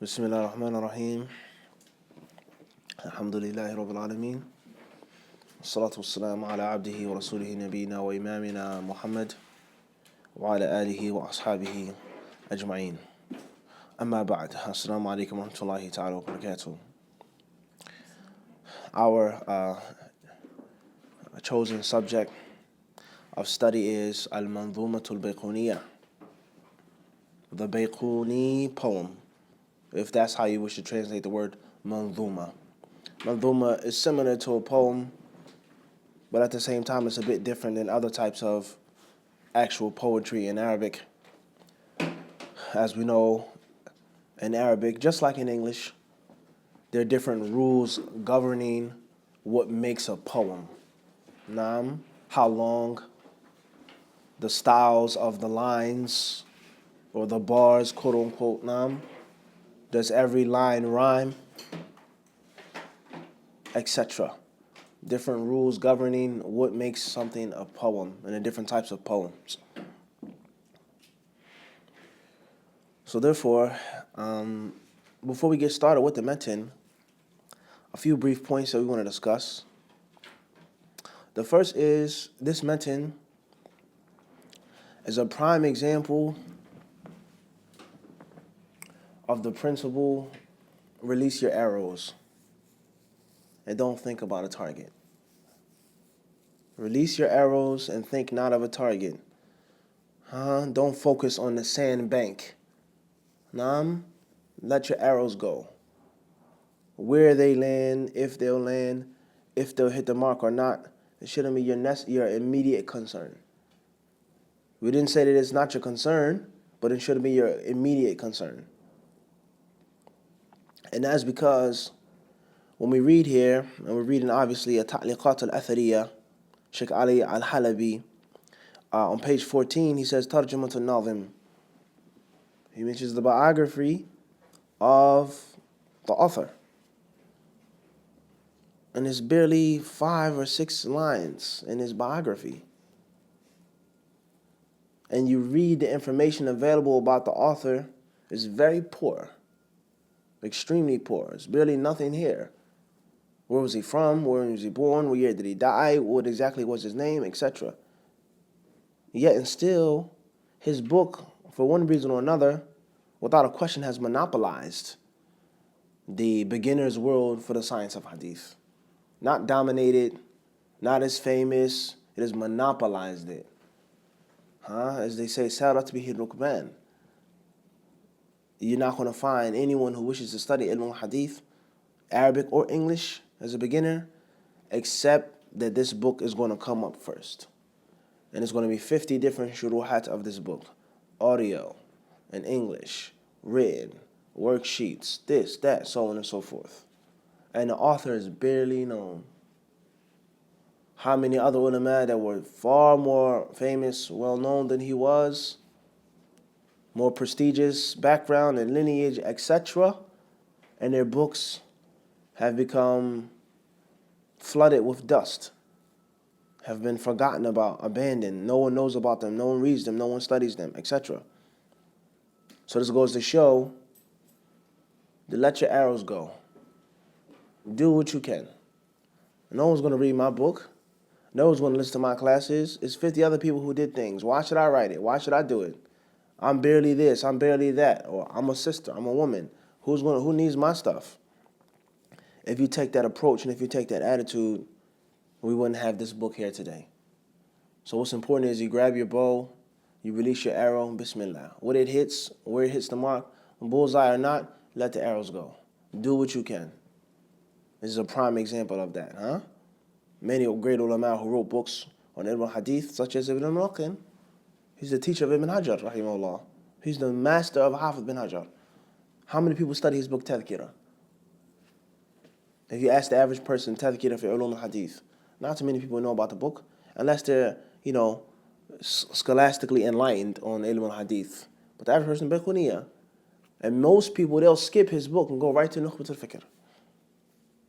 بسم الله الرحمن الرحيم الحمد لله رب العالمين والصلاة والسلام على عبده ورسوله نبينا وإمامنا محمد وعلى آله وأصحابه أجمعين أما بعد السلام عليكم ورحمة الله تعالى وبركاته. Our chosen subject of study is Al-Bayquniyyah, the Bayquni poem, if that's how you wish to translate the word manzuma. Manzuma is similar to a poem, but at the same time it's a bit different than other types of actual poetry in Arabic. As we know, in Arabic, just like in English, there are different rules governing what makes a poem. How long, the styles of the lines or the bars, quote unquote, does every line rhyme, etc. Different rules governing what makes something a poem and the different types of poems. So therefore, before we get started with the matan, a few brief points that we want to discuss. The first is this matan is a prime example of the principle, release your arrows and don't think about a target. Release your arrows and think not of a target. Don't focus on the sandbank. Let your arrows go. Where they land, if they'll hit the mark or not, it shouldn't be your immediate concern. We didn't say that it's not your concern, but it shouldn't be your immediate concern. And that's because when we read here, and we're reading obviously a Ta'liqat al-Athariyah, Sheikh Ali al-Halabi, on page 14, he says, Tarjumat al-Nazim. He mentions the biography of the author. And it's barely 5 or 6 lines in his biography. And you read the information available about the author, it's very poor. Extremely poor. There's barely nothing here. Where was he from? Where was he born? What year did he die? What exactly was his name? Etc. Yet and still, his book, for one reason or another, without a question, has monopolized the beginner's world for the science of hadith. Not dominated, not as famous, it has monopolized it. As they say, sarat bihi rukban. You're not going to find anyone who wishes to study ilm al-hadith, Arabic or English, as a beginner, except that this book is going to come up first. And it's going to be 50 different shuruhat of this book. Audio, and English, written, worksheets, this, that, so on and so forth. And the author is barely known. How many other ulama that were far more famous, well-known than he was, more prestigious background and lineage, etc., and their books have become flooded with dust, have been forgotten about, abandoned. No one knows about them, no one reads them, no one studies them, etc. So this goes to show to let your arrows go. Do what you can. No one's going to read my book. No one's going to listen to my classes. It's 50 other people who did things. Why should I write it? Why should I do it? I'm barely this, I'm barely that, or I'm a sister, I'm a woman. Who needs my stuff? If you take that approach and if you take that attitude, we wouldn't have this book here today. So what's important is you grab your bow, you release your arrow, bismillah. Where it hits the mark, bullseye or not, let the arrows go. Do what you can. This is a prime example of that, Many great ulama who wrote books on ilm al-hadith, such as Ibn al-Mulaqin. He's the teacher of Ibn Hajar, rahimahullah. He's the master of Hafiz bin Hajar. How many people study his book, Tadhkirah? If you ask the average person, Tadhkirah fi ulum al-hadith, not too many people know about the book, unless they're, scholastically enlightened on ilm al-hadith. But the average person, Bayquniyyah. And most people, they'll skip his book and go right to Nukhbat al-Fikr.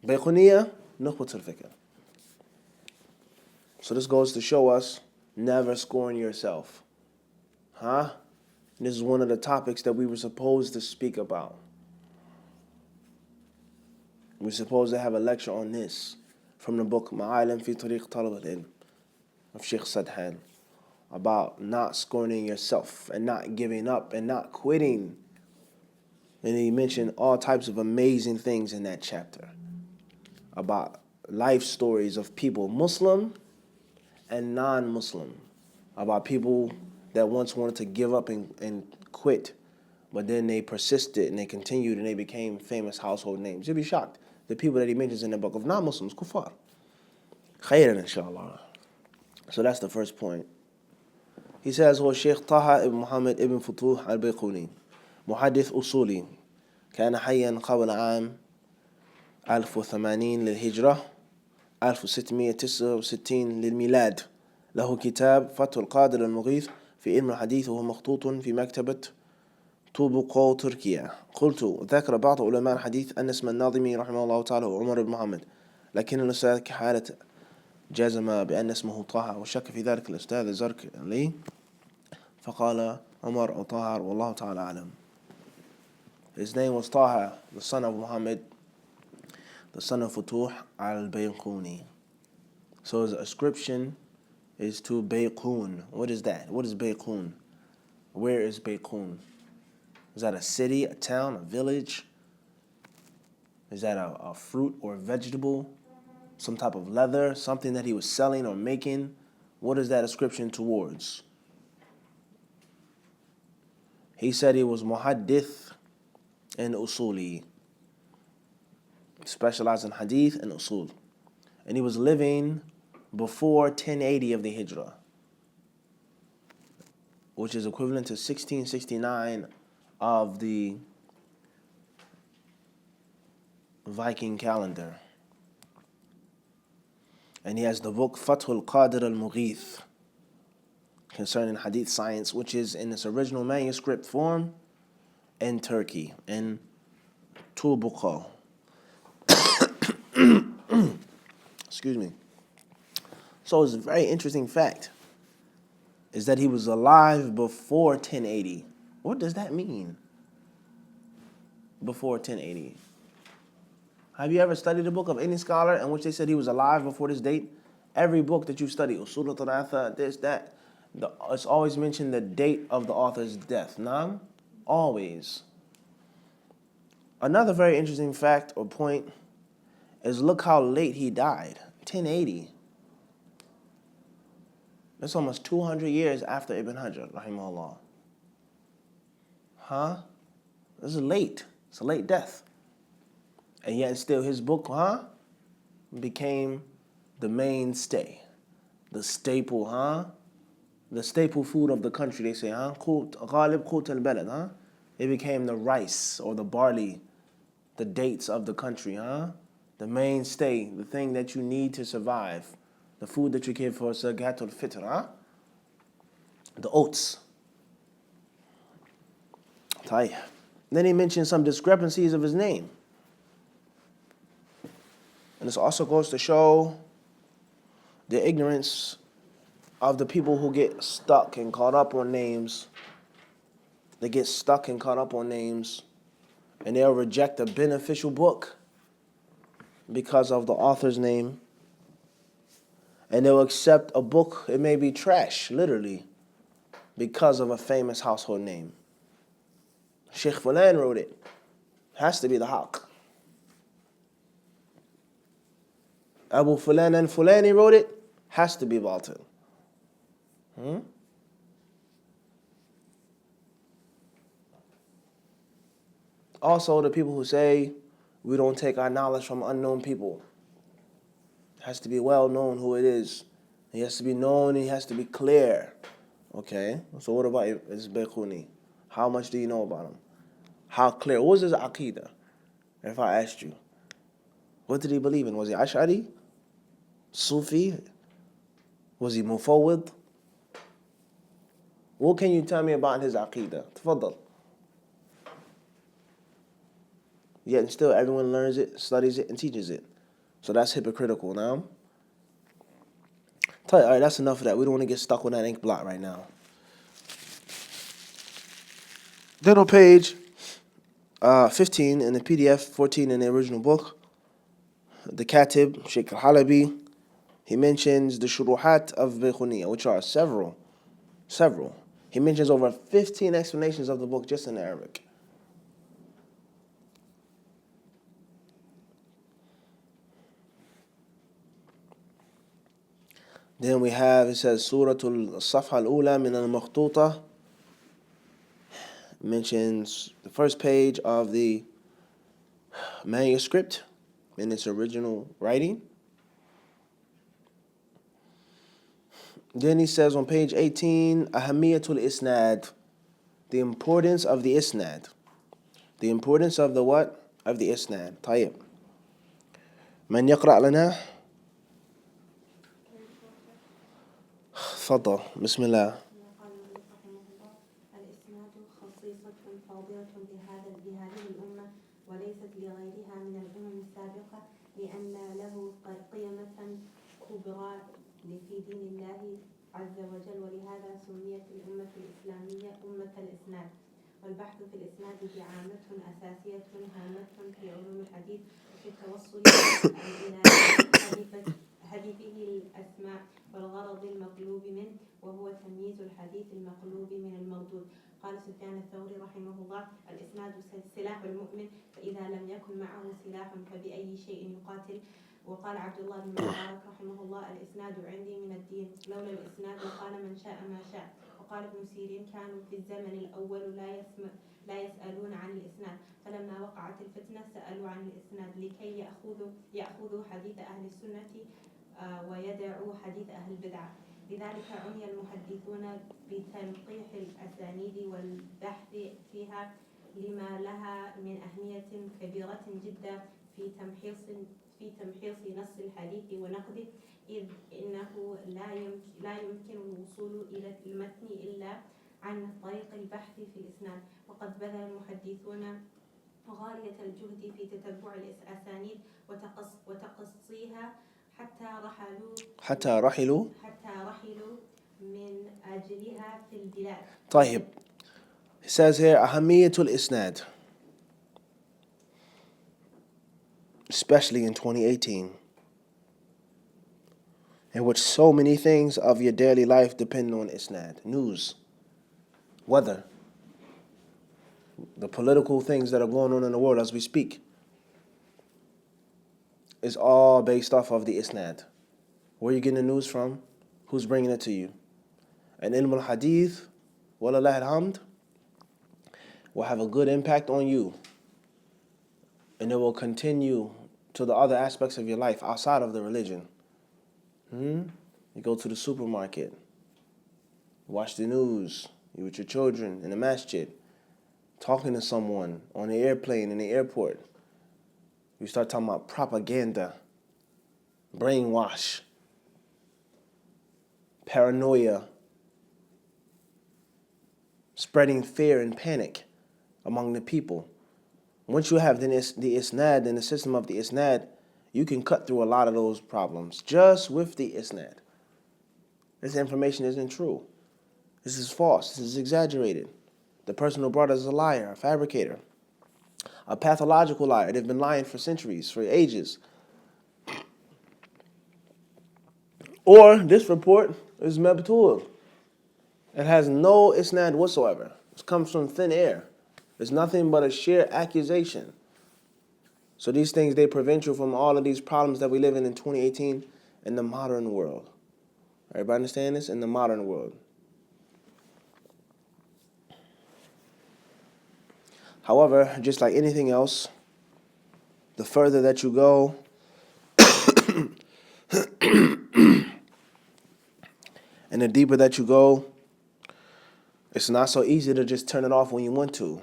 Bayquniyyah, Nukhbat al-Fikr. So this goes to show us, never scorn yourself. This is one of the topics that we were supposed to speak about. We're supposed to have a lecture on this from the book Ma'alim fi Tariq Talab al-Ilm of Sheikh Sadhan, about not scorning yourself and not giving up and not quitting. And he mentioned all types of amazing things in that chapter about life stories of people, Muslim and non-Muslim, about people that once wanted to give up and quit, but then they persisted and they continued and they became famous household names. You'll be shocked. The people that he mentions in the book of non-Muslims, kuffar. Khayran, inshallah. So that's the first point. He says, هو الشيخ طه ابن محمد ابن فتوح البيقوني محدث أصولي كان حيا قبل عام 1080 للهجرة 1669 للميلاد. له كتاب فتح القادر المغيث في علم الحديث وهو مخطوط في مكتبة طوبقو تركيا. قلت ذكر بعض علماء الحديث أن اسم الناظم رحمه الله تعالى هو عمر بن محمد، لكن الأستاذ كحالة جزم بأن اسمه طه، وشك في ذلك الأستاذ الزركلي فقال عمر أو طه والله تعالى أعلم. His name was Taha, the son of Muhammad, the son of Futuh Al-Bayquni. So his ascription is to Bayqun. What is that? What is Bayqun? Where is Bayqun? Is that a city, a town, a village? Is that a fruit or a vegetable? Some type of leather? Something that he was selling or making? What is that ascription towards? He said he was muhaddith and usuli, specialized in hadith and usul. And he was living before 1080 of the hijrah, which is equivalent to 1669 of the Viking calendar. And he has the book Fathul Qadir al-Mughith concerning hadith science, which is in its original manuscript form in Turkey, in Tubuqa. Excuse me. So it's a very interesting fact is that he was alive before 1080. What does that mean? Before 1080. Have you ever studied a book of any scholar in which they said he was alive before this date? Every book that you study, Usul al-Thalatha, this, that, it's always mentioned the date of the author's death. Naam? Always. Another very interesting fact or point is look how late he died. 1080. That's almost 200 years after Ibn Hajar, rahimahullah. Huh? This is late. It's a late death. And yet still his book, became the mainstay. The staple, The staple food of the country, they say, غالب قوت البلد, It became the rice or the barley, the dates of the country, The mainstay, the thing that you need to survive. The food that you give for Zakatul Fitr, The oats. Then he mentioned some discrepancies of his name. And this also goes to show the ignorance of the people who get stuck and caught up on names. They get stuck and caught up on names, and they'll reject a beneficial book because of the author's name. And they'll accept a book, it may be trash, literally, because of a famous household name. Sheikh Fulan wrote it. Has to be the haqq. Abu Fulan and Fulani wrote it. Has to be batil. Also, the people who say we don't take our knowledge from unknown people. It has to be well known who it is. He has to be known, he has to be clear. Okay, so what about Al-Bayquni? How much do you know about him? How clear? What was his aqidah? If I asked you, what did he believe in? Was he Ash'ari? Sufi? Was he Mufawwid? What can you tell me about his aqidah? Tfaddal. Yet still everyone learns it, studies it, and teaches it. So that's hypocritical now. All right, that's enough of that. We don't want to get stuck on that ink blot right now. Then on page 15 in the PDF, 14 in the original book, the Katib, Sheikh Al-Halabi, he mentions the shuruhat of Bayquniyyah, which are several. He mentions over 15 explanations of the book just in Arabic. Then we have, it says, Suratul Safha al-Ula min al-Makhtuta, mentions the first page of the manuscript in its original writing. Then he says on page 18, Ahamiyatul Isnad, the importance of the Isnad. The importance of the what? Of the Isnad. طيب. من يقرأ لنا؟ تفضل. بسم الله. الإسناد خصيصة فاضلة بهذه الأمة وليست لغيرها من الأمم السابقة لأن له قيمة كبرى في دين الله عز وجل ولهذا سميت الأمة الإسلامية أمة الإسناد. والبحث في الإسناد دعامة أساسية هامة في علوم الحديث وفي التوصل إلى هدفه الأسماء والغرض المطلوب منه وهو تمييز الحديث المقلوب من المردود. قال سفيان الثوري رحمه الله: الإسناد سلاح المؤمن فإذا لم يكن معه سلاح فبأي شيء يقاتل. وقال عبد الله بن مبارك رحمه الله: الإسناد عندي من الدين لولا الإسناد لقال من شاء ما شاء. وقال ابن سيرين: كانوا في الزمن الأول لا يسألون عن الإسناد فلما وقعت الفتنة سألوا عن الإسناد لكي يأخذوا حديث أهل السنة ويدعوا حديث أهل البدعة. لذلك عني المحدثون بتنقيح الأسانيد والبحث فيها لما لها من أهمية كبيرة جدا في تمحيص نص الحديث ونقده، إذ إنه لا يمكن الوصول إلى المتن إلا عن طريق البحث في الإسناد. وقد بذل المحدثون غاية الجهد في تتبع الأسانيد وتقصيها حتى رحلوا من أجلها في البلاد. طيب. It says here, Ahamiyatul Isnad, especially in 2018, in which so many things of your daily life depend on Isnad. News, weather, the political things that are going on in the world as we speak, is all based off of the Isnad. Where are you getting the news from? Who's bringing it to you? And Ilm al-Hadith, Walillah alhamd, will have a good impact on you. And it will continue to the other aspects of your life outside of the religion. You go to the supermarket, watch the news, you with your children in the masjid, talking to someone on the airplane, in the airport. You start talking about propaganda, brainwash, paranoia, spreading fear and panic among the people. Once you have the Isnad and the system of the Isnad, you can cut through a lot of those problems just with the Isnad. This information isn't true. This is false. This is exaggerated. The person who brought it is a liar, a fabricator, a pathological liar. They've been lying for centuries, for ages. Or this report is mabtul. It has no Isnad whatsoever. It comes from thin air. It's nothing but a sheer accusation. So these things, they prevent you from all of these problems that we live in 2018 in the modern world. Everybody understand this? In the modern world. However, just like anything else, the further that you go, and the deeper that you go, it's not so easy to just turn it off when you want to.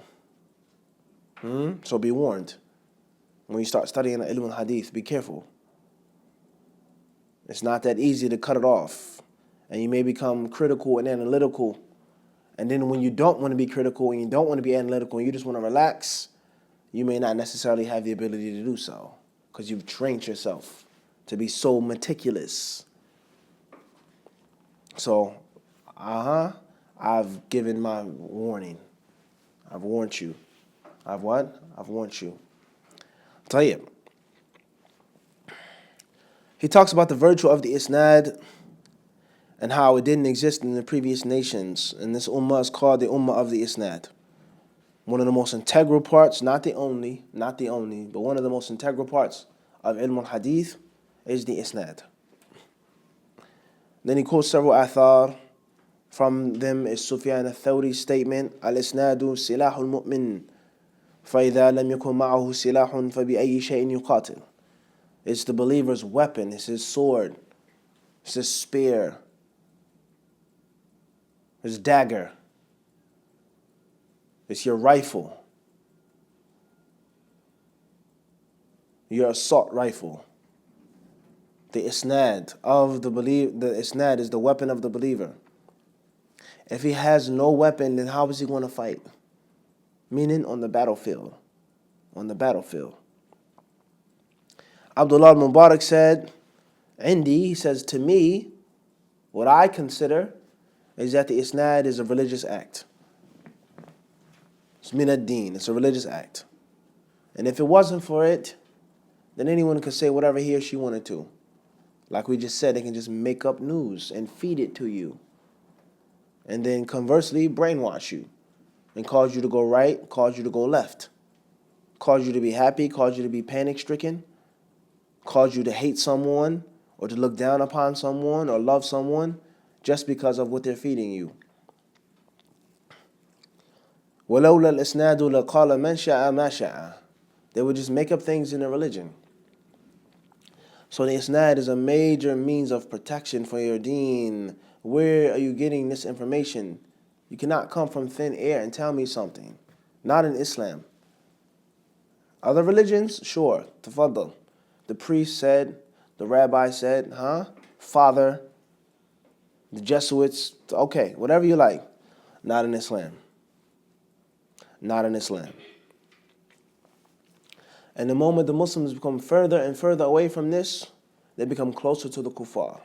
So be warned. When you start studying Ilm al-Hadith, be careful. It's not that easy to cut it off. And you may become critical and analytical. And then when you don't want to be critical and you don't want to be analytical and you just want to relax, you may not necessarily have the ability to do so because you've trained yourself to be so meticulous. So, I've given my warning. I've warned you. I've what? I've warned you. طيب. He talks about the virtue of the Isnad and how it didn't exist in the previous nations. And this ummah is called the ummah of the Isnad. One of the most integral parts, not the only, but one of the most integral parts of ilm al-hadith is the Isnad. Then he quotes several athar. From them is Sufyan al-Thawri's statement, Al-Isnadu silahul mu'min, فَإِذَا لَمْ يَكُنْ مَعَهُ سِلَاحٌ فَبِأَيِّ شَيْءٍ يُقَاتِلُ. It's the believer's weapon, it's his sword, it's his spear, his dagger, it's your rifle, your assault rifle. The Isnad of the Isnad is the weapon of the believer. If he has no weapon, then how is he going to fight? Meaning on the battlefield. On the battlefield. Abdullah al-Mubarak said, Indi, he says, to me, what I consider is that the Isnad is a religious act. It's min ad-din, it's a religious act. And if it wasn't for it, then anyone could say whatever he or she wanted to. Like we just said, they can just make up news and feed it to you. And then conversely, brainwash you and cause you to go right, cause you to go left, cause you to be happy, cause you to be panic-stricken, cause you to hate someone or to look down upon someone or love someone just because of what they're feeding you. وَلَوْلَا الْإِسْنَادُ لَقَالَ مَنْ شَاءَ مَا شَاءَ. They would just make up things in a religion. So the Isnad is a major means of protection for your deen. Where are you getting this information? You cannot come from thin air and tell me something. Not in Islam. Other religions, sure, tafaddal. The priest said, the rabbi said, Father, the Jesuits, okay, whatever you like. Not in Islam. Not in Islam. And the moment the Muslims become further and further away from this, they become closer to the kuffar.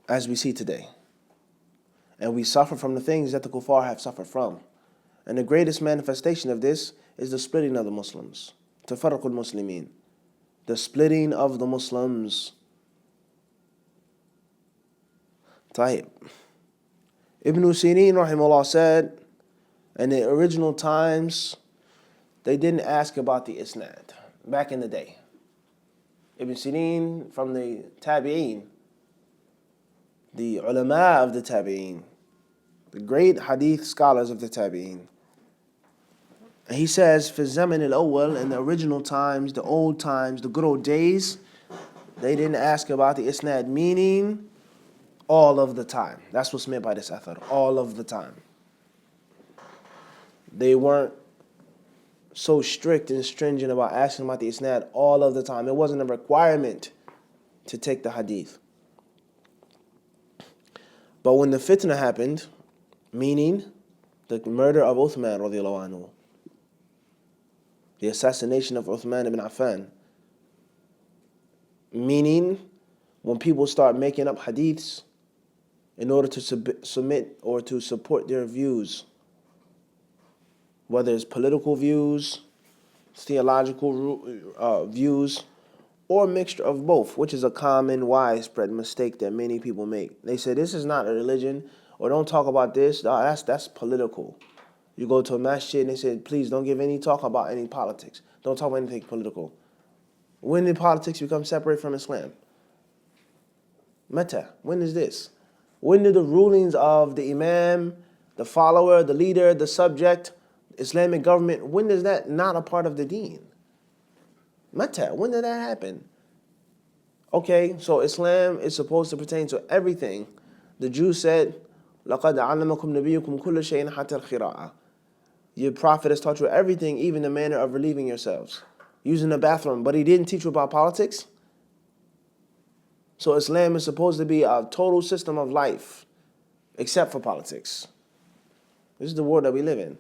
As we see today. And we suffer from the things that the kuffar have suffered from. And the greatest manifestation of this is the splitting of the Muslims. Tafarruq al-Muslimin. The splitting of the Muslims. Taib. Ibn Sirin rahimahullah said, in the original times, they didn't ask about the Isnad. Back in the day. Ibn Sirin from the Tabi'een, the ulama of the Tabi'een, the great hadith scholars of the Tabi'een. And he says, في الزمن الأول, in the original times, the old times, the good old days, they didn't ask about the Isnad, meaning all of the time. That's what's meant by this athar, all of the time. They weren't so strict and stringent about asking about the Isnad all of the time. It wasn't a requirement to take the hadith. But when the fitna happened, meaning the murder of Uthman radiallahu anhu, the assassination of Uthman ibn Affan, meaning when people start making up hadiths in order to submit or to support their views, whether it's political views, theological views, or a mixture of both, which is a common, widespread mistake that many people make. They say, this is not a religion, or don't talk about this, that's political. You go to a masjid and they say, please don't give any talk about any politics. Don't talk about anything political. When did politics become separate from Islam? Meta, when is this? When did the rulings of the imam, the follower, the leader, the subject, Islamic government, when is that not a part of the deen? Mata, when did that happen? Okay, so Islam is supposed to pertain to everything. The Jews said, لَقَدْ عَلَّمَكُمْ نَبِيُّكُمْ كُلَّ شَيْءٍ حَتَّى الْخِرَاءَ. Your prophet has taught you everything, even the manner of relieving yourselves, using the bathroom, but he didn't teach you about politics? So Islam is supposed to be a total system of life, except for politics. This is the world that we live in.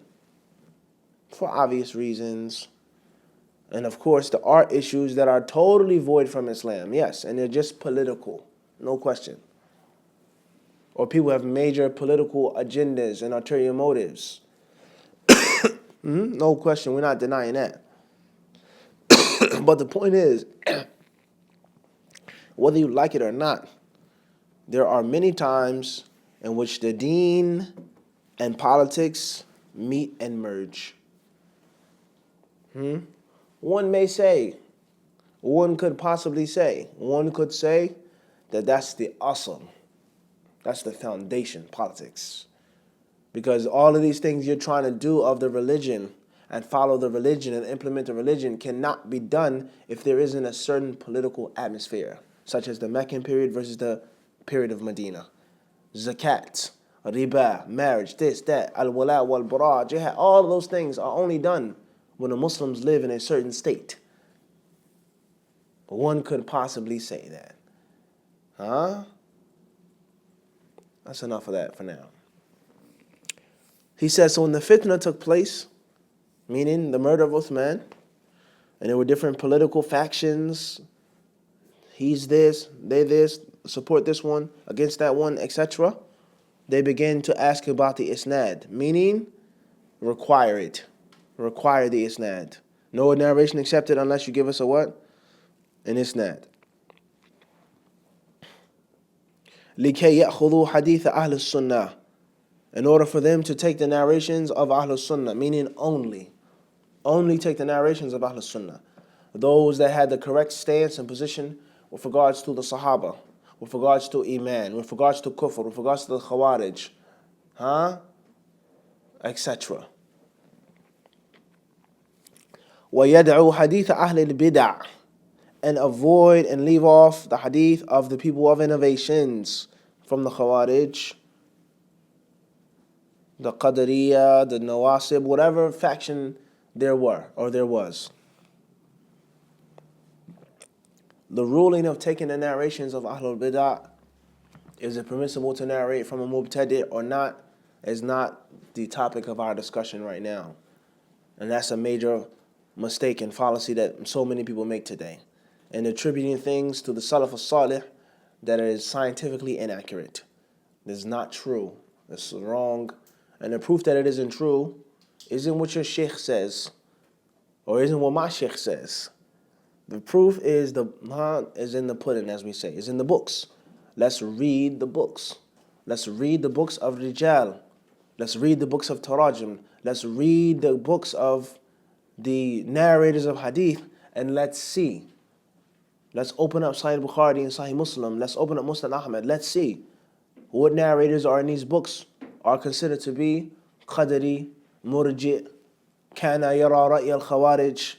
For obvious reasons. And of course, there are issues that are totally void from Islam. Yes, and they're just political. No question. Or people have major political agendas and ulterior motives. No question, we're not denying that. But the point is, whether you like it or not, there are many times in which the deen and politics meet and merge. One may say, one could possibly say, one could say that that's the asl, that's the foundation, politics. Because all of these things you're trying to do of the religion and follow the religion and implement the religion cannot be done if there isn't a certain political atmosphere, such as the Meccan period versus the period of Medina. Zakat, riba, marriage, this, that, al-wala wal-bara, jihad, all of those things are only done when the Muslims live in a certain state. But one could possibly say that. That's enough of that for now. He says, so when the fitna took place, meaning the murder of Uthman, and there were different political factions, he's this, they this, support this one, against that one, etc., they began to ask about the Isnad, meaning require it. Require the Isnad. No narration accepted unless you give us a what? An Isnad. لِكَيْ يَأْخُذُوا حَدِيثَ أَهْلِ السُّنَّةِ, in order for them to take the narrations of Ahlul Sunnah, meaning only take the narrations of Ahlul Sunnah. Those that had the correct stance and position with regards to the Sahaba, with regards to Iman, with regards to Kufr, with regards to the Khawarij, etc. وَيَدْعُوا حَدِيثَ أَهْلِ الْبِدَعِ, and avoid and leave off the hadith of the people of innovations from the Khawarij, the Qadariyah, the Nawasib, whatever faction there were or there was. The ruling of taking the narrations of Ahlul Bid'ah, is it permissible to narrate from a Mubtadi' or not, is not the topic of our discussion right now. And that's a major mistake and fallacy that so many people make today. And attributing things to the Salaf al-Salih that is scientifically inaccurate. This is not true. This is wrong. And the proof that it isn't true isn't what your sheikh says, or isn't what my sheikh says. The proof is in the pudding, as we say, is in the books. Let's read the books. Let's read the books of Rijal. Let's read the books of Tarajim. Let's read the books of the narrators of Hadith, and let's see. Let's open up Sahih Bukhari and Sahih Muslim. Let's open up Musnad Ahmad. Let's see what narrators are in these books are considered to be Qadari, Murji', Kana Yara Ra'i al-Khawarij.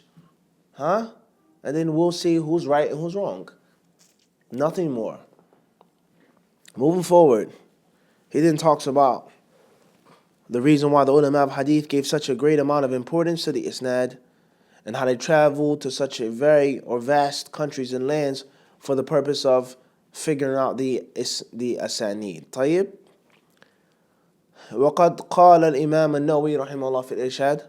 And then we'll see who's right and who's wrong. Nothing more. Moving forward, he then talks about the reason why the ulama of hadith gave such a great amount of importance to the isnad, and how they traveled to such a vast countries and lands for the purpose of figuring out the asanid. طيب. وقد قال الإمام النووي رحمه الله في الإرشاد.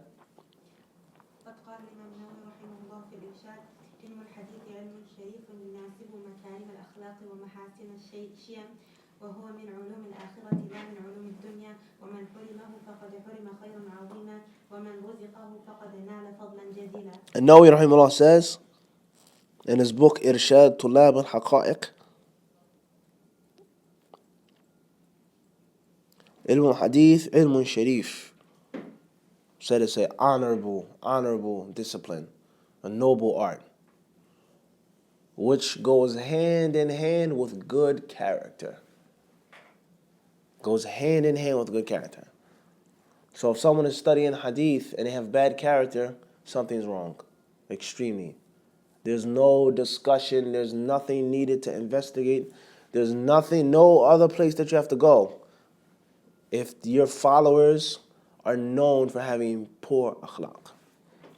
قد قال الإمام النووي رحمه الله في الإرشاد: علم الحديث علم شريف يناسب مكارم الأخلاق ومحاسن الشيم، وهو من علوم الآخرة لا من علوم الدنيا، ومن حرمه فقد حرم خيرا عظيما، ومن رزقه فقد نال فضلا جزيلا. النووي رحمه الله says in his book إرشاد طلاب الحقائق, ilm hadith, ilm sharif, said it's an honorable discipline, a noble art, which goes hand in hand with good character. Goes hand in hand with good character. So if someone is studying hadith and they have bad character, something's wrong. Extremely. There's no discussion, there's nothing needed to investigate, there's no other place that you have to go if your followers are known for having poor akhlaq.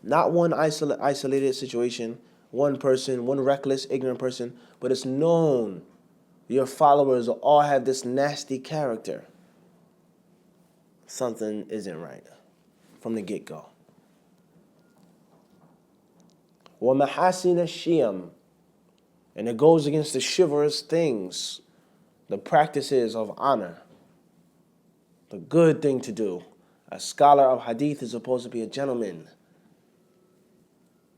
Not one isolated situation, one person, one reckless, ignorant person, but it's known your followers all have this nasty character. Something isn't right from the get-go. وَمَحَاسِنَ الشِّيَمِ, and it goes against the chivalrous things, the practices of honor, the good thing to do. A scholar of hadith is supposed to be a gentleman.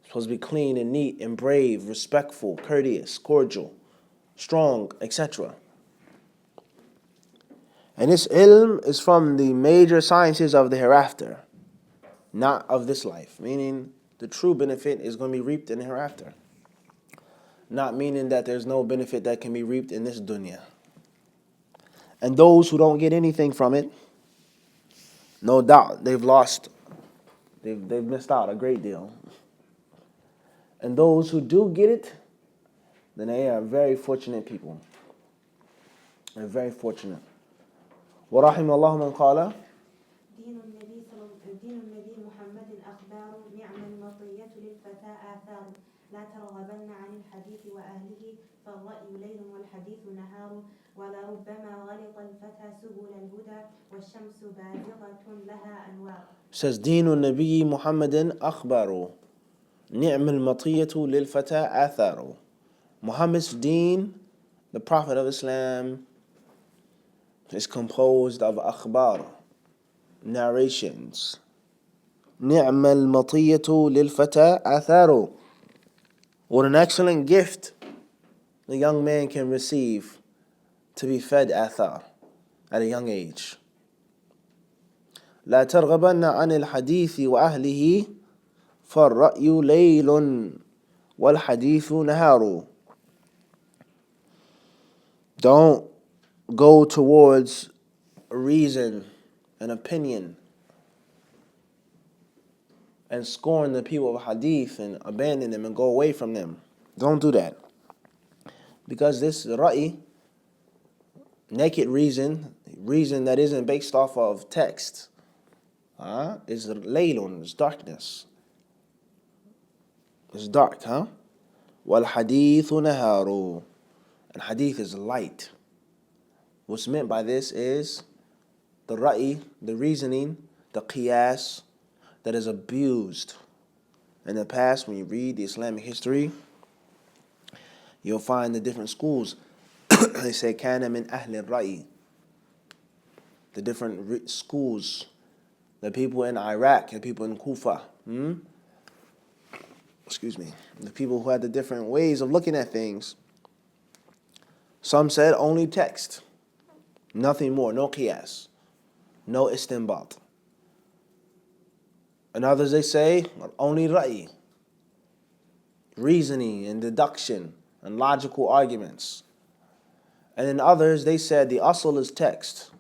Supposed to be clean and neat and brave, respectful, courteous, cordial. strong, etc. And this ilm is from the major sciences of the hereafter, not of this life. Meaning the true benefit is going to be reaped in the hereafter. Not meaning that there's no benefit that can be reaped in this dunya. And those who don't get anything from it, no doubt they've missed out a great deal. And those who do get it, then they are very fortunate people. They're very fortunate. وَرَحِمَ اللَّهُ مَنْ قَالَ دين النبي محمد أخبار نعم المطية للفتى آثار لا ترغبن عن الحديث وأهله فالرأي ليل والحديث نهار ولربما غلط الفتى سبل الهدى والشمس بازغة لها أنوار. Says دين النبي محمد أخبار نعم المطية للفتى آثار. Muhammad's deen, the Prophet of Islam, is composed of akhbar, narrations. نعم المطية للفتى آثار. What an excellent gift the young man can receive to be fed athar at a young age. لا ترغبن عن الحديث وأهله فالرأي ليل والحديث نهار. Don't go towards reason and opinion and scorn the people of hadith and abandon them and go away from them. Don't do that. Because this ra'i, naked reason that isn't based off of text, is laylun, is darkness. It's dark, Wal hadithu naharu. And hadith is light. What's meant by this is the ra'i, the reasoning, the qiyas that is abused. In the past, when you read the Islamic history, you'll find the different schools. They say, kana min ahli ra'i. The different schools. The people in Iraq, the people in Kufa. The people who had the different ways of looking at things. Some said only text. Nothing more, no qiyas. No istinbat. And others, they say only ra'i. Reasoning and deduction and logical arguments. And in others, they said the asl is text.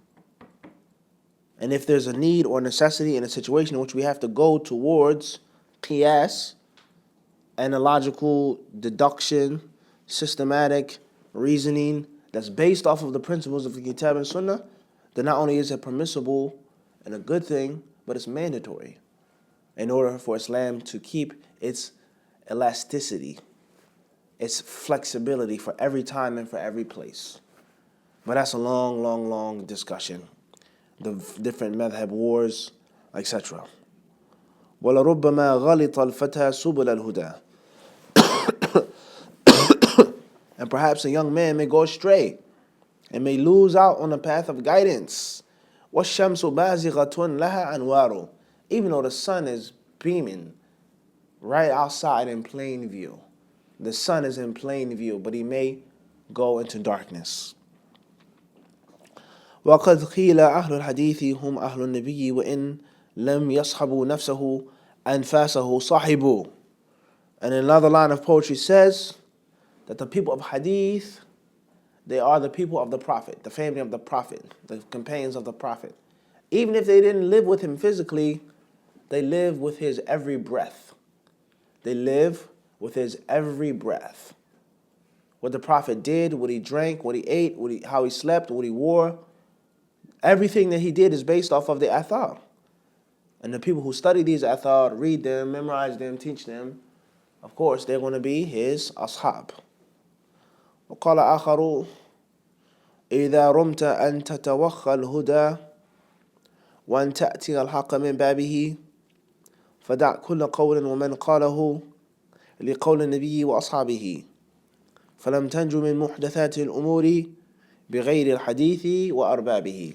And if there's a need or necessity in a situation in which we have to go towards qiyas, analogical deduction, systematic reasoning that's based off of the principles of the Kitab and Sunnah, then not only is it permissible and a good thing, but it's mandatory in order for Islam to keep its elasticity, its flexibility for every time and for every place. But that's a long, long, long discussion. The different madhab wars, etc. وَلَرُبَّمَا غَلِطَ الْفَتَى سُبُلَ الْهُدَى. And perhaps a young man may go astray and may lose out on the path of guidance. وَالشَّمْسُ بَازِغَةٌ لَهَا أَنْوَارُ. Even though the sun is beaming right outside in plain view. The sun is in plain view, but he may go into darkness. وَقَدْ قِيلَ أَهْلُ الْحَدِيثِ هُمْ أَهْلُ النَّبِيِّ وَإِنْ لَمْ يَصْحَبُوا نَفْسَهُ أَنْفَاسَهُ صَحِبُوا. And another line of poetry says that the people of hadith, they are the people of the Prophet, the family of the Prophet, the companions of the Prophet. Even if they didn't live with him physically, they live with his every breath. They live with his every breath. What the Prophet did, what he drank, what he ate, how he slept, what he wore, everything that he did is based off of the athar. And the people who study these athar, read them, memorize them, teach them, of course, they're going to be his ashab. وقال آخر إذا رمت أن تتوخى الهدى وأن تأتي الحق من بابه فدع كل قول ومن قاله لقول النبي وأصحابه فلم تنج من محدثات الأمور بغير الحديث وأربابه.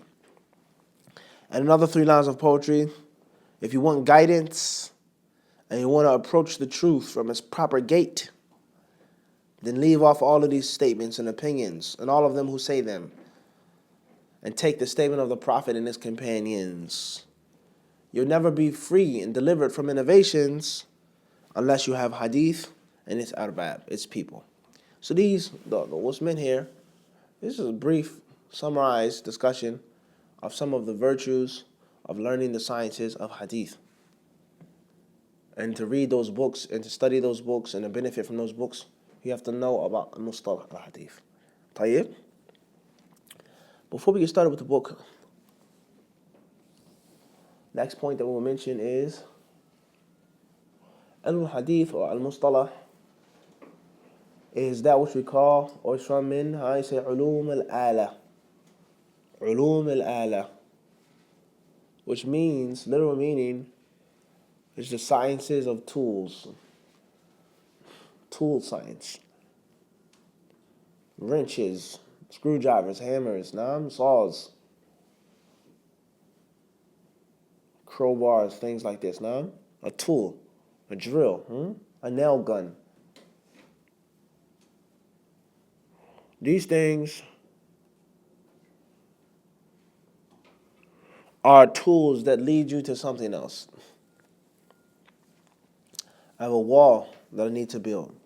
And another 3 lines of poetry. If you want guidance and you want to approach the truth from its proper gate, Then leave off all of these statements and opinions and all of them who say them, and take the statement of the Prophet and his companions. You'll never be free and delivered from innovations unless you have hadith and its arbab, its people. So what's meant here, this is a brief, summarized discussion of some of the virtues of learning the sciences of hadith. And to read those books and to study those books and to benefit from those books, you have to know about Mustalah al-Hadith. طيب? Before we get started with the book, next point that we'll mention is al-Hadith or al-Mustalah is that which we call, or it's from how you say, ulum al-ala. Ulum al-ala. Which means, literal meaning, is the sciences of tools. Tool science. Wrenches, screwdrivers, hammers, saws, crowbars, things like this. A tool, a drill, a nail gun. These things are tools that lead you to something else. I have a wall that I need to build.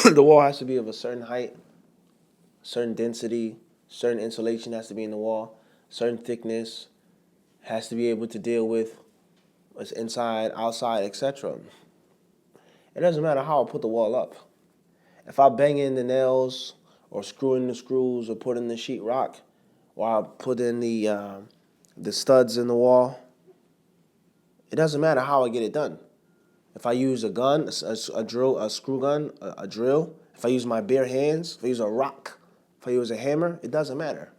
The wall has to be of a certain height, certain density, certain insulation has to be in the wall, certain thickness, has to be able to deal with what's inside, outside, etc. It doesn't matter how I put the wall up. If I bang in the nails or screw in the screws or put in the sheetrock or I put in the studs in the wall, it doesn't matter how I get it done. If I use a gun, a drill, a screw gun, a drill, if I use my bare hands, if I use a rock, if I use a hammer, it doesn't matter.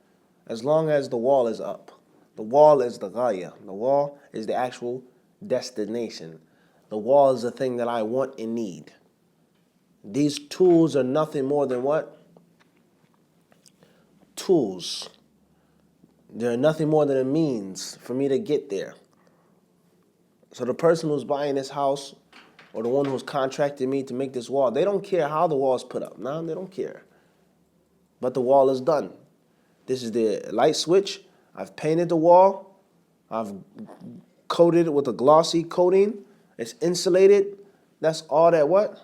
As long as the wall is up. The wall is the ghaya. The wall is the actual destination. The wall is the thing that I want and need. These tools are nothing more than what? Tools. They're nothing more than a means for me to get there. So the person who's buying this house or the one who's contracted me to make this wall, they don't care how the wall is put up. No, they don't care. But the wall is done. This is the light switch. I've painted the wall. I've coated it with a glossy coating. It's insulated. That's all that what?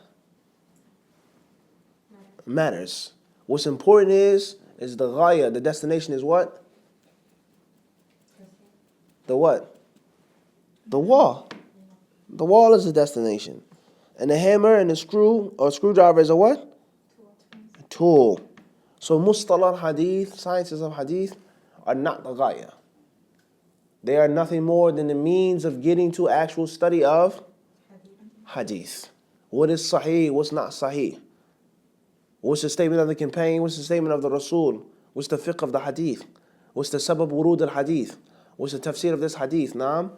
Matters. What's important is the ghaya. The destination is what? The what? The wall. The wall is the destination. And the hammer and the screw or screwdriver is a what? A tool. So mustalah hadith, sciences of hadith, are not the ghaya. They are nothing more than the means of getting to actual study of hadith. What is sahih? What's not sahih? What's the statement of the companion? What's the statement of the Rasul? What's the fiqh of the hadith? What's the sabab wurud al-hadith? What's the tafsir of this hadith? Naam?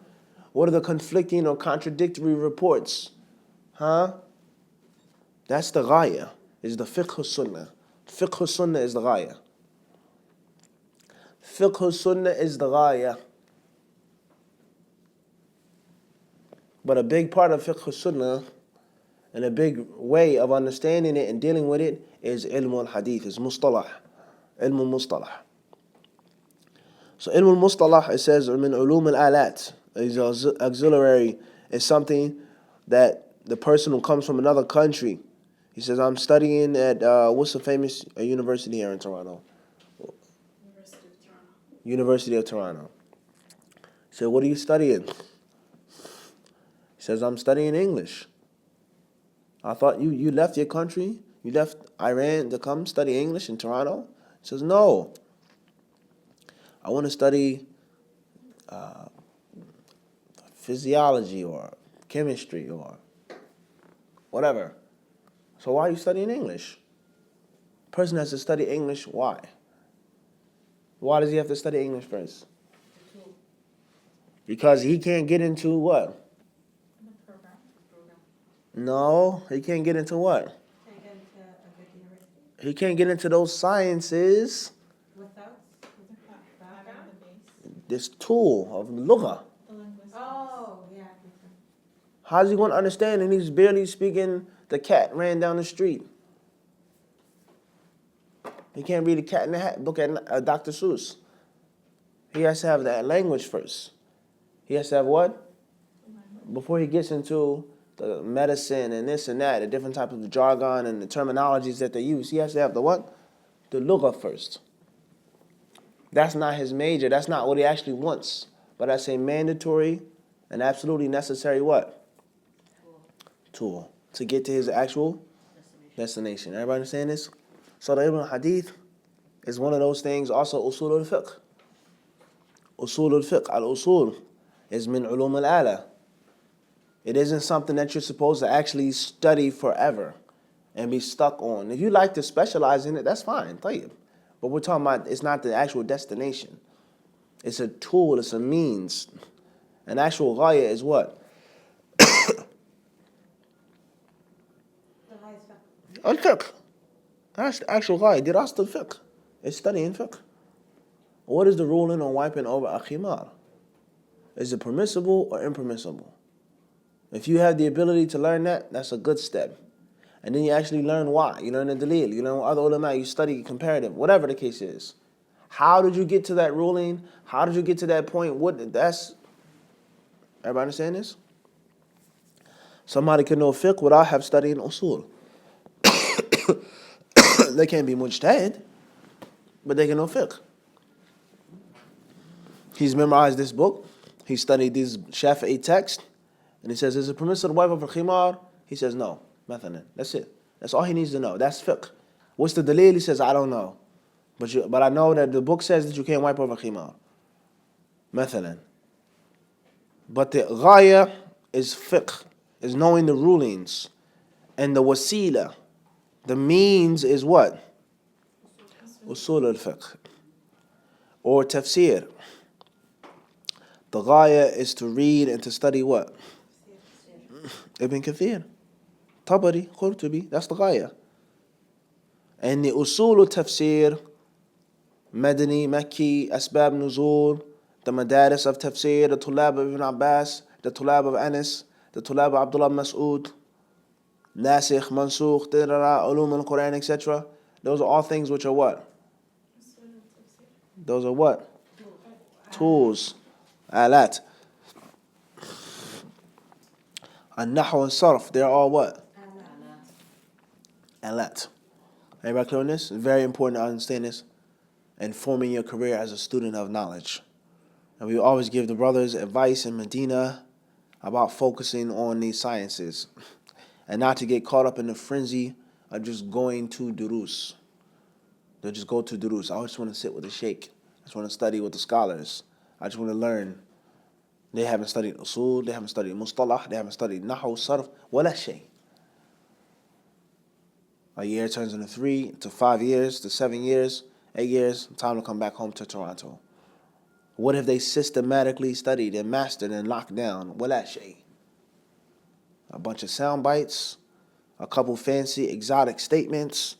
What are the conflicting or contradictory reports? That's the ghaya, is the fiqh sunnah. Fiqh sunnah is the ghaya. Fiqh sunnah is the ghaya. But a big part of fiqh sunnah and a big way of understanding it and dealing with it is ilm al-hadith, is mustalah. Ilm al-mustalah. So ilm al-mustalah, it says, min ulum al-alat, is auxiliary, is something that the person who comes from another country, he says, I'm studying at, what's the famous university here in Toronto? University of Toronto. He said, what are you studying? He says, I'm studying English. I thought you left your country, you left Iran to come study English in Toronto? He says, no. I want to study physiology or chemistry or whatever. So why are you studying English? A person has to study English, why? Why does he have to study English first? Because he can't get into what? No, he can't get into what? Can't get into a good university He can't get into those sciences. without background. This tool of lugha. Oh, yeah. How's he going to understand and he's barely speaking The cat ran down the street. He can't read a Cat in the Hat book at Dr. Seuss. He has to have that language first. He has to have what? Before he gets into the medicine and this and that, the different types of jargon and the terminologies that they use, he has to have the what? The lugha first. That's not his major. That's not what he actually wants. But that's a mandatory and absolutely necessary what? Tool to get to his actual destination. Everybody understand this? So the ilm al-hadith is one of those things. Also, usul al-fiqh. Usul al-fiqh. Al-usul is min ulum al-ala. It isn't something that you're supposed to actually study forever and be stuck on. If you like to specialize in it, that's fine. Tayyib. But we're talking about it's not the actual destination. It's a tool. It's a means. An actual ghaya is what? Al-fiqh. That's the actual ghaya. Dirast al-fiqh. It's studying fiqh. What is the ruling on wiping over a khimar? Is it permissible or impermissible? If you have the ability to learn that, that's a good step. And then you actually learn why. You learn the dalil. You learn other ulama. You study comparative. Whatever the case is. How did you get to that ruling? How did you get to that point? Everybody understand this? Somebody can know fiqh without have studied usul. They can't be mujtahid, but they can know fiqh. He's memorized this book. He studied these Shafi'i texts. And he says, is it permissible to wipe over khimar? He says, no. Mathalan. That's it. That's all he needs to know. That's fiqh. What's the dalil? He says, I don't know. But I know that the book says that you can't wipe over khimar. Mathalan. But the ghaya is fiqh, is knowing the rulings. And the wasila, the means is what? Usul al-fiqh. Or tafsir. The ghaya is to read and to study what? Ibn Kathir, Tabari, Qurtubi, that's the ghaya. And the usul al-tafsir, Madani, Makki, Asbab Nuzul, the madaris of tafsir, the tulab of Ibn Abbas, the tulab of Anas, the tulab of Abdullah Mas'ud, Nasikh, Mansukh, Ulum al-Quran, etc. Those are all things which are what? Those are what? Tools. Alat. An-Nahu and Sarf, they're all what? Alat. Everybody clear on this? It's very important to understand this and forming your career as a student of knowledge. And we always give the brothers advice in Medina about focusing on these sciences and not to get caught up in the frenzy of just going to durus. They'll just go to durus. I always want to sit with the sheikh. I just want to study with the scholars. I just want to learn. They haven't studied usul, they haven't studied mustalah, they haven't studied nahu, sarf, wala shay. A year turns into 3 to 5 years to 7 years, 8 years, time to come back home to Toronto. What have they systematically studied and mastered and locked down? Wala shay. A bunch of sound bites, a couple fancy exotic statements,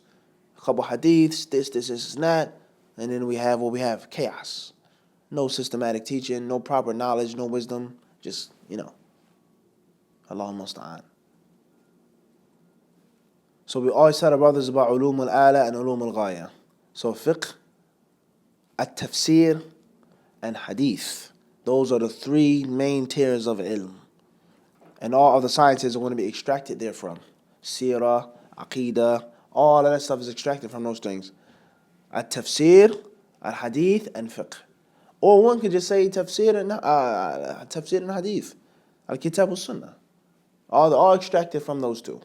a couple hadiths, this, and that, and then we have what we have, chaos. No systematic teaching, no proper knowledge, no wisdom, just, Allah musta'an. So we always tell our brothers about ulum al-ala and ulum al-ghaya. So fiqh, at-tafsir, and hadith. Those are the 3 main tiers of ilm. And all other sciences are going to be extracted therefrom. Sirah, aqidah, all of that stuff is extracted from those things. At-tafsir, al-hadith, and fiqh. Or one could just say tafsir and hadith. Al-kitab al-sunnah. All extracted from those 2.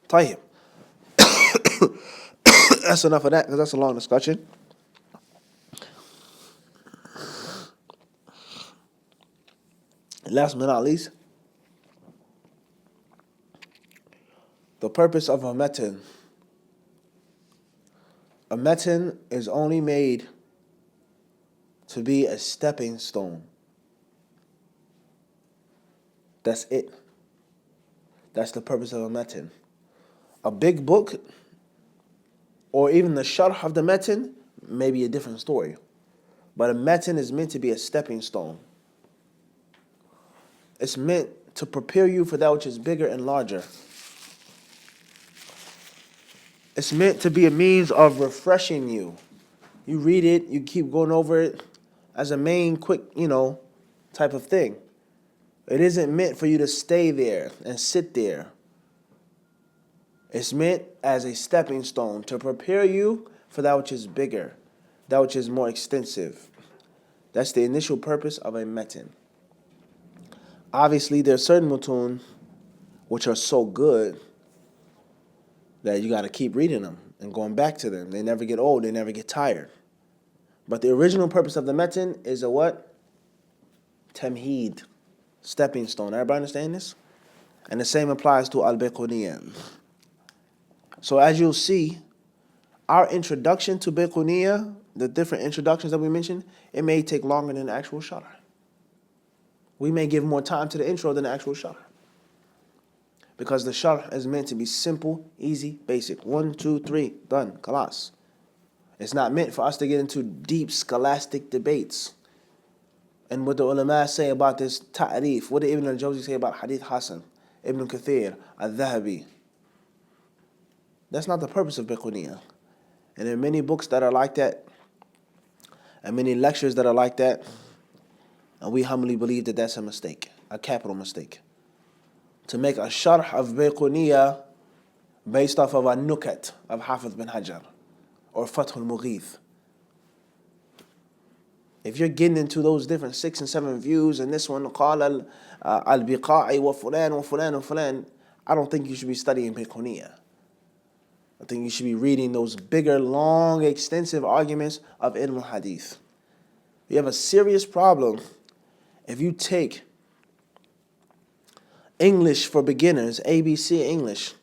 Tayyib. That's enough of that, because that's a long discussion. Last but not least, the purpose of a matan. A matan is only made to be a stepping stone. That's it. That's the purpose of a matan. A big book, or even the sharh of the matan, may be a different story. But a matan is meant to be a stepping stone. It's meant to prepare you for that which is bigger and larger. It's meant to be a means of refreshing you. You read it, you keep going over it as a main quick, type of thing. It isn't meant for you to stay there and sit there. It's meant as a stepping stone to prepare you for that which is bigger, that which is more extensive. That's the initial purpose of a metin. Obviously, there are certain mutun which are so good that you got to keep reading them and going back to them. They never get old, they never get tired. But the original purpose of the metin is a what? Tamheed, stepping stone. Everybody understand this? And the same applies to Al-Bayquniyyah. So as you'll see, our introduction to Bayquniyyah, the different introductions that we mentioned, it may take longer than the actual sharh. We may give more time to the intro than the actual sharh. Because the sharh is meant to be simple, easy, basic. 1, 2, 3, done, khalas. It's not meant for us to get into deep scholastic debates. And what the ulama say about this ta'rif, what did Ibn al-Jawzi say about Hadith Hasan, Ibn Kathir, Al-Dhahabi? That's not the purpose of Bayquniyyah. And there are many books that are like that, and many lectures that are like that, and we humbly believe that that's a mistake, a capital mistake. To make a sharh of Bayquniyyah based off of a nukat of Hafiz bin Hajar or Fath al-Mughith. If you're getting into those different 6 and 7 views, and this one, قال al-Biqa'i wa fulan wa fulan wa fulan, I don't think you should be studying Bayquniyyah. I think you should be reading those bigger, long, extensive arguments of ilm al-hadith. You have a serious problem if you take English for beginners, ABC English,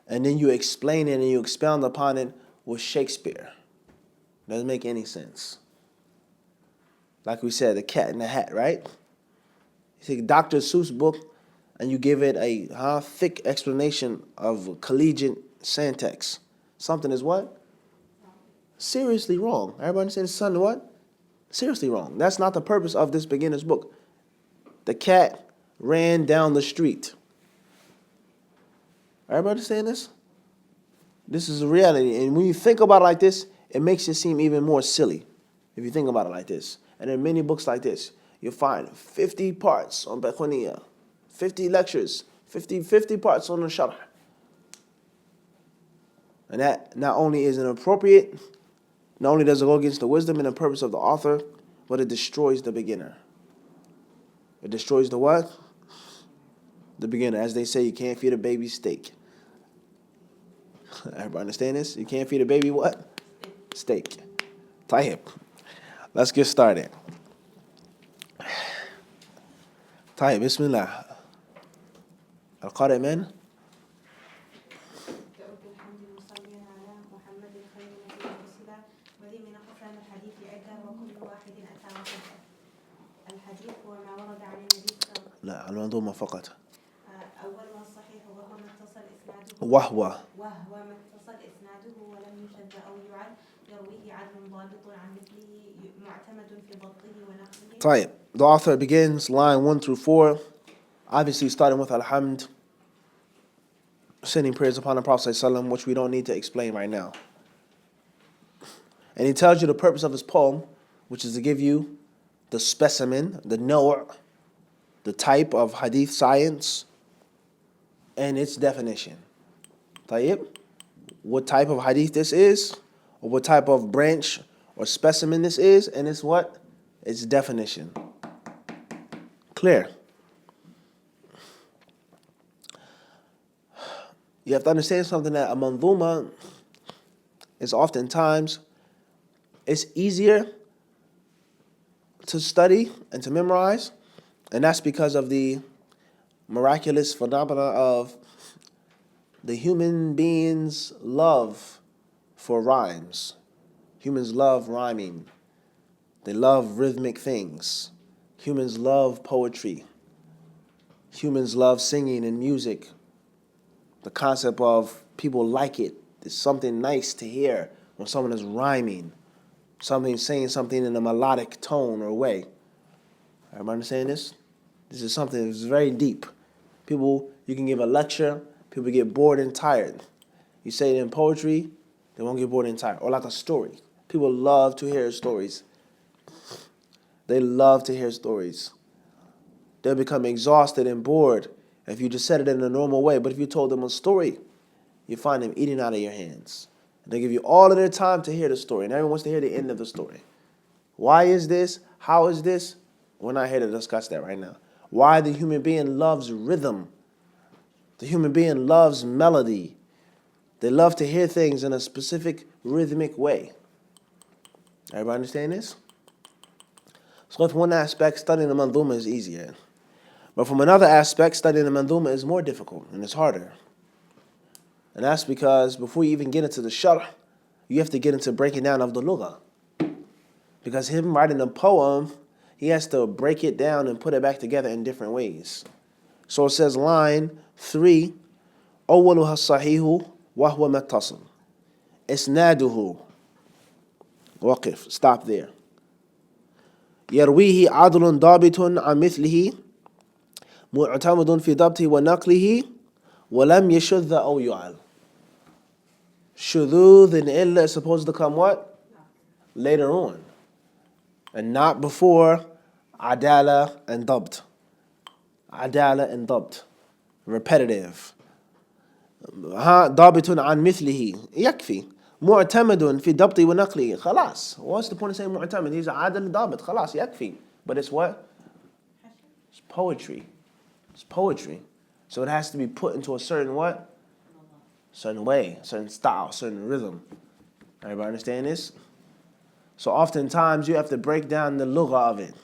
and then you explain it and you expound upon it with Shakespeare. Doesn't make any sense. Like we said, the cat in the hat, right? You take Dr. Seuss' book and you give it a thick explanation of collegiate syntax. Something is what? Seriously wrong. Everybody say something what? Seriously wrong. That's not the purpose of this beginner's book. The cat ran down the street. Everybody saying this? This is a reality. And when you think about it like this, it makes it seem even more silly. If you think about it like this. And in many books like this, you'll find 50 parts on Bayquniyyah, 50 lectures, 50 parts on the sharh. And that not only is inappropriate, not only does it go against the wisdom and the purpose of the author, but it destroys the beginner. It destroys the what? The beginner. As they say, you can't feed a baby steak. Everybody understand this? You can't feed a baby what? Steak. Tayyib. Let's get started. Tayyib, bismillah. Al-Qari man. لا المنظومة فقط. أول ما الصحيح وهو ما اتصل إسناده وهو ما اتصل إسناده ولم يشد أو يعد يرويه عدل ضابط عن مثله معتمد في ضبطه ونقله. طيب. The author begins line 1 through 4, obviously starting with Alhamd, sending prayers upon the Prophet ﷺ, which we don't need to explain right now. And he tells you the purpose of his poem, which is to give you the specimen, the naw', the type of hadith science, and its definition. Tayyib, what type of hadith this is, or what type of branch or specimen this is, and it's what? Its definition. Clear. You have to understand something, that a manzuma is oftentimes, it's easier to study and to memorize, and that's because of the miraculous phenomena of the human being's love for rhymes. Humans love rhyming. They love rhythmic things. Humans love poetry. Humans love singing and music. The concept of people like it. It's something nice to hear when someone is rhyming. Something saying something in a melodic tone or way. Everybody understand this? This is something that's very deep. People, you can give a lecture, people get bored and tired. You say it in poetry, they won't get bored and tired. Or like a story. People love to hear stories. They love to hear stories. They'll become exhausted and bored if you just said it in a normal way. But if you told them a story, you find them eating out of your hands. And they give you all of their time to hear the story. And everyone wants to hear the end of the story. Why is this? How is this? We're not here to discuss that right now. Why the human being loves rhythm. The human being loves melody. They love to hear things in a specific rhythmic way. Everybody understand this? So from one aspect, studying the mandhuma is easier. But from another aspect, studying the mandhuma is more difficult and it's harder. And that's because before you even get into the sharh, you have to get into breaking down of the lugha. Because him writing a poem, he has to break it down and put it back together in different ways. So it says line 3, أولها الصحيح وهو متصل إسناده وقف. Stop there. يرويه عدل ضابط عن مثله معتمد في ضبطه ونقله ولم يشذ أو يعل. Shudud and illa is supposed to come what? Later on. And not before adala and dabt. Adala and dabt. Repetitive. ضابط عن مثله يكفي. معتمد في ضبطه ونقله. خلاص. What's the point of saying معتمد? He's عادل ضابط. خلاص يكفي. But it's what? It's poetry. It's poetry. So it has to be put into a certain what? Certain way, certain style, certain rhythm. Everybody understand this? So oftentimes you have to break down the lugha of it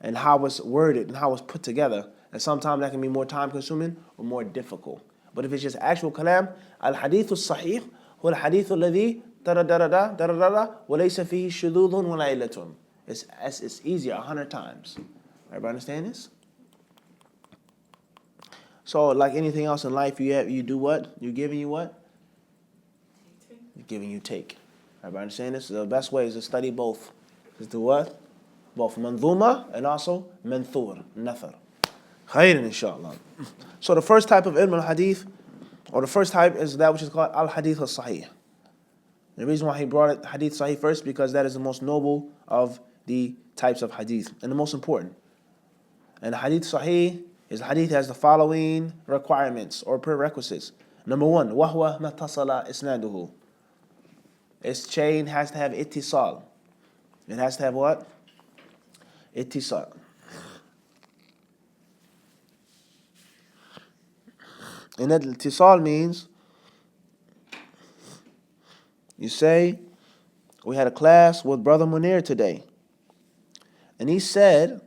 and how it's worded and how it's put together. And sometimes that can be more time consuming or more difficult. But if it's just actual kalam, al-hadith al-sahih هو الحديث الذي وليس فيه شذوذ ولا علة. It's easier 100 times. Everybody understand this? So like anything else in life, you do what? You're giving you what? You're giving you take. Everybody understand this? The best way is to study both. Is to what? Both manzuma and also manthur, nathar. Khairan inshallah. So the first type of ilm al-hadith, or the first type is that which is called al-hadith al-sahih. The reason why he brought it hadith sahih first, because that is the most noble of the types of hadith and the most important. And the hadith sahih is the hadith has the following requirements or prerequisites. Number 1, وَهُوَ مَتَّصَلَ إِسْنَادُهُ. Its chain has to have ittisal. It has to have what? Ittisal. And that ittisal means you say, we had a class with Brother Munir today. And he said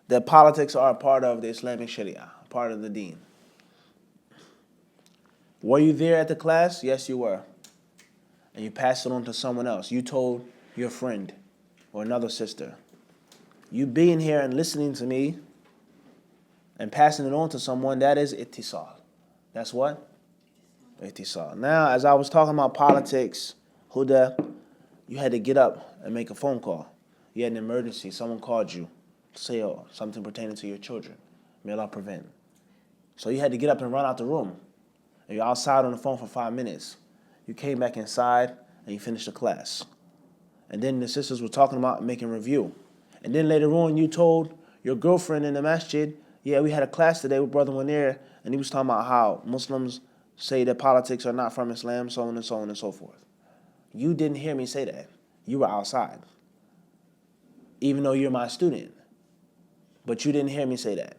that politics are a part of the Islamic Sharia, part of the deen. Were you there at the class? Yes, you were. And you passed it on to someone else. You told your friend or another sister. You being here and listening to me and passing it on to someone, that is ittisal. That's what? Ittisal. Now, as I was talking about politics, Huda, you had to get up and make a phone call. You had an emergency. Someone called you to say something pertaining to your children. May Allah prevent. So you had to get up and run out the room. And you're outside on the phone for 5 minutes. You came back inside and you finished the class. And then the sisters were talking about making review. And then later on you told your girlfriend in the masjid, yeah, we had a class today with Brother Munir, and he was talking about how Muslims say that politics are not from Islam, so on and so on and so forth. You didn't hear me say that. You were outside. Even though you're my student. But you didn't hear me say that.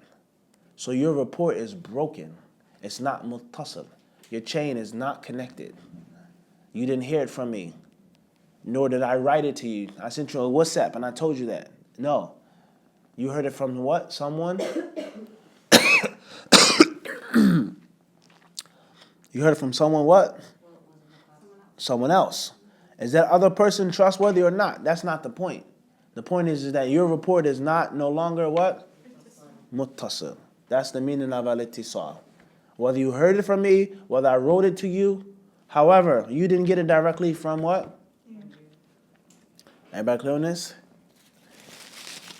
So your report is broken. It's not muttasil. Your chain is not connected. You didn't hear it from me. Nor did I write it to you. I sent you a WhatsApp and I told you that. No. You heard it from what? Someone? You heard it from someone what? Someone else. Is that other person trustworthy or not? That's not the point. The point is that your report is no longer what? Muttasil. That's the meaning of al-ittisal. Whether you heard it from me, whether I wrote it to you, however, you didn't get it directly from what? Everybody clear on this?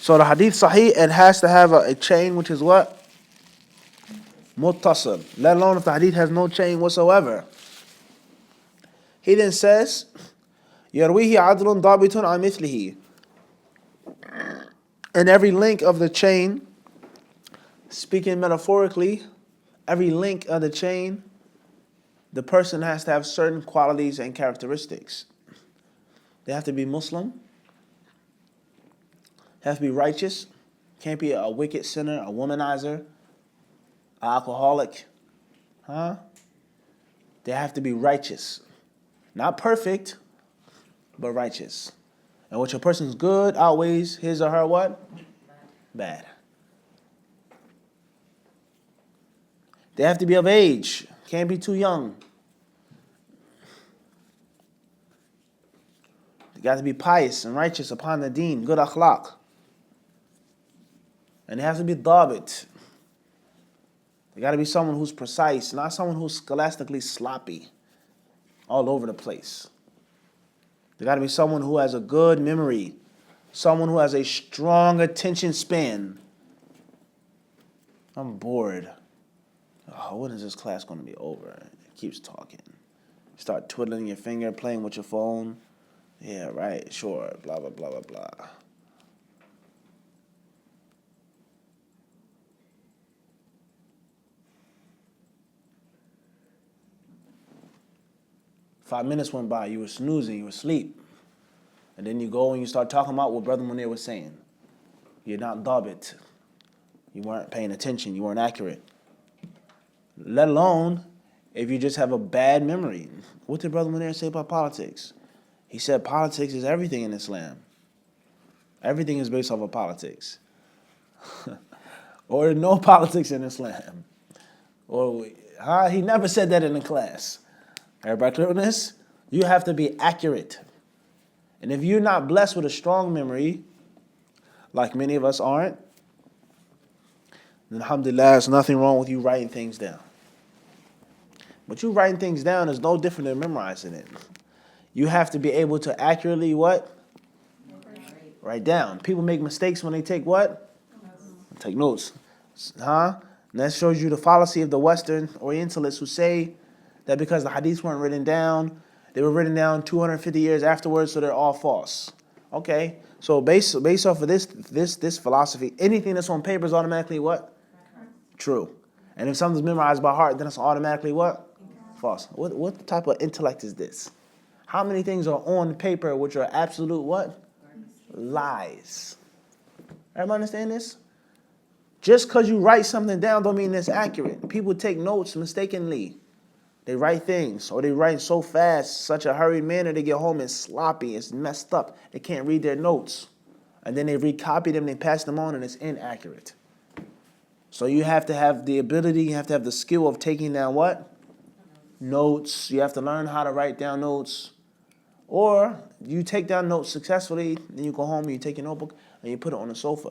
So the hadith sahih, it has to have a chain which is what? muttasil, let alone if the hadith has no chain whatsoever. He then says, يرويه عدل ضابط عن مثله. And every link of the chain, speaking metaphorically, every link of the chain, the person has to have certain qualities and characteristics. They have to be Muslim, have to be righteous, can't be a wicked sinner, a womanizer, an alcoholic. They have to be righteous. Not perfect, but righteous. And what your person's good outweighs his or her what? Bad. They have to be of age. Can't be too young. They got to be pious and righteous upon the deen, good akhlaq. And they have to be dhabit. They got to be someone who's precise, not someone who's scholastically sloppy, all over the place. They got to be someone who has a good memory, someone who has a strong attention span. I'm bored. Oh, when is this class going to be over? It keeps talking. Start twiddling your finger, playing with your phone. Yeah, right, sure, blah, blah, blah, blah, blah. Five minutes went by, you were snoozing, you were asleep. And then you go and you start talking about what Brother Munir was saying. You're not dhabit. You weren't paying attention, you weren't accurate. Let alone if you just have a bad memory. What did Brother Munir say about politics? He said politics is everything in Islam. Everything is based off of politics. Or no politics in Islam. Or he never said that in the class. Everybody clear on this? You have to be accurate. And if you're not blessed with a strong memory, like many of us aren't, then alhamdulillah, there's nothing wrong with you writing things down. But you writing things down is no different than memorizing it. You have to be able to accurately what? Write down. People make mistakes when they take what? Take notes. And that shows you the fallacy of the Western Orientalists who say that because the hadiths weren't written down, they were written down 250 years afterwards, so they're all false. Okay, so based off of this philosophy, anything that's on paper is automatically what? True. And if something's memorized by heart, then it's automatically what? False. What type of intellect is this? How many things are on paper which are absolute what? Lies. Everybody understand this? Just because you write something down don't mean it's accurate. People take notes mistakenly. They write things, or they write so fast, such a hurried manner, they get home and sloppy, it's messed up. They can't read their notes. And then they recopy them, they pass them on, and it's inaccurate. So you have to have the ability, you have to have the skill of taking down what? Notes. You have to learn how to write down notes. Or you take down notes successfully, then you go home and you take your notebook and you put it on the sofa.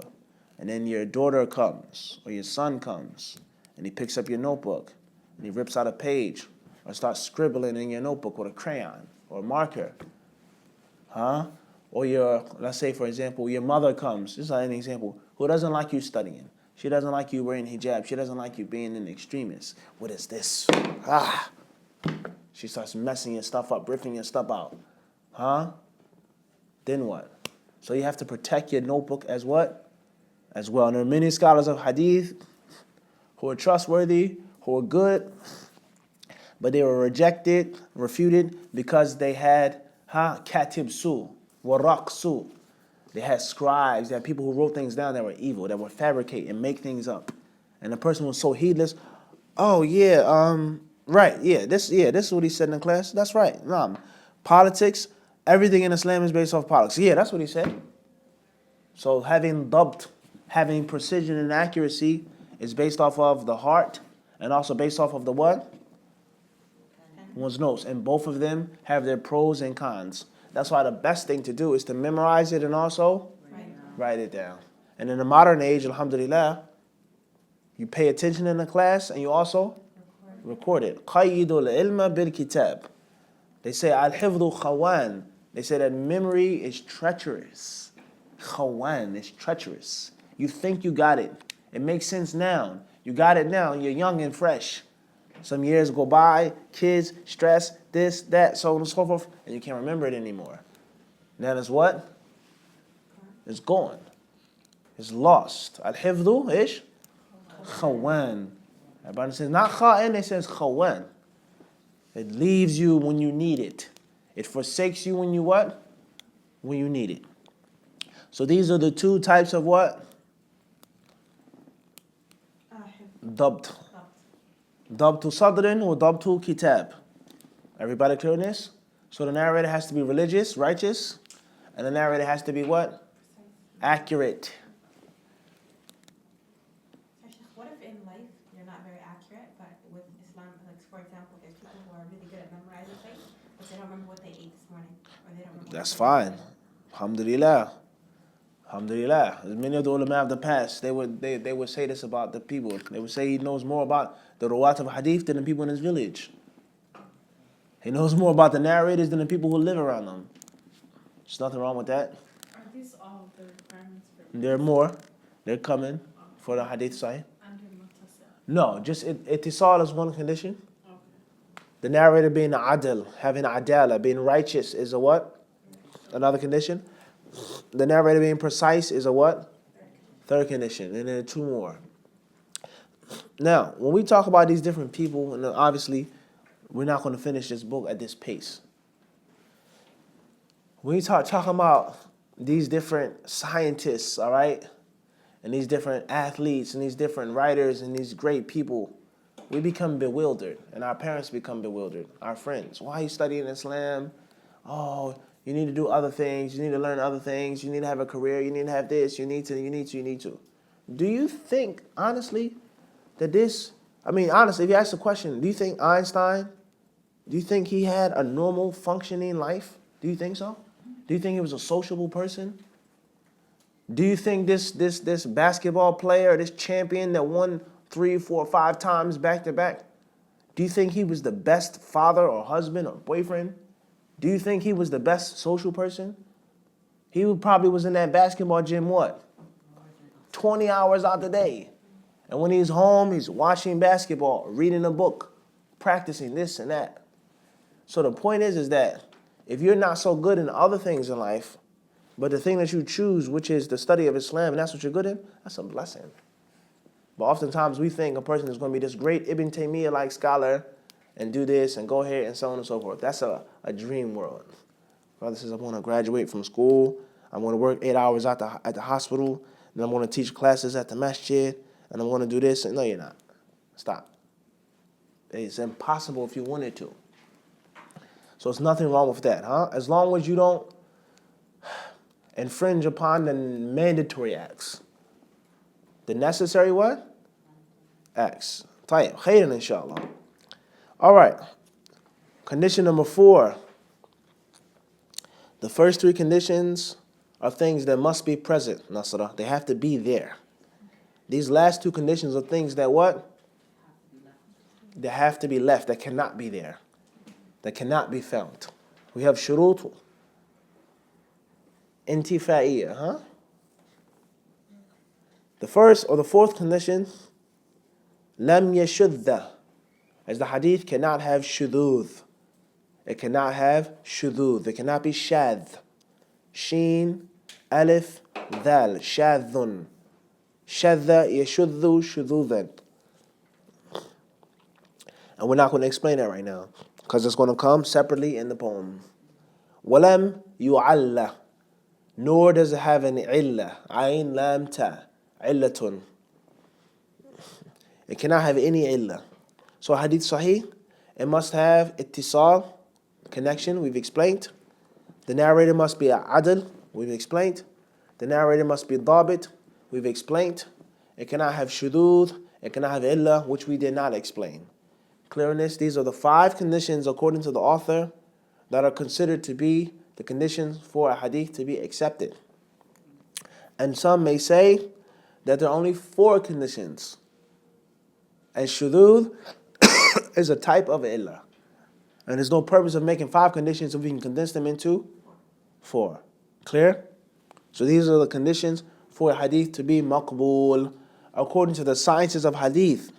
And then your daughter comes, or your son comes, and he picks up your notebook, and he rips out a page, or starts scribbling in your notebook with a crayon or a marker. Or let's say, for example, your mother comes, this is an example, who doesn't like you studying. She doesn't like you wearing hijab. She doesn't like you being an extremist. What is this? She starts messing your stuff up, ripping your stuff out. Then what? So you have to protect your notebook as what? As well. And there are many scholars of hadith who are trustworthy, who are good, but they were rejected, refuted, because they had katib su, waraq su. They had scribes, they had people who wrote things down that were evil, that would fabricate and make things up. And the person was so heedless. Oh yeah, right, this is what he said in the class. That's right. Politics, everything in Islam is based off politics. Yeah, that's what he said. So having dabt, having precision and accuracy is based off of the heart and also based off of the what? One's notes. And both of them have their pros and cons. That's why the best thing to do is to memorize it and also write it down. And in the modern age, alhamdulillah, you pay attention in the class and you also record it. Qayyidul ilma bil kitab. They say al-hifdhu khawan. They say that memory is treacherous. Khawan is treacherous. You think you got it, It makes sense now. You got it now. You're young and fresh. Some years go by, kids, stress, this, that, so on and so forth, and you can't remember it anymore. Now it's what? It's gone. It's lost. Al-hifdhu, ish? Khawan. Everybody says not kha'in, it says khawan. It leaves you when you need it. It forsakes you when you what? When you need it. So these are the two types of what? Dabt. Dabtu sadrin or dabtu kitab. Everybody clear on this? So the narrator has to be religious, righteous, and the narrator has to be what? Accurate. What if in life you're not very accurate, but with Islam, like for example, there's people who are really good at memorizing things, but they don't remember what they ate this morning, or they don't remember. That's fine. Alhamdulillah. Alhamdulillah. As many of the ulama of the past, they would say this about the people. They would say he knows more about the ruwat of hadith than the people in his village. He knows more about the narrators than the people who live around them. There's nothing wrong with that. Are these all the requirements for? There are more. They're coming for the hadith sahih. Under Mutawatir. No, just ittisal is one condition. Okay. The narrator being adil, having adala, being righteous is a what? Another condition. The narrator being precise is a what? Third condition. And then two more. Now, when we talk about these different people, and obviously we're not going to finish this book at this pace. When we talking about these different scientists, all right, and these different athletes and these different writers and these great people, we become bewildered, and our parents become bewildered, our friends. Why are you studying Islam? Oh, you need to do other things. You need to learn other things. You need to have a career. You need to have this. You need to. Do you think, honestly, that this, honestly, if you ask the question, do you think Einstein, do you think he had a normal functioning life? Do you think so? Do you think he was a sociable person? Do you think this basketball player, this champion that won 3, 4, 5 times back to back, do you think he was the best father or husband or boyfriend? Do you think he was the best social person? He probably was in that basketball gym, what? 20 hours out the day. And when he's home, he's watching basketball, reading a book, practicing this and that. So the point is that if you're not so good in other things in life, but the thing that you choose, which is the study of Islam, and that's what you're good in, that's a blessing. But oftentimes we think a person is going to be this great Ibn Taymiyyah-like scholar and do this and go here and so on and so forth. That's a dream world. Brother says, I want to graduate from school. I want to work 8 hours at the hospital. And I'm going to teach classes at the masjid. And I'm going to do this. And no, you're not. Stop. It's impossible if you wanted to. So there's nothing wrong with that, huh? As long as you don't infringe upon the mandatory acts. The necessary what? Acts. Tayyib. Khairan, inshallah. All right. Condition number 4. The first 3 conditions are things that must be present, Nasra. They have to be there. These last 2 conditions are things that what? They have to be left. That cannot be there. That cannot be found. We have shurutu. Intifa'iyya, huh? The first or the 4th condition, lam yashudda. As the hadith cannot have shudud. It cannot have shudud. It cannot be shadh. Sheen, alif, dhal. Shadhun. Shadha yashuddu shududan. And we're not going to explain that right now, because it's going to come separately in the poem. Walam yu'alla. Nor does it have an illa. Ayn lam ta. Illatun. It cannot have any illa. So hadith sahih, it must have ittisal, connection, we've explained. The narrator must be adl, we've explained. The narrator must be dabit, we've explained. It cannot have shudud, it cannot have illa, which we did not explain. Clear on this? These are the 5 conditions, according to the author, that are considered to be the conditions for a hadith to be accepted. And some may say that there are only 4 conditions. And shudud is a type of illah. And there's no purpose of making 5 conditions if we can condense them into 4. Clear? So these are the conditions for a hadith to be maqbool. according to the sciences of hadith.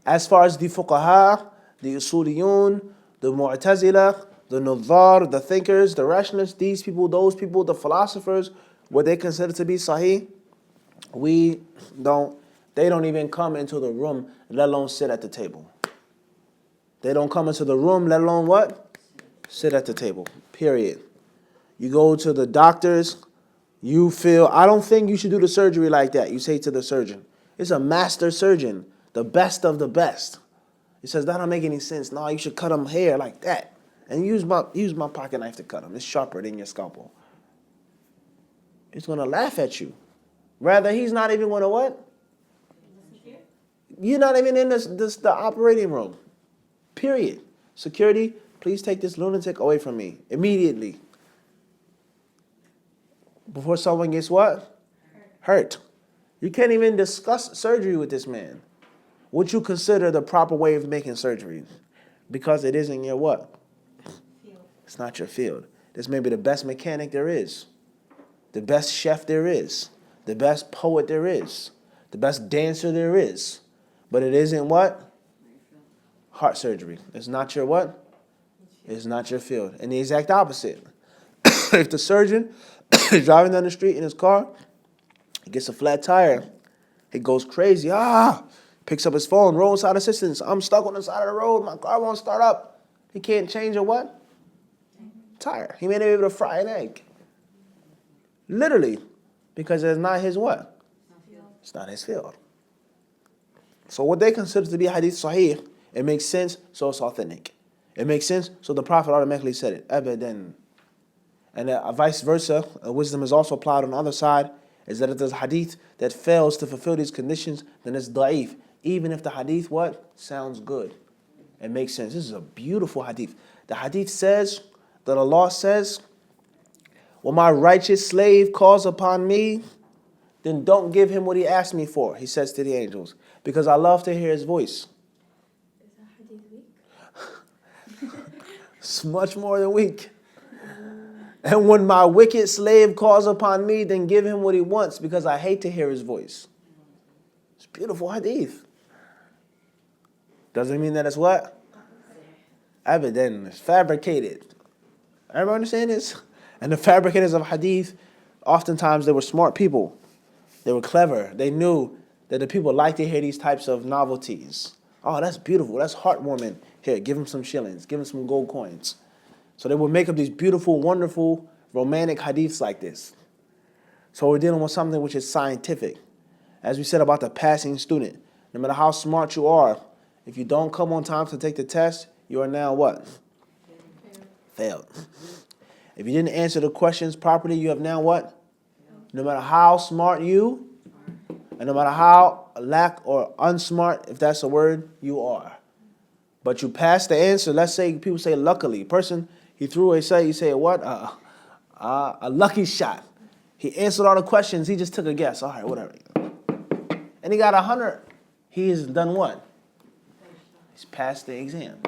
As far as the fuqaha, the usuliyun, the mu'tazila, the nudhar, the thinkers, the rationalists, these people, those people, the philosophers, what they consider to be sahih, they don't even come into the room, let alone sit at the table. They don't come into the room, let alone what? Sit at the table, period. You go to the doctors, you feel, I don't think you should do the surgery like that. You say to the surgeon, it's a master surgeon, the best of the best. He says, that don't make any sense. No, you should cut him hair like that. And use my pocket knife to cut him. It's sharper than your scalpel. He's going to laugh at you. Rather, he's not even going to what? You're not even in the operating room. Period. Security, please take this lunatic away from me. Immediately. Before someone gets what? Hurt. You can't even discuss surgery with this man. What you consider the proper way of making surgery. Because it isn't your what? Field. It's not your field. This may be the best mechanic there is. The best chef there is. The best poet there is. The best dancer there is. But it isn't what? Heart surgery. It's not your what? It's not your field. And the exact opposite. If the surgeon is driving down the street in his car, he gets a flat tire, he goes crazy. Picks up his phone, roadside assistance. I'm stuck on the side of the road. My car won't start up. He can't change a what? Tire. He may not be able to fry an egg. Literally. Because it's not his what? It's not his field. So what they consider to be hadith sahih, it makes sense, so it's authentic. It makes sense, so the Prophet automatically said it. Abadan. And vice versa, wisdom is also applied on the other side, is that if there's hadith that fails to fulfill these conditions, then it's da'if. Even if the hadith, what? Sounds good. It makes sense. This is a beautiful hadith. The hadith says, that Allah says, when my righteous slave calls upon me, then don't give him what he asked me for, he says to the angels, because I love to hear his voice. Is that hadith weak? It's much more than weak. And when my wicked slave calls upon me, then give him what he wants, because I hate to hear his voice. It's beautiful hadith. Doesn't mean that it's what? Abadan. It's fabricated. Everybody understand this? And the fabricators of hadith, oftentimes they were smart people. They were clever. They knew that the people like to hear these types of novelties. Oh, that's beautiful. That's heartwarming. Here, give him some shillings. Give him some gold coins. So they would make up these beautiful, wonderful, romantic hadiths like this. So we're dealing with something which is scientific. As we said about the passing student, no matter how smart you are, if you don't come on time to take the test, you are now what? Failed. If you didn't answer the questions properly, you have now what? No matter how smart you, and no matter how lack or unsmart, if that's a word, you are. But you passed the answer. Let's say people say luckily. Person, he threw a say, you say what? A lucky shot. He answered all the questions. He just took a guess. All right, whatever. And he got 100. He has done what? He's passed the exam.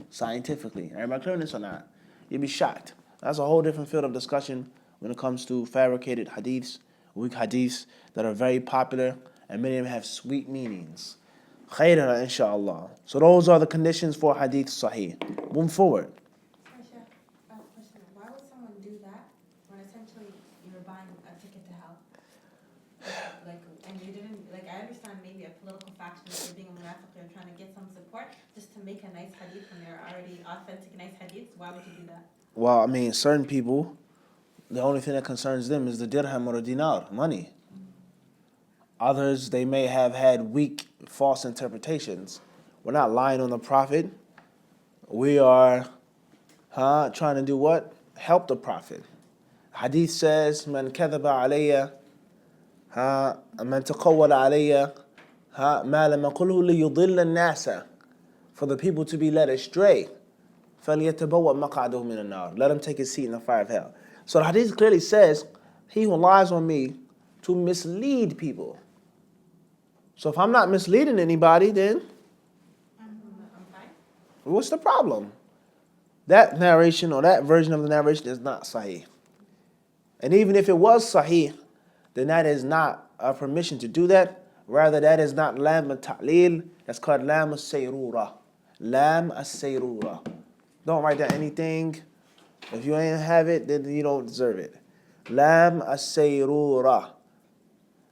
Scientifically. Everybody clear on this or not? You'd be shocked. That's a whole different field of discussion when it comes to fabricated hadiths, weak hadiths that are very popular, and many of them have sweet meanings. Khairah, inshallah. So those are the conditions for hadith sahih. Moving forward. Question. Why would someone do that when essentially you were buying a ticket to hell? And you didn't, I understand maybe a political faction that you're being a munafiq, you're trying to get some support just to make a nice hadith when they're already authentic, nice hadiths. Why would you do that? Well, I mean, certain people, the only thing that concerns them is the dirham or the dinar, money. Others, they may have had weak, false interpretations. We're not lying on the Prophet. We are trying to do what? Help the Prophet. Hadith says, Man kadhaba alayya, man taqawwala alayya, ma lam aqulhu liyudilla an-nasa. For the people to be led astray. فَلْيَتَبَوَّأْ مَقْعَدَهُ مِنَ النَّارِ. Let him take his seat in the fire of hell. So the hadith clearly says, he who lies on me to mislead people. So if I'm not misleading anybody, then I'm fine. what's the problem? That narration or that version of the narration is not sahih. And even if it was sahih, then that is not permission to do that. Rather, that is not lam al-ta'lil. That's called lam al-sayrura. Lam al-sayrura. Don't write down anything. If you ain't have it, then you don't deserve it. Lam al-sayrura.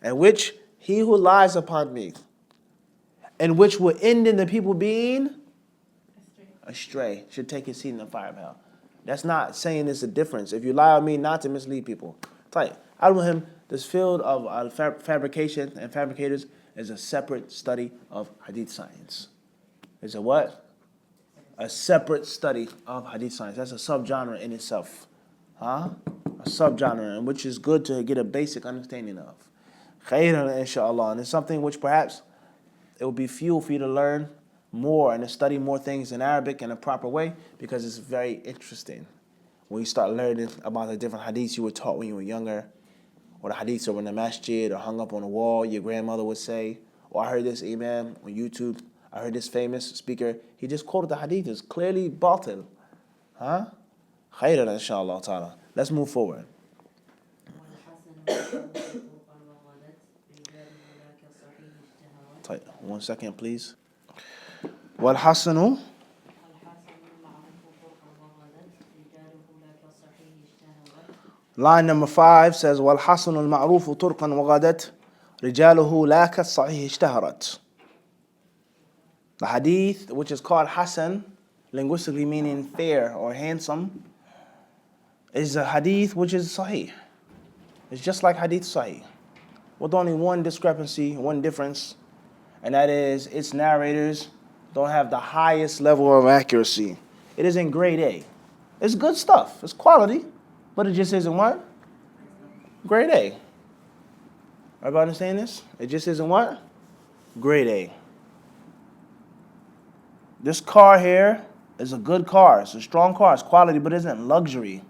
And which he who lies upon me, and which will end in the people being astray, should take his seat in the fire of hell. That's not saying it's a difference. If you lie on me, not to mislead people. Al-Muhim, this field of fabrication and fabricators is a separate study of hadith science. It's a what? A separate study of hadith science. That's a subgenre in itself. A subgenre, and which is good to get a basic understanding of. Khairan, inshallah. And it's something which perhaps it will be fuel for you to learn more and to study more things in Arabic in a proper way, because it's very interesting when you start learning about the different hadiths you were taught when you were younger, or the hadiths that were in the masjid or hung up on the wall, your grandmother would say, or I heard this imam on YouTube, I heard this famous speaker, he just quoted the hadith, it's clearly batil. Khairan, inshallah ta'ala. Let's move forward. One second, please. والحسن Line number 5 says والحسن المعروف طرقا وغدت رجاله لا كالصحيح اشتهرت. The hadith, which is called Hasan, linguistically meaning fair or handsome, is a hadith which is sahih. It's just like hadith sahih, with only one discrepancy, one difference, and that is its narrators don't have the highest level of accuracy. It is in grade A. It's good stuff. It's quality, but it just isn't what? Grade A. Everybody understand this? It just isn't what? Grade A. This car here is a good car. It's a strong car. It's quality, but it isn't luxury.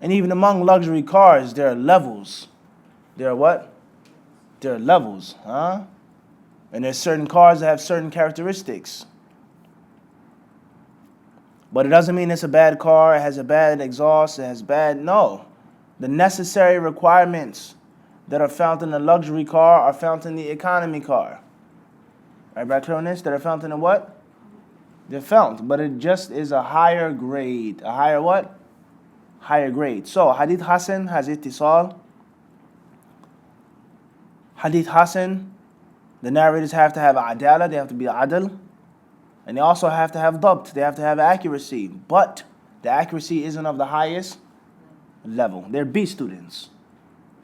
And even among luxury cars, there are levels. There are what? There are levels, And there's certain cars that have certain characteristics. But it doesn't mean it's a bad car, it has a bad exhaust, it has bad, no. The necessary requirements that are found in a luxury car are found in the economy car. Everybody clear on this? That are found in a what? They're found, but it just is a higher grade. A higher what? Higher grade. So, Hadith Hasan has ittisal. Hadith Hasan, the narrators have to have adala, they have to be adl. And they also have to have dabt, they have to have accuracy. But the accuracy isn't of the highest level. They're B students.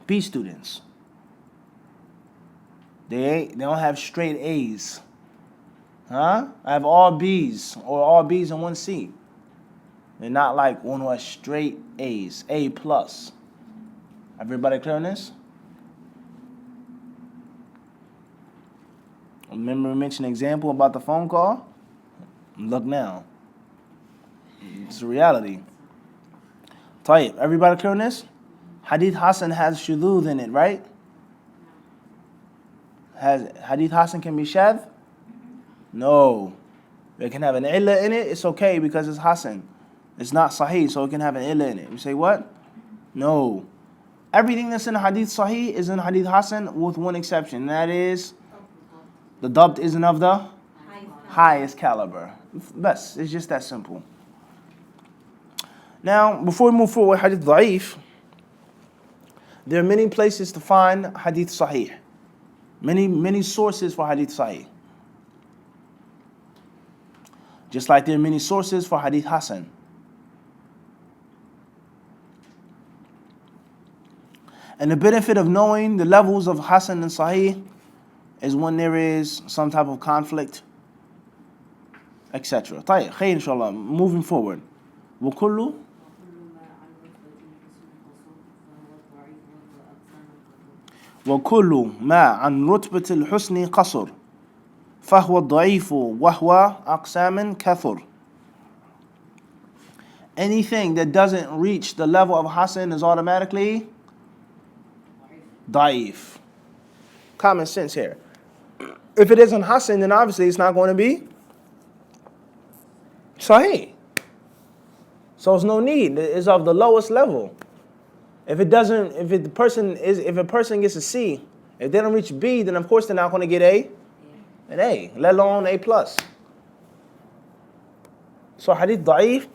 B students. They don't have straight A's. I have all B's or all B's and one C. They're not like one who has straight A's, A plus. Everybody clear on this? Remember we mentioned an example about the phone call? Look now. It's a reality. Tayyib, everybody clear on this? Hadith Hasan has shudud in it, right? Hadith Hasan can be shadh? No. It can have an illah in it, it's okay because it's Hasan. It's not sahih, so it can have an illah in it. You say what? No. Everything that's in Hadith Sahih is in Hadith Hasan with one exception, and that is the dabt isn't of the highest caliber. Best, it's just that simple. Now, before we move forward, Hadith Da'if, there are many places to find Hadith Sahih. Many sources for Hadith Sahih. Just like there are many sources for Hadith Hasan. And the benefit of knowing the levels of Hasan and Sahih is when there is some type of conflict, etc. طيب, خير inshallah. Moving forward. وكل ما عن رتبة الحسن قصر فهو الضعيف وهو أقسام كثر. Anything that doesn't reach the level of Hasan is automatically da'if. Common sense here. If it isn't Hasan, then obviously it's not going to be Sahih. So there's no need. It's of the lowest level. If a person gets a C, if they don't reach B, then of course they're not going to get an A, let alone A plus. So hadith da'if,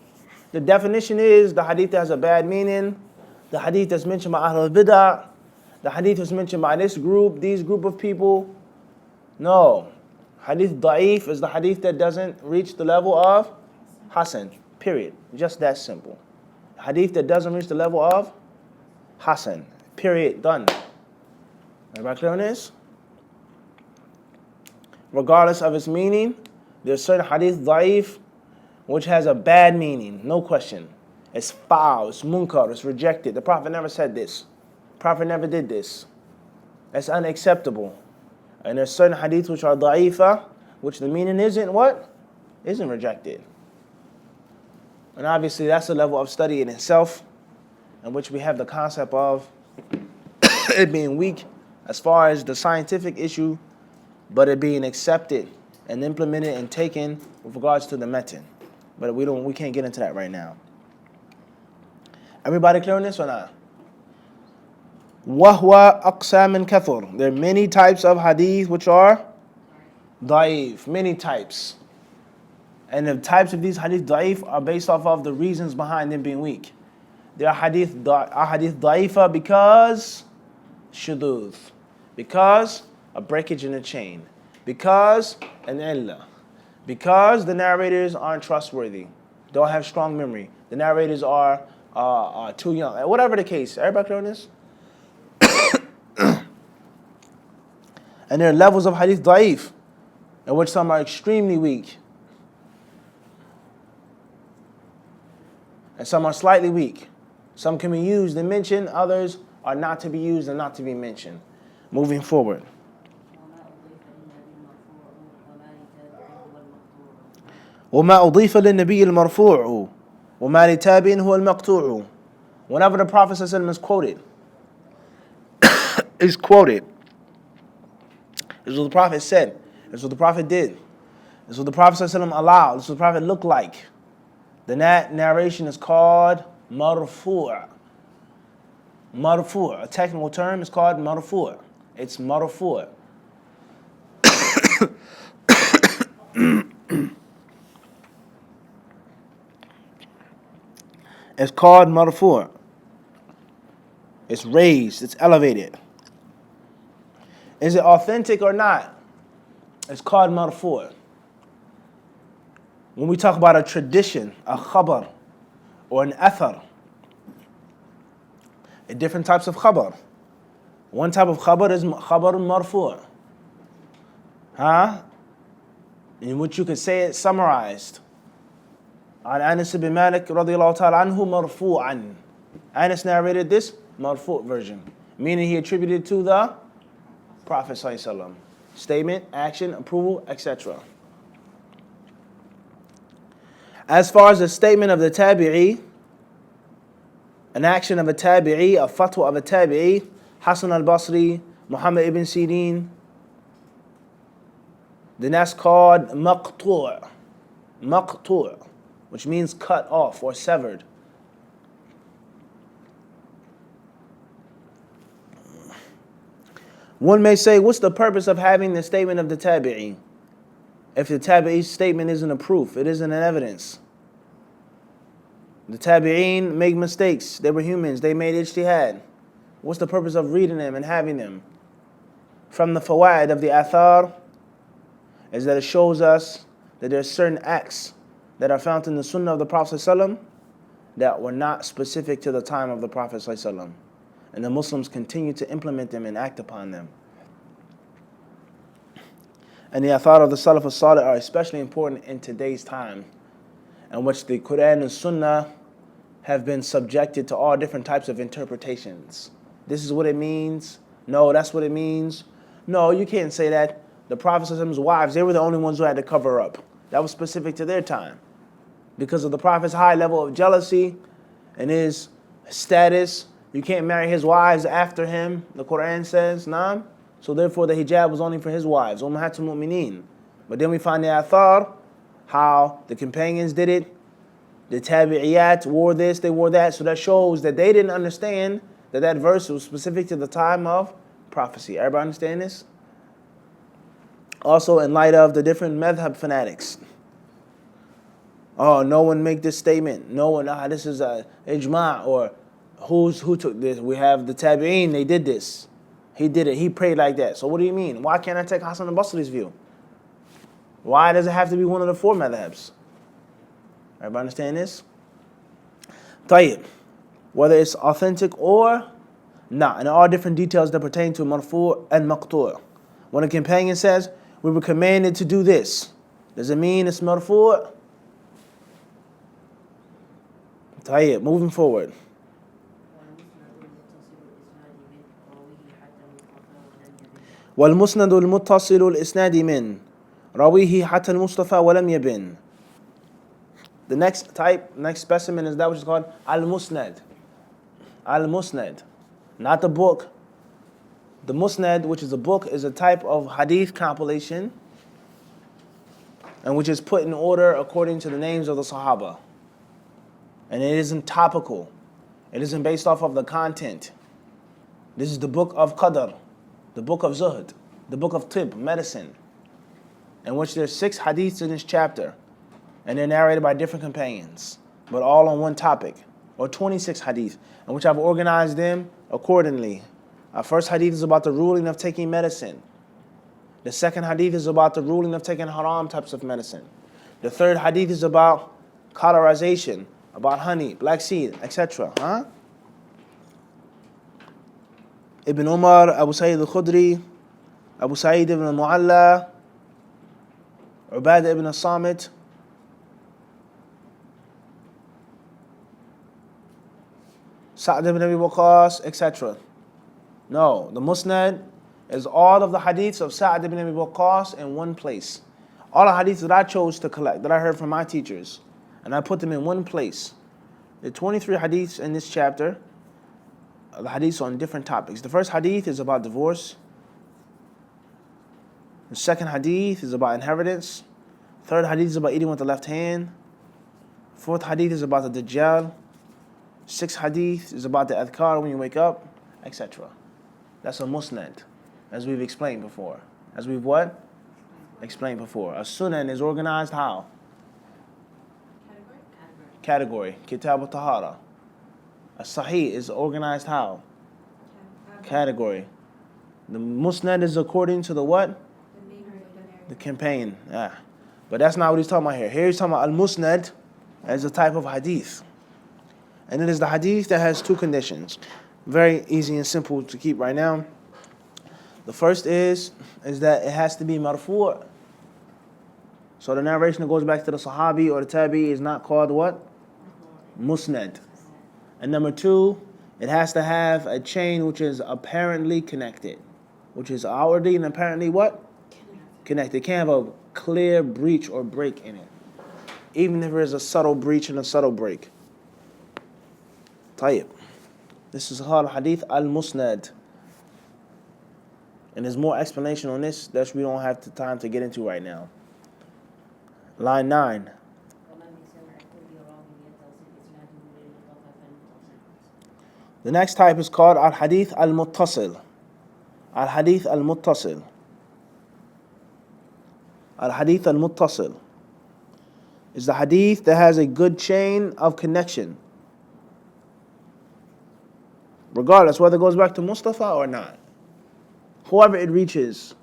the definition is the hadith that has a bad meaning, the hadith that's mentioned by Ahlul Bid'ah, the hadith was mentioned by these group of people. No. Hadith da'if is the hadith that doesn't reach the level of Hasan. Period. Just that simple. Hadith that doesn't reach the level of Hasan. Period. Done. Everybody clear on this? Regardless of its meaning, there's certain hadith da'if which has a bad meaning. No question. It's foul. It's munkar. It's rejected. The Prophet never said this. The Prophet never did this. That's unacceptable. And there's certain hadith which are da'ifa, which the meaning isn't what? Isn't rejected. And obviously that's a level of study in itself, in which we have the concept of it being weak as far as the scientific issue, but it being accepted and implemented and taken with regards to the metin. But we can't get into that right now. Everybody clear on this or not? وَهُوَ أَقْسَامٍ كَثُرٍ. There are many types of hadith which are da'if. Many types. And the types of these hadith da'if are based off of the reasons behind them being weak. There are hadith da'ifa because shudud. Because a breakage in the chain. Because an illah. Because the narrators aren't trustworthy. Don't have strong memory. The narrators are too young. Whatever the case. Everybody clear on this? And there are levels of hadith da'if, in which some are extremely weak, and some are slightly weak. Some can be used and mentioned, others are not to be used and not to be mentioned. Moving forward. وَمَا أُضِيفَ لِلنَّبِيِّ الْمَرْفُوعُ وَمَا لِتَابِعٍ هُوَ الْمَقْطُوعُ. Whenever the Prophet ﷺ is quoted, this is what the Prophet said. This is what the Prophet did. This is what the Prophet ﷺ allowed. This is what the Prophet looked like. The narration is called marfu'. Marfu'. A technical term is called marfu'. It's marfu'. It's called marfu'. It's raised. It's elevated. Is it authentic or not? It's called marfu'. When we talk about a tradition, a khabar, or an athar, different types of khabar. One type of khabar is khabar marfu'. In which you could say it summarized. عن أنس بن مالك رضي الله تعالى عنه مرفوعا. Anas narrated this marfu' version, meaning he attributed to the Prophet ﷺ. Statement, action, approval, etc. As far as the statement of the tabi'i, an action of a tabi'i, a fatwa of a tabi'i, Hasan al-Basri, Muhammad ibn Sirin, then that's called maqtu'. Maqtu', which means cut off or severed. One may say, what's the purpose of having the statement of the tabi'i? If the tabi'i's statement isn't a proof, it isn't an evidence. The tabi'een make mistakes. They were humans. They made ijtihad. What's the purpose of reading them and having them? From the fawaid of the athar is that it shows us that there are certain acts that are found in the sunnah of the Prophet ﷺ that were not specific to the time of the Prophet ﷺ. And the Muslims continue to implement them and act upon them. And the athar of the Salaf al-Salih are especially important in today's time, in which the Quran and Sunnah have been subjected to all different types of interpretations. This is what it means. No, that's what it means. No, you can't say that. The Prophet ﷺ's wives, they were the only ones who had to cover up. That was specific to their time. Because of the Prophet's high level of jealousy and his status, you can't marry his wives after him, the Quran says, nah. So therefore the hijab was only for his wives, Ummahatul Mu'mineen. But then we find the athar, how the companions did it, the tabi'iyat wore this, they wore that. So that shows that they didn't understand that that verse was specific to the time of prophecy. Everybody understand this? Also, in light of the different madhab fanatics. Oh, no one make this statement. No one, this is a ijma', or who took this? We have the tabi'een, they did this. He did it, he prayed like that. So what do you mean? Why can't I take Hasan al-Basri's view? Why does it have to be one of the four madhabs? Everybody understand this? Tayyib. Whether it's authentic or not, and all different details that pertain to marfu' and maqtu'. When a companion says, we were commanded to do this, does it mean it's marfu'? Tayyib, moving forward. والمسند المتصل الإسناد من رويه حتى المصطفى ولم يبن. The next type, next specimen is that which is called al-musnad. Al-musnad, not the book. The musnad, which is a book, is a type of hadith compilation, and which is put in order according to the names of the Sahaba. And it isn't topical. It isn't based off of the content. This is the book of Qadr, the book of Zuhd, the book of Tib, medicine, in which there's 6 hadiths in this chapter, and they're narrated by different companions, but all on one topic, or 26 hadith, in which I've organized them accordingly. Our first hadith is about the ruling of taking medicine. The second hadith is about the ruling of taking haram types of medicine. The third hadith is about cauterization, about honey, black seed, etc. Ibn Umar, Abu Sa'id al-Khudri, Abu Sa'id ibn al-Mu'alla, Ubadah ibn al-Samit, Sa'd ibn Abi Waqqas, etc. No, the Musnad is all of the hadiths of Sa'd ibn Abi Waqqas in one place. All the hadiths that I chose to collect, that I heard from my teachers, and I put them in one place. There are 23 hadiths in this chapter, the hadiths on different topics. The first hadith is about divorce. The second hadith is about inheritance. Third hadith is about eating with the left hand. Fourth hadith is about the Dajjal. Sixth hadith is about the adhkar when you wake up, etc. That's a musnad, as we've explained before. As we've what? Explained before. A sunan is organized how? Category. Kitab al-Tahara. A sahih is organized how? Category. The musnad is according to the what? The campaign. But that's not what he's talking about here. Here he's talking about al-musnad as a type of hadith. And it is the hadith that has 2 conditions. Very easy and simple to keep right now. The first is that it has to be marfu'. So the narration that goes back to the sahabi or the tabi is not called what? Musnad. And number 2, it has to have a chain which is apparently connected. Which is outwardly and apparently what? Connected. It can't have a clear breach or break in it. Even if there is a subtle breach and a subtle break. Tayyib. This is called Hadith al-Musnad. And there's more explanation on this that we don't have the time to get into right now. Line 9. The next type is called al-Hadith al-Muttasil. Al-Hadith al-Muttasil. Al-Hadith al-Muttasil is the hadith that has a good chain of connection, regardless whether it goes back to Mustafa or not. Whoever it reaches,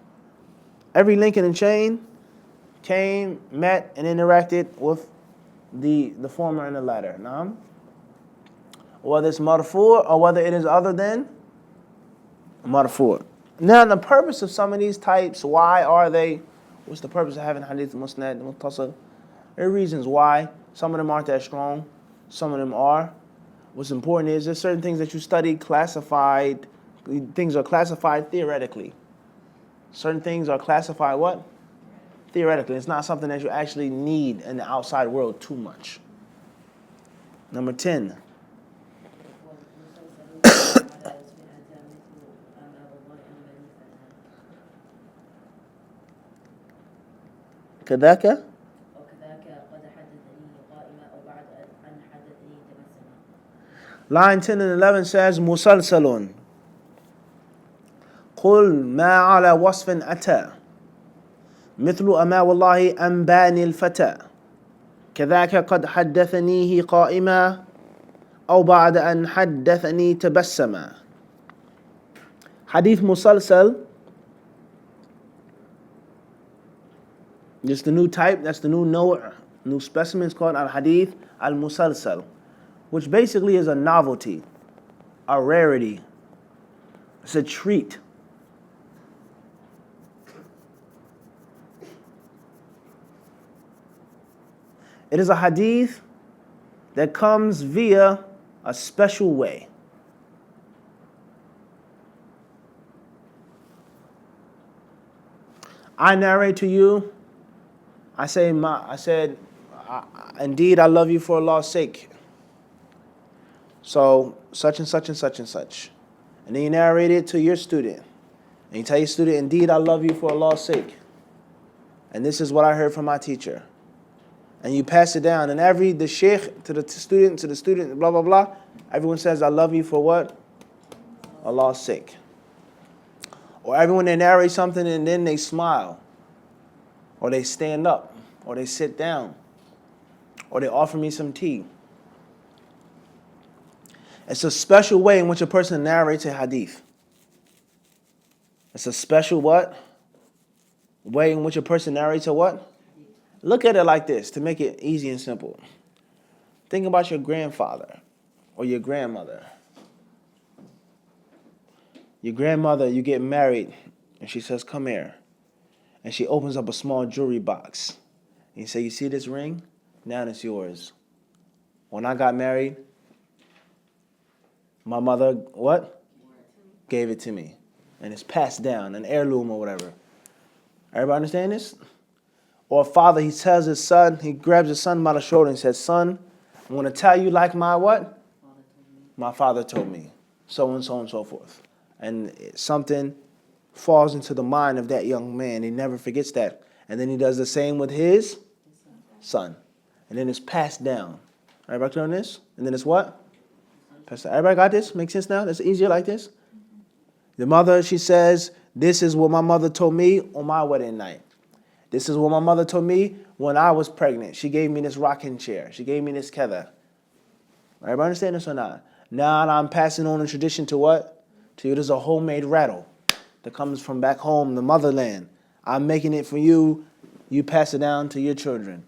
every link in the chain came, met, and interacted with the former and the latter. Naam? Whether it's marfu' or whether it is other than marfu'. Now, the purpose of some of these types, why are they? What's the purpose of having hadith musnad, muttasil? There are reasons why. Some of them aren't that strong. Some of them are. What's important is there's certain things that you study classified. Things are classified theoretically. Certain things are classified what? Theoretically. It's not something that you actually need in the outside world too much. Number 10. كذاك Line 10 and 11 says, مسلسل قل ما على وصف أتى مثل أما والله أنباني الفتى كذاك قد حدثنيه قائما أو بعد أن حدثني تبسما. Hadith musalsal, this is the new type, that's the new specimen. It's called al-hadith al-musalsal, which basically is a novelty, a rarity. It's a treat. It is a hadith that comes via a special way. I narrate to you, I said, indeed I love you for Allah's sake. So, such and such and such and such. And then you narrate it to your student. And you tell your student, indeed I love you for Allah's sake. And this is what I heard from my teacher. And you pass it down. And the sheikh to the student, blah, blah, blah. Everyone says, I love you for what? Allah's sake. Or everyone, they narrate something and then they smile. Or they stand up. Or they sit down. Or they offer me some tea. It's a special way in which a person narrates a hadith. It's a special what? Way in which a person narrates a what? Look at it like this to make it easy and simple. Think about your grandfather or your grandmother. Your grandmother, you get married and she says, come here. And she opens up a small jewelry box. And you say, you see this ring? Now it's yours. When I got married, my mother, what? Gave it to me. And it's passed down, an heirloom or whatever. Everybody understand this? Or a father, he tells his son, he grabs his son by the shoulder and says, son, I'm going to tell you like my what? My father told me. So and so and so forth. And something falls into the mind of that young man. He never forgets that. And then he does the same with his son. And then it's passed down. Everybody clear on this? And then it's what? Passed down. Everybody got this? Make sense now? That's easier like this? The mother, she says, this is what my mother told me on my wedding night. This is what my mother told me when I was pregnant. She gave me this rocking chair. She gave me this kether. Everybody understand this or not? Now I'm passing on a tradition to what? To you, there's a homemade rattle that comes from back home, the motherland. I'm making it for you. You pass it down to your children.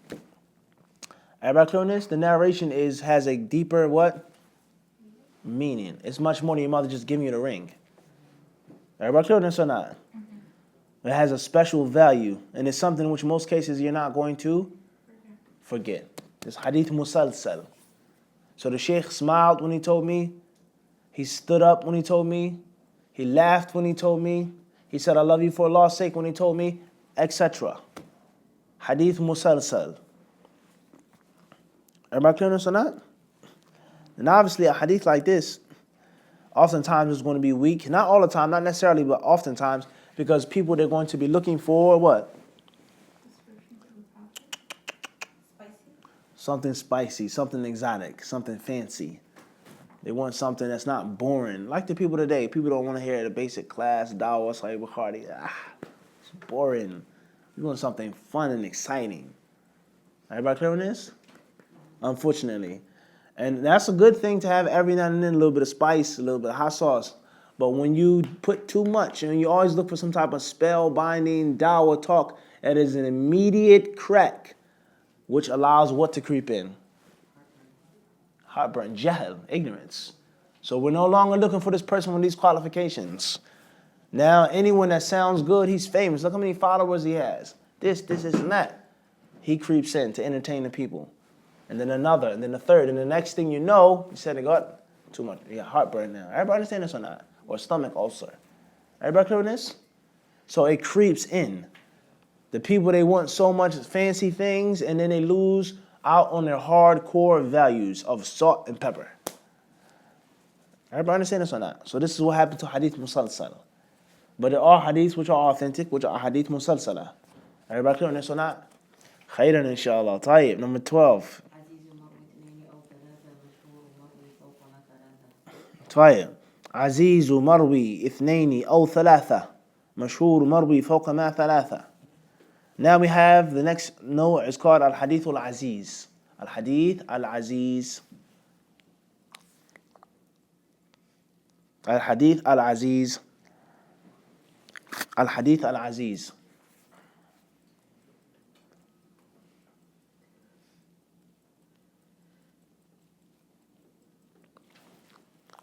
Everybody clear on this? The narration has a deeper what? Meaning. It's much more than your mother just giving you the ring. Everybody clear on this or not? It has a special value, and it's something which most cases you're not going to forget. It's hadith musalsal. So the sheikh smiled when he told me. He stood up when he told me. He laughed when he told me. He said, I love you for Allah's sake when he told me, etc. Hadith musalsal. Everybody clear on this or not? And obviously a hadith like this, oftentimes is going to be weak. Not all the time, not necessarily, but oftentimes, because people, they're going to be looking for what? Something spicy, something exotic, something fancy. They want something that's not boring. Like the people today, people don't want to hear the basic class, dawah, Sahih Bukhari. It's boring. We want something fun and exciting. Everybody clear on this? Unfortunately. And that's a good thing to have every now and then, a little bit of spice, a little bit of hot sauce. But when you put too much, and you always look for some type of spell-binding, dawah talk, that is an immediate crack, which allows what to creep in? Heartburn, jahl, ignorance. So we're no longer looking for this person with these qualifications. Now, anyone that sounds good, he's famous. Look how many followers he has. This, and that. He creeps in to entertain the people. And then another, and then the third. And the next thing you know, you said it got too much. You got heartburn now. Everybody understand this or not? Or stomach ulcer. Everybody clear on this? So it creeps in. The people, they want so much fancy things, and then they lose out on their hardcore values of salt and pepper. Everybody understand this or not? So this is what happened to hadith musalsala. But there are hadiths which are authentic, which are hadith musalsala. Everybody clear on this or not? Khairan inshallah. Tayyib. Number 12. طيب. عزيز مروي اثنين أو ثلاثة. مشهور مروي فوق ما ثلاثة. Now we have the next note is called Al-Hadith Al-Aziz. Al-Hadith Al-Aziz. Al-Hadith Al-Aziz. Al-Hadith Al-Aziz.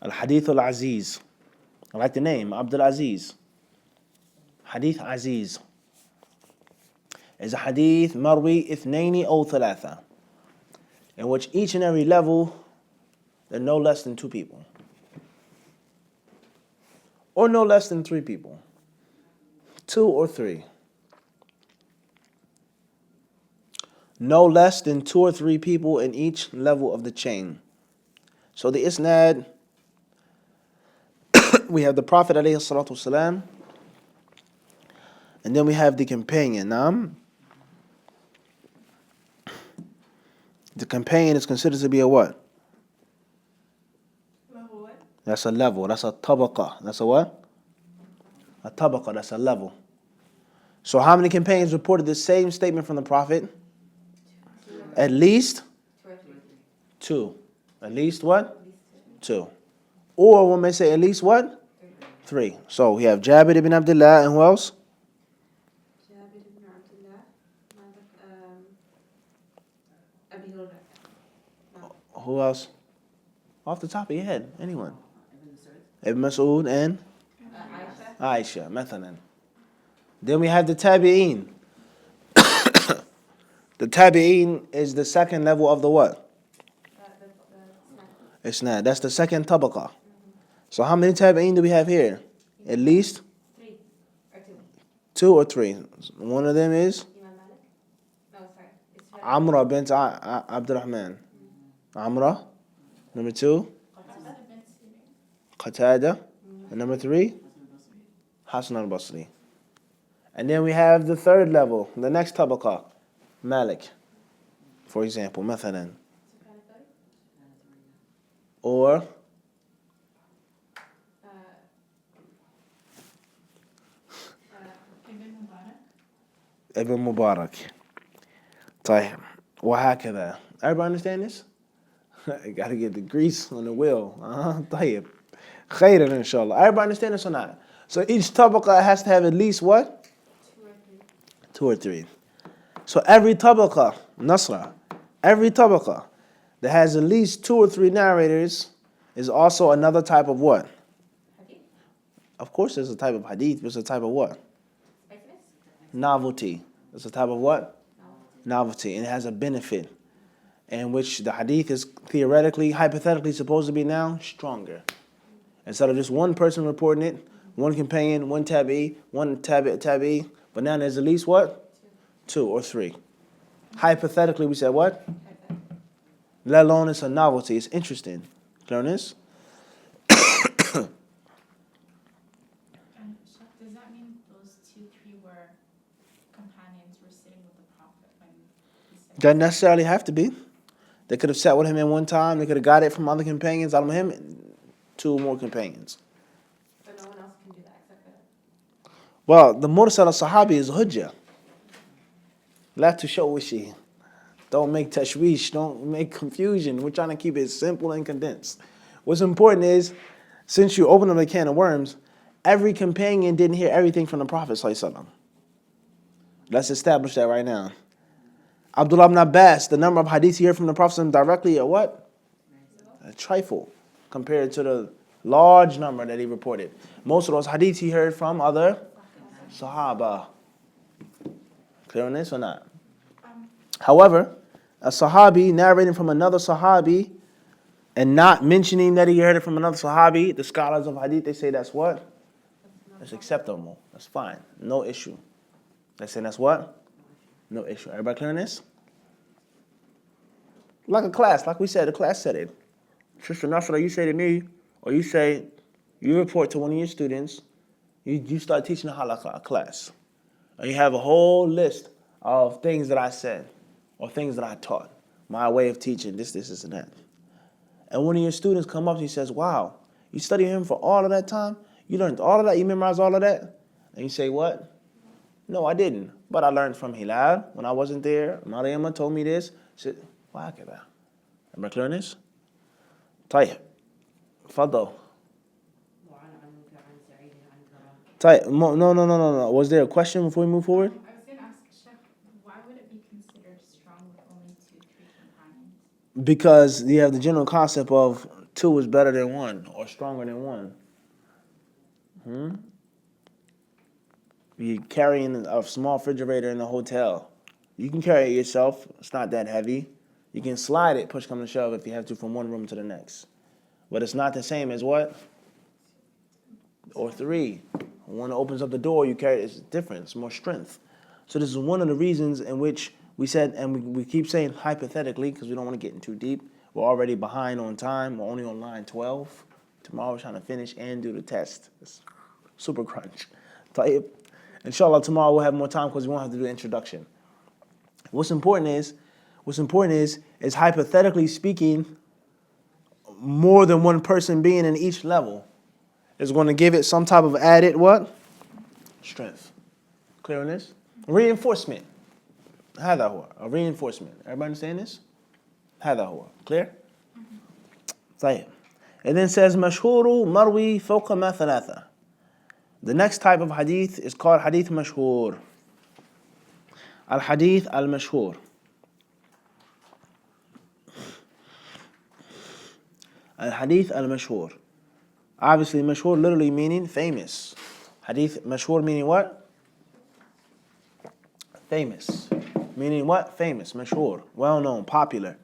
Al-Hadith Al-Aziz. I like the name, Abdul Aziz. Hadith Aziz. Is a hadith marwi ithnaini aw thalatha, in which each and every level there are no less than 2 people. Or no less than 3 people. 2 or 3. No less than 2 or 3 people in each level of the chain. So the Isnad, we have the Prophet alayhi salatu wasalam, and then we have the companion. The companion is considered to be a what? Level what? That's a level. That's a tabaqa. That's a what? A tabaqa. That's a level. So how many companions reported the same statement from the Prophet? At least 2. At least what? 2. Or one may say at least what? 3. So we have Jabir ibn Abdullah, and who else? Jabir ibn Abdullah. Abi Hurairah. Who else? Off the top of your head, anyone? Ibn Mas'ud and Aisha, mathalan. Then we have the Tabi'een. The Tabi'een is the second level of the what? Isnad. That's the second tabaqa. So how many Tabi'een do we have here? At least 3 or 2 or 3. One of them is Imam Malik? No, sorry. It's Amra bint Abdurrahman. Amra. Number 2, Qatada. And number 3, Hasan al-Basri. And then we have the third level, the next tabaqa, Malik, for example, mathalan. Or Ibn Mubarak. طيب. وهكذا. Everybody understand this? I gotta get the grease on the wheel. طيب. Khairan inshallah. Everybody understand this or not? So each tabaqa has to have at least what? 2 or 3. So every tabaqa, Nasra, every tabaqa that has at least 2 or 3 narrators is also another type of what? Hadith? Of course there's a type of hadith, but it's a type of what? Spiciness? Novelty. It's a type of what? Novelty. And it has a benefit in which the hadith is theoretically, hypothetically supposed to be now stronger. Instead of just one person reporting it, one companion, one tabi'i, one tabi'i, but now there's at least what? 2 or 3. Hypothetically, we said what? Let alone it's a novelty. It's interesting. Clear on this? And does that mean those 2, 3 were companions were sitting with the Prophet when he said? Doesn't necessarily have to be. They could have sat with him in one time. They could have got it from other companions. Out of him, 2 more companions. But no one else can do that except for Well, the mursal al-sahabi is hujjah. La tushawwishi. Don't make tashwish. Don't make confusion. We're trying to keep it simple and condensed. What's important is, since you open up a can of worms, every companion didn't hear everything from the Prophet ﷺ. Let's establish that right now. Abdullah ibn Abbas, the number of hadiths he heard from the Prophet ﷺ directly are what? A trifle compared to the large number that he reported. Most of those hadiths he heard from other Sahaba. Clear on this or not? However, a Sahabi narrating from another Sahabi and not mentioning that he heard it from another Sahabi, the scholars of hadith, they say that's what? That's acceptable. That's fine. No issue. They say that's what? No issue. Everybody clear on this? Like a class, like we said, the class setting. Sister Nasra, you say to me, or you say, you report to one of your students, you start teaching a halakha, a class. And you have a whole list of things that I said, or things that I taught, my way of teaching, this, and that. And one of your students come up and he says, wow, You study him for all of that time? You learned all of that? You memorized all of that? And you say what? No, I didn't. But I learned from Hilal when I wasn't there. Mariamah told me this. Said, وهكذا. Am I clear on this? طيب. تفضل. No. Was there a question before we move forward? I was going to ask Sheikh, why would it be considered strong with only 2-3 companions? Because you have the general concept of 2 is better than 1 or stronger than 1. You're carrying a small refrigerator in a hotel. You can carry it yourself. It's not that heavy. You can slide it, push come to shove if you have to from one room to the next. But it's not the same as what? Or 3. When one opens up the door, you carry it. It's different. It's more strength. So this is one of the reasons in which we said, and we keep saying hypothetically because we don't want to get in too deep. We're already behind on time. We're only on line 12. Tomorrow we're trying to finish and do the test. It's super crunch. Inshallah, tomorrow we'll have more time because we won't have to do the introduction. What's important is hypothetically speaking, more than one person being in each level is going to give it some type of added what? Strength. Clear on this? Reinforcement. هذا هو. A reinforcement. Everybody understand this? هذا هو. Clear? طيب. It then says مشهور مروي فوق ما ثلاثة. The next type of hadith is called hadith mashhur. Al-hadith al-mashhur. Al-hadith al-mashhur. Obviously, mashhur literally meaning famous. Hadith mashhur meaning what? Famous. Meaning what? Famous. Mashhur. Well known. Popular.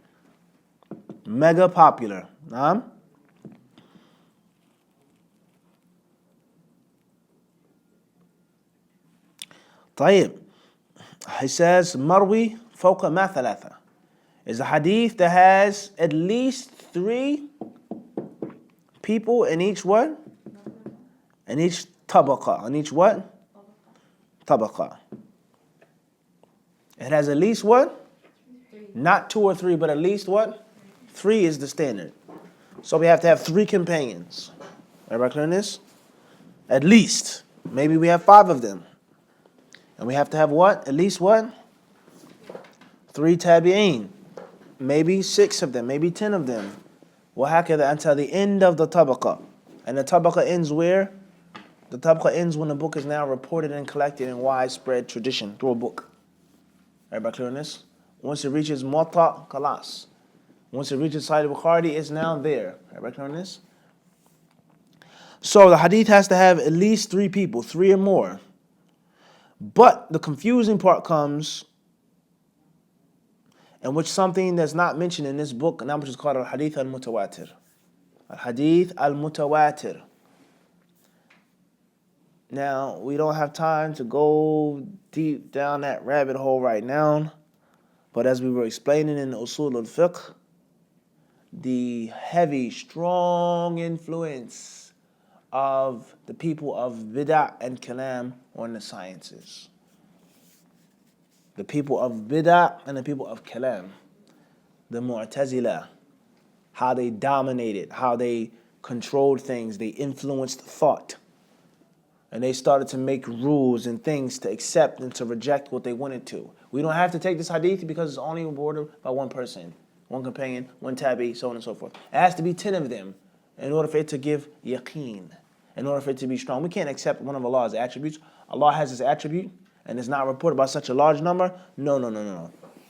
Mega popular. Naam? طيب. He says marwi فوق ما ثلاثة is a hadith that has at least 3 people in each what? In each tabaqa. In each what? Tabaqa. It has at least what? Not 2 or 3, but at least what? 3 is the standard. So we have to have 3 companions. Everybody clear on this? At least. Maybe we have 5 of them. And we have to have what? At least what? 3 tabi'een. Maybe 6 of them. Maybe 10 of them. وهكذا until the end of the tabaqa. And the tabaqa ends where? The tabaqa ends when the book is now reported and collected in widespread tradition through a book. Everybody clear on this? Once it reaches Muwatta, Kalas. Once it reaches Sahih Bukhari, it's now there. Everybody clear on this? So the hadith has to have at least 3 people, 3 or more. But the confusing part comes in which something that's not mentioned in this book, and that which is called Al-Hadith al-Mutawatir. Al-Hadith al-Mutawatir. Now, we don't have time to go deep down that rabbit hole right now, but as we were explaining in Usul al-Fiqh, the heavy, strong influence of the people of Bid'ah and Kalam on the sciences. The people of Bid'ah and the people of Kalam. The Mu'tazila. How they dominated, how they controlled things, they influenced thought. And they started to make rules and things to accept and to reject what they wanted to. We don't have to take this hadith because it's only reported by one person, one companion, one tabi, so on and so forth. It has to be 10 of them in order for it to give yaqeen, in order for it to be strong. We can't accept one of Allah's attributes. Allah has His attribute, and it's not reported by such a large number. No.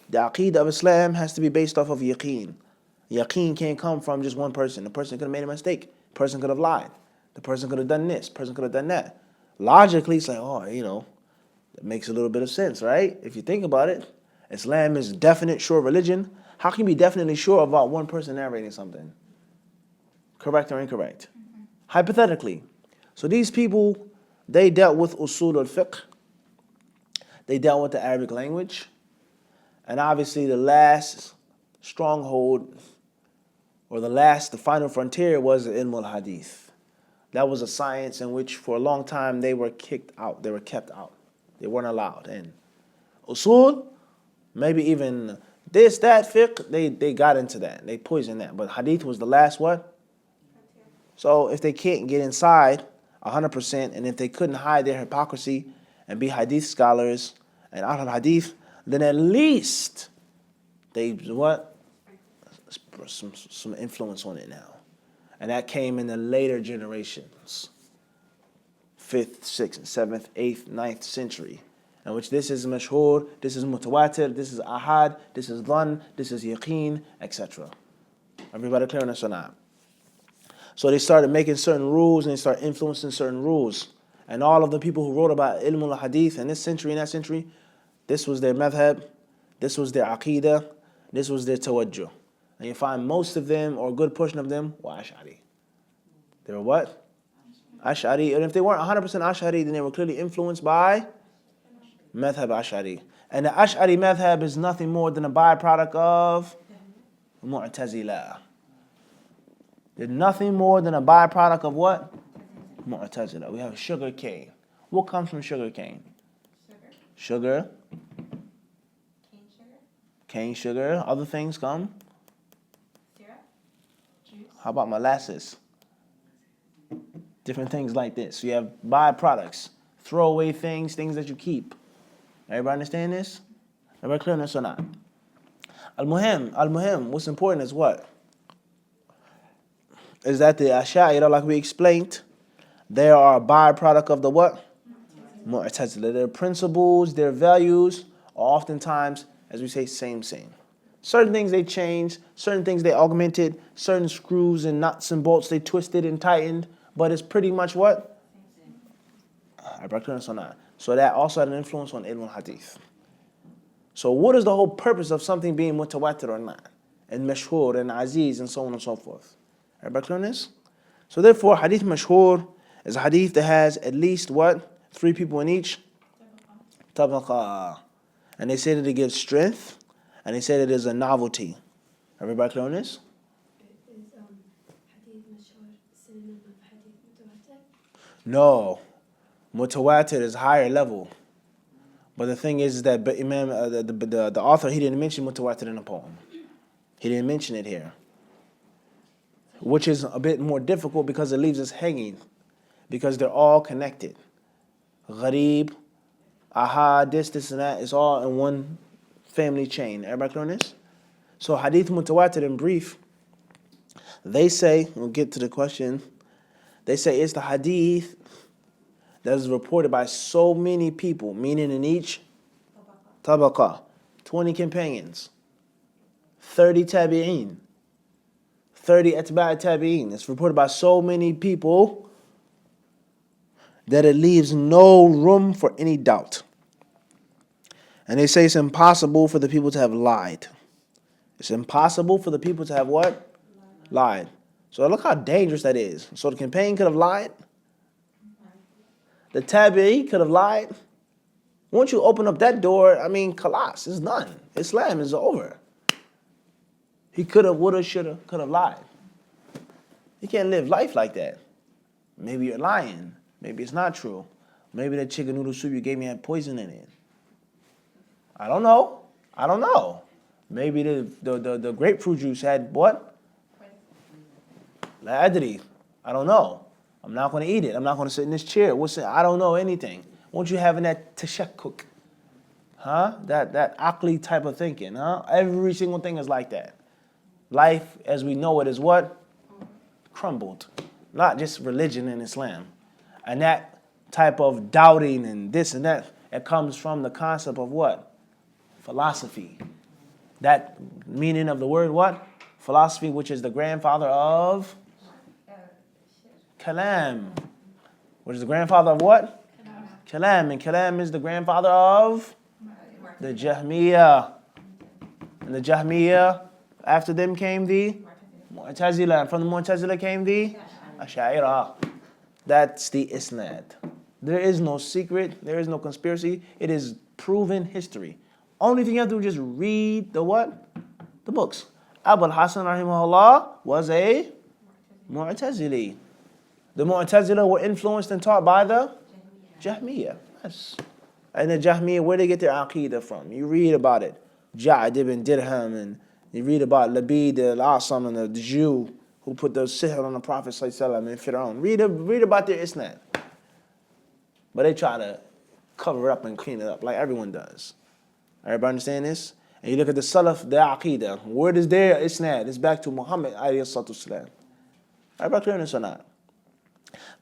The aqeedah of Islam has to be based off of yaqeen. Yaqeen can't come from just one person. The person could have made a mistake. The person could have lied. The person could have done this. The person could have done that. Logically, it's like, that makes a little bit of sense, right? If you think about it, Islam is definite, sure religion. How can you be definitely sure about one person narrating something? Correct or incorrect? Mm-hmm. Hypothetically. So these people, they dealt with usul al-fiqh. They dealt with the Arabic language. And obviously the last stronghold, or the final frontier was the ilm al-hadith. That was a science in which for a long time they were kicked out. They were kept out. They weren't allowed in. Usul, maybe even this, that, fiqh, they got into that. They poisoned that. But hadith was the last what? So if they can't get inside 100%, and if they couldn't hide their hypocrisy and be hadith scholars and out of hadith, then at least they what? Some influence on it now. And that came in the later generations. 5th, 6th, 7th, 8th, 9th century. In which this is mashhur, this is mutawatir, this is ahad, this is dhan, this is yaqeen, etc. Everybody clear on this or not? So they started making certain rules and they started influencing certain rules. And all of the people who wrote about ilm al-hadith in this century and that century, this was their madhab, this was their aqidah, this was their tawajjuh. And you find most of them, or a good portion of them, were Ash'ari. They were what? Ash'ari. And if they weren't 100% Ash'ari, then they were clearly influenced by madhab Ash'ari. And the Ash'ari madhab is nothing more than a byproduct of Mu'tazila. They're nothing more than a byproduct of what? Mu'tazila. We have sugar cane. What comes from sugar cane? Sugar. Cane sugar? Cane sugar. Other things come. Syrup? Juice? How about molasses? Different things like this. So you have byproducts, throwaway things, things that you keep. Everybody understand this? Everybody clear on this or not? Al-Muhim, what's important is what? Is that the Ash'ari, like we explained, they are a byproduct of the what? Mu'tazila. Their principles, their values are oftentimes, as we say, same. Certain things they changed, certain things they augmented, certain screws and nuts and bolts they twisted and tightened, but it's pretty much what? So that also had an influence on ilm al-hadith. So what is the whole purpose of something being mutawatir or not? And mashhur and aziz and so on and so forth. Everybody clear on this? So therefore, hadith mashhur is a hadith that has at least what? 3 people in each? Tabaqa. And they say that it gives strength, and they say that it is a novelty. Everybody clear on this? Is hadith mashhur synonym of hadith mutawatir? No. Mutawatir is higher level. But the thing is that Imam, the author, he didn't mention mutawatir in the poem. He didn't mention it here. Which is a bit more difficult because it leaves us hanging. Because they're all connected. Gharib, ahad, this and that, is all in one family chain. Everybody clear on this? So hadith mutawatir in brief, they say, we'll get to the question, they say it's the hadith that is reported by so many people, meaning in each tabaqa, 20 companions, 30 tabi'een, 30 atba' tabi'een. It's reported by so many people that it leaves no room for any doubt. And they say it's impossible for the people to have lied. It's impossible for the people to have what? Lied. So look how dangerous that is. So the companion could have lied. The tabi'i could have lied. Once you open up that door, khalas, it's done. Islam is over. He could have, would have, should have, could have lied. You can't live life like that. Maybe you're lying. Maybe it's not true. Maybe that chicken noodle soup you gave me had poison in it. I don't know. Maybe the grapefruit juice had what? La adri. I don't know. I'm not going to eat it. I'm not going to sit in this chair. I don't know anything. Won't you having that tashakkuk? That aqli type of thinking, Every single thing is like that. Life as we know it is what? Crumbled. Not just religion and Islam. And that type of doubting and this and that, it comes from the concept of what? Philosophy. That meaning of the word what? Philosophy, which is the grandfather of Kalam. Which is the grandfather of what? Kalam. And Kalam is the grandfather of the Jahmiyyah. And the Jahmiyyah, after them came the Mu'tazila. And from the Mu'tazila came the Ash'ari. That's the Isnad. There is no secret. There is no conspiracy. It is proven history. Only thing you have to do is just read the what? The books. Hasan rahimahullah was a Mu'tazili. The Mu'tazila were influenced and taught by the Jahmiyyah. Yes. And the Jahmiyyah, where they get their aqidah from? You read about it. Ja'ad ibn Dirham, and you read about Labid al-Asam and the Jew who put the sihr on the Prophet ﷺ and Fir'aun. Read about their Isnad. But they try to cover it up and clean it up like everyone does. Everybody understand this? And you look at the Salaf, their Aqidah. Where is their Isnad? It's back to Muhammad alayhi salatu wasalam. Everybody clear this or not?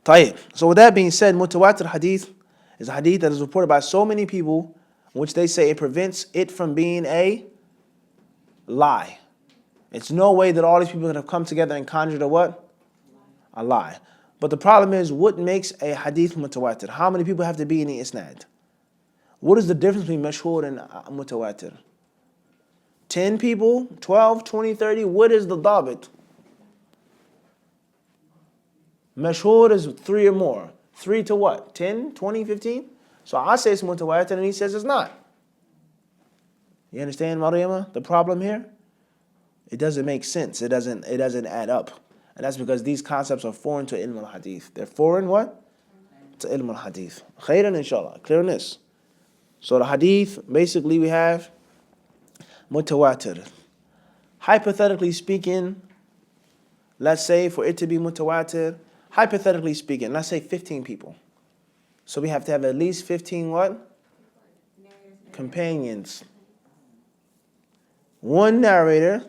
طيب. So with that being said, Mutawatir hadith is a hadith that is reported by so many people, which they say it prevents it from being a lie. It's no way that all these people have come together and conjured a what? A lie. But the problem is, what makes a hadith mutawatir? How many people have to be in the isnad? What is the difference between mashhur and mutawatir? 10 people, 12, 20, 30? What is the dabit? Mashhur is 3 or more. 3 to what? 10, 20, 15? So I say it's mutawatir and he says it's not. You understand, Maryama, the problem here? It doesn't make sense. It doesn't add up. And that's because these concepts are foreign to ilm al-hadith. They're foreign what? To ilm al-hadith. Khairan inshallah. Clear on this. So the hadith, basically we have mutawatir. Hypothetically speaking, let's say for it to be mutawatir, hypothetically speaking, let's say 15 people. So we have to have at least 15 what? Companions. One narrator,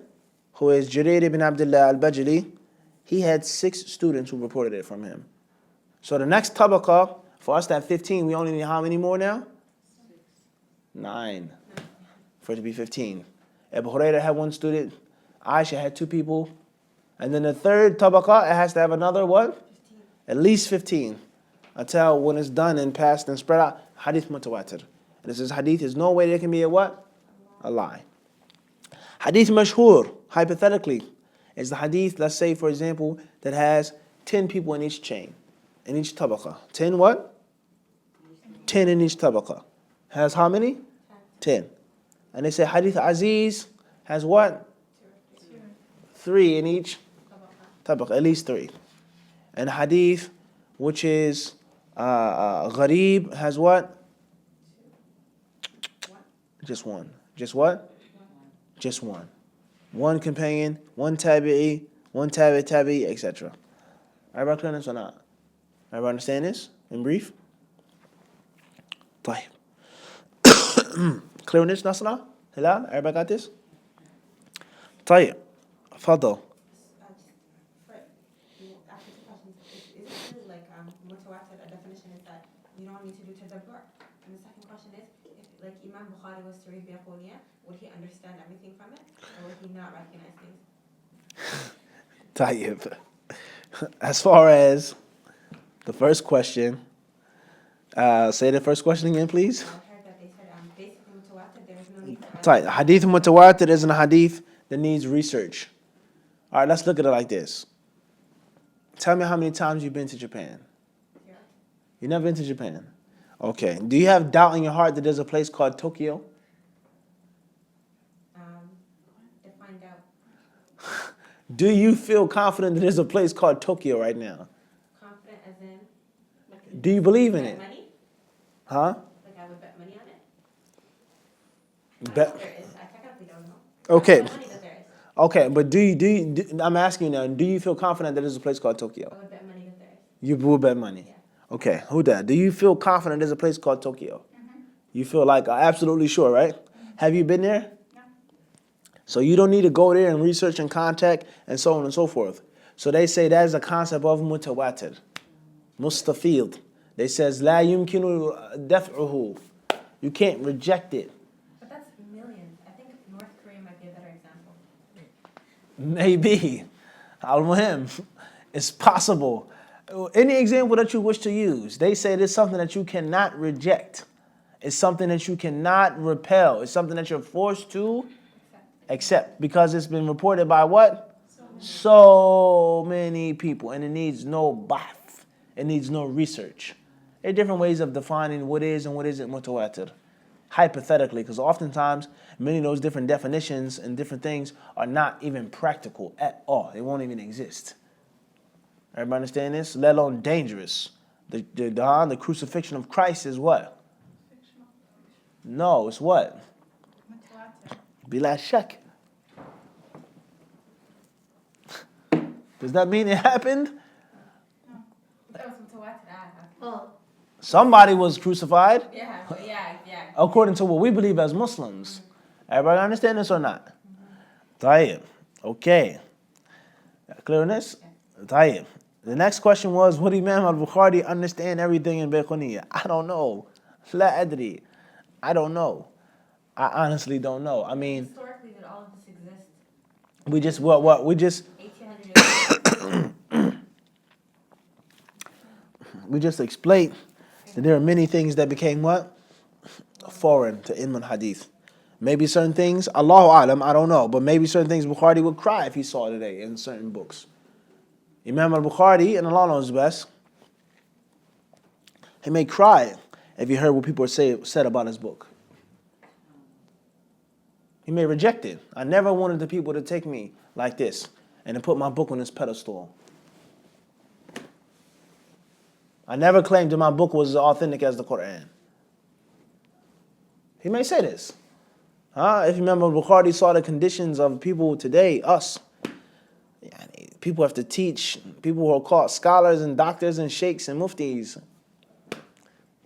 who is Jarir ibn Abdullah al-Bajali, he had 6 students who reported it from him. So the next tabaqah, for us to have 15, we only need how many more now? 9. For it to be 15. Abu Hurairah had 1 student, Aisha had 2 people, and then the third tabaqah, it has to have another what? 15. At least 15. Until when it's done and passed and spread out, hadith mutawatir. And this is hadith, there's no way there can be a what? A lie. Hadith mashhur, hypothetically, is the hadith, let's say for example, that has 10 people in each chain, in each tabaqah. 10 what? 10 in each tabaqah. Has how many? 10. And they say hadith Aziz has what? 3 in each tabaqah, at least 3. And hadith, which is gharib, has what? Just 1. Just what? Just 1. 1 companion, 1 tabi'i, 1 tabi'i, etc. Everybody clear this or not? Everybody understand this in brief? طيب. Clear on this, Nasra? Hilal? Everybody got this? طيب. فضل. After 2 questions, is it like mutawatir, a definition is that you don't need to do tadabbur? And the second question is, if like Imam Bukhari was to read Bayquniyyah, would he understand everything from it? Or would he not recognize things? طيب. As far as the first question, say the first question again, please. I heard that they said basically mutawatir, there is no need for طيب. Hadith mutawatir isn't a hadith that needs research. All right, let's look at it like this. Tell me how many times you've been to Japan. 0. You never been to Japan? Okay. Do you have doubt in your heart that there's a place called Tokyo? To find out. Do you feel confident that there's a place called Tokyo right now? Confident as in? Do you believe in Bet it? money? Huh? Like I would bet money on it? Bet. There is. I technically don't know. Okay. I bet money that there is. Okay, but I'm asking you now, do you feel confident that there's a place called Tokyo? I would bet money that there is. You will bet money. Yeah. Okay, Huda, do you feel confident there's a place called Tokyo? You feel like absolutely sure, right? Have you been there? No. So you don't need to go there and research and contact and so on and so forth. So they say that is a concept of mutawatir. Mustafid. They says la yumkinu daf'uhu. You can't reject it. But that's millions. I think North Korea might be a better example. Maybe. Al-Muhim. It's possible. Any example that you wish to use, they say it's something that you cannot reject. It's something that you cannot repel. It's something that you're forced to accept because it's been reported by what? So many people. And it needs no bahth. It needs no research. There are different ways of defining what is and what isn't mutawatir. Hypothetically, because oftentimes many of those different definitions and different things are not even practical at all. They won't even exist. Everybody understand this? Let alone dangerous. The crucifixion of Christ is what? No, it's what? Mutawatir. Bila shak. Does that mean it happened? That was Mutawatir. Oh, Somebody was crucified, Yeah. according to what we believe as Muslims. Everybody understand this or not? Tayyib. Okay. Clear on this? Tayyib. The next question was, would Imam al-Bukhari understand everything in Bayquniyyah? I don't know. La adri. I don't know. I honestly don't know. I mean, Historically, did all of this exist? we just, what? We just 1800 years. We just explained that there are many things that became what? Foreign to ilm al-hadith. Maybe certain things, Allahu alam, I don't know, but maybe certain things Bukhari would cry if he saw today in certain books. Imam al-Bukhari, and Allah knows best, he may cry if he heard what people said about his book. He may reject it. I never wanted the people to take me like this and to put my book on this pedestal. I never claimed that my book was as authentic as the Quran. He may say this. If you remember, Bukhari saw the conditions of people today, us. People have to teach, people who are called scholars and doctors and sheikhs and muftis.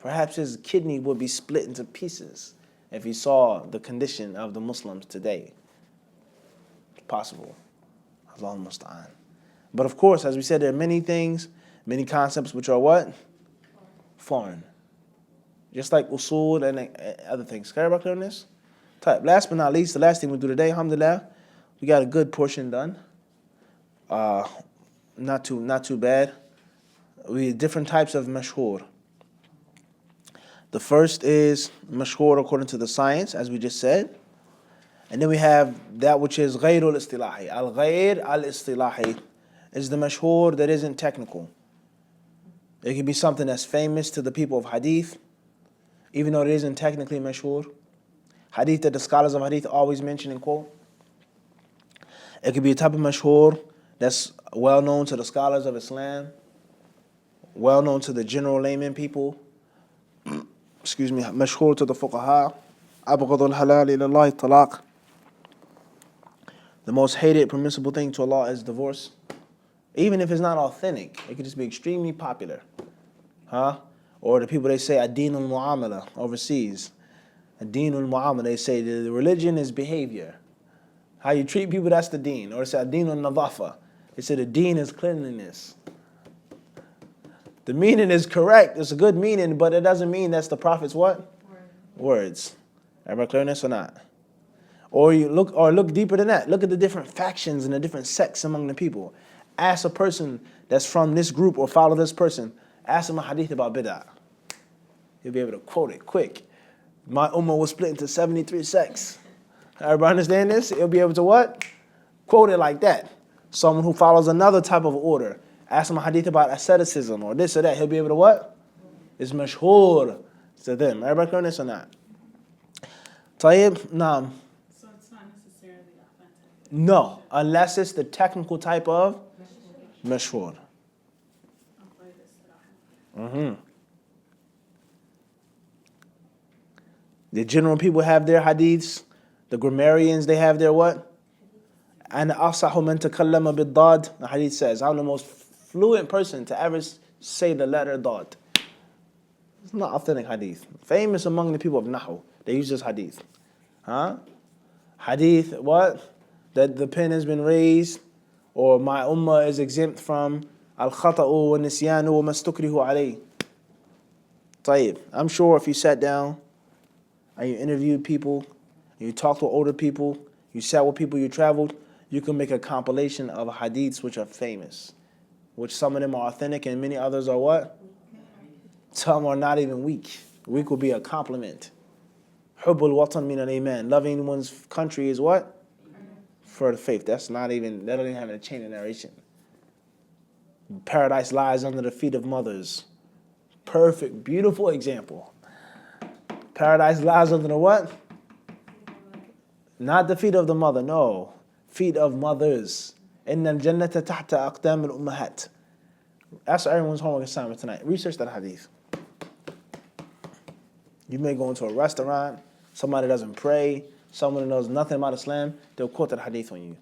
Perhaps his kidney would be split into pieces if he saw the condition of the Muslims today. It's possible. Allahul musta'an. But of course, as we said, there are many things, many concepts which are what? Foreign. Just like usul and other things. Can everybody clear on this? Last but not least, the last thing we do today, alhamdulillah, we got a good portion done. Not too bad. We have different types of mashhur. The first is mashhur according to the science, as we just said. And then we have that which is ghayr al-istilahi. Al-ghayr al-istilahi is the mashhur that isn't technical. It can be something that's famous to the people of hadith, even though it isn't technically mashhur. Hadith that the scholars of hadith always mention and quote. It could be a type of mashhur that's well known to the scholars of Islam, well known to the general layman people. Excuse me, mashhur to the fuqaha. Abghadul halal ilallah talaq. The most hated permissible thing to Allah is divorce. Even if it's not authentic, it could just be extremely popular. Or the people, they say ad-din al-mu'amala overseas. Ad-din al-mu'amala, they say the religion is behavior. How you treat people, that's the deen. Or they say ad-din al-nadafa. They say the deen is cleanliness. The meaning is correct. It's a good meaning, but it doesn't mean that's the Prophet's what? Words. Everybody clear on this or not? Or look deeper than that. Look at the different factions and the different sects among the people. Ask a person that's from this group or follow this person. Ask him a hadith about bid'ah. He'll be able to quote it quick. My ummah was split into 73 sects. Everybody understand this? He'll be able to what? Quote it like that. Someone who follows another type of order. Ask him a hadith about asceticism or this or that. He'll be able to what? It's mashhur to them. Everybody clear on this or not? Tayyib, naam. So it's not necessarily authentic. No, unless it's the technical type of mashhur. The general people have their hadiths. The grammarians, they have their what? And asahu man takallama bid-dad, the hadith says, I'm the most fluent person to ever say the letter dad. It's not authentic hadith. Famous among the people of Nahu. They use this hadith. Hadith, what? That the pen has been raised, or my ummah is exempt from al-khata'u wa nisyanu wa mastukrihu alayh. Tayyib. I'm sure if you sat down and you interviewed people, you talked to older people, you sat with people, you traveled, you can make a compilation of hadiths which are famous, which some of them are authentic and many others are what? Some are not even weak. Weak will be a compliment. Hubbul watan min al-iman. Loving one's country is what? For the faith. That doesn't even have a chain of narration. Paradise lies under the feet of mothers. Perfect, beautiful example. Paradise lies under the what? Not the feet of the mother, no. Feet of mothers. Inna al-jannata tahta aqdam al-ummahat. That's everyone's homework assignment tonight. Research that hadith. You may go into a restaurant, somebody doesn't pray, someone who knows nothing about Islam, they'll quote that hadith on you.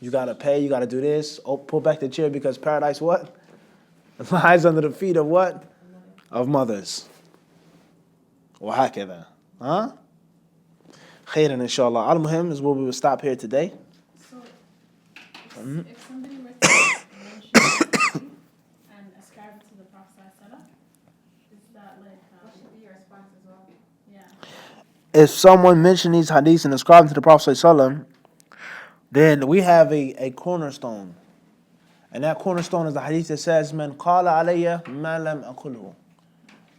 You got to pay, you got to do this. Oh, pull back the chair because paradise what? Lies under the feet of what? Of mothers. وهكذا. Huh? Khairan inshallah. Al-Muhim is where we will stop here today. So, if somebody were to mention something and ascribe it to the Prophet ﷺ, is that like, What should be your response as well? yeah. If someone mentioned these hadiths and ascribed them to the Prophet ﷺ, then we have a cornerstone. And that cornerstone is the hadith that says, Man qala alayya ma lam aqulhu.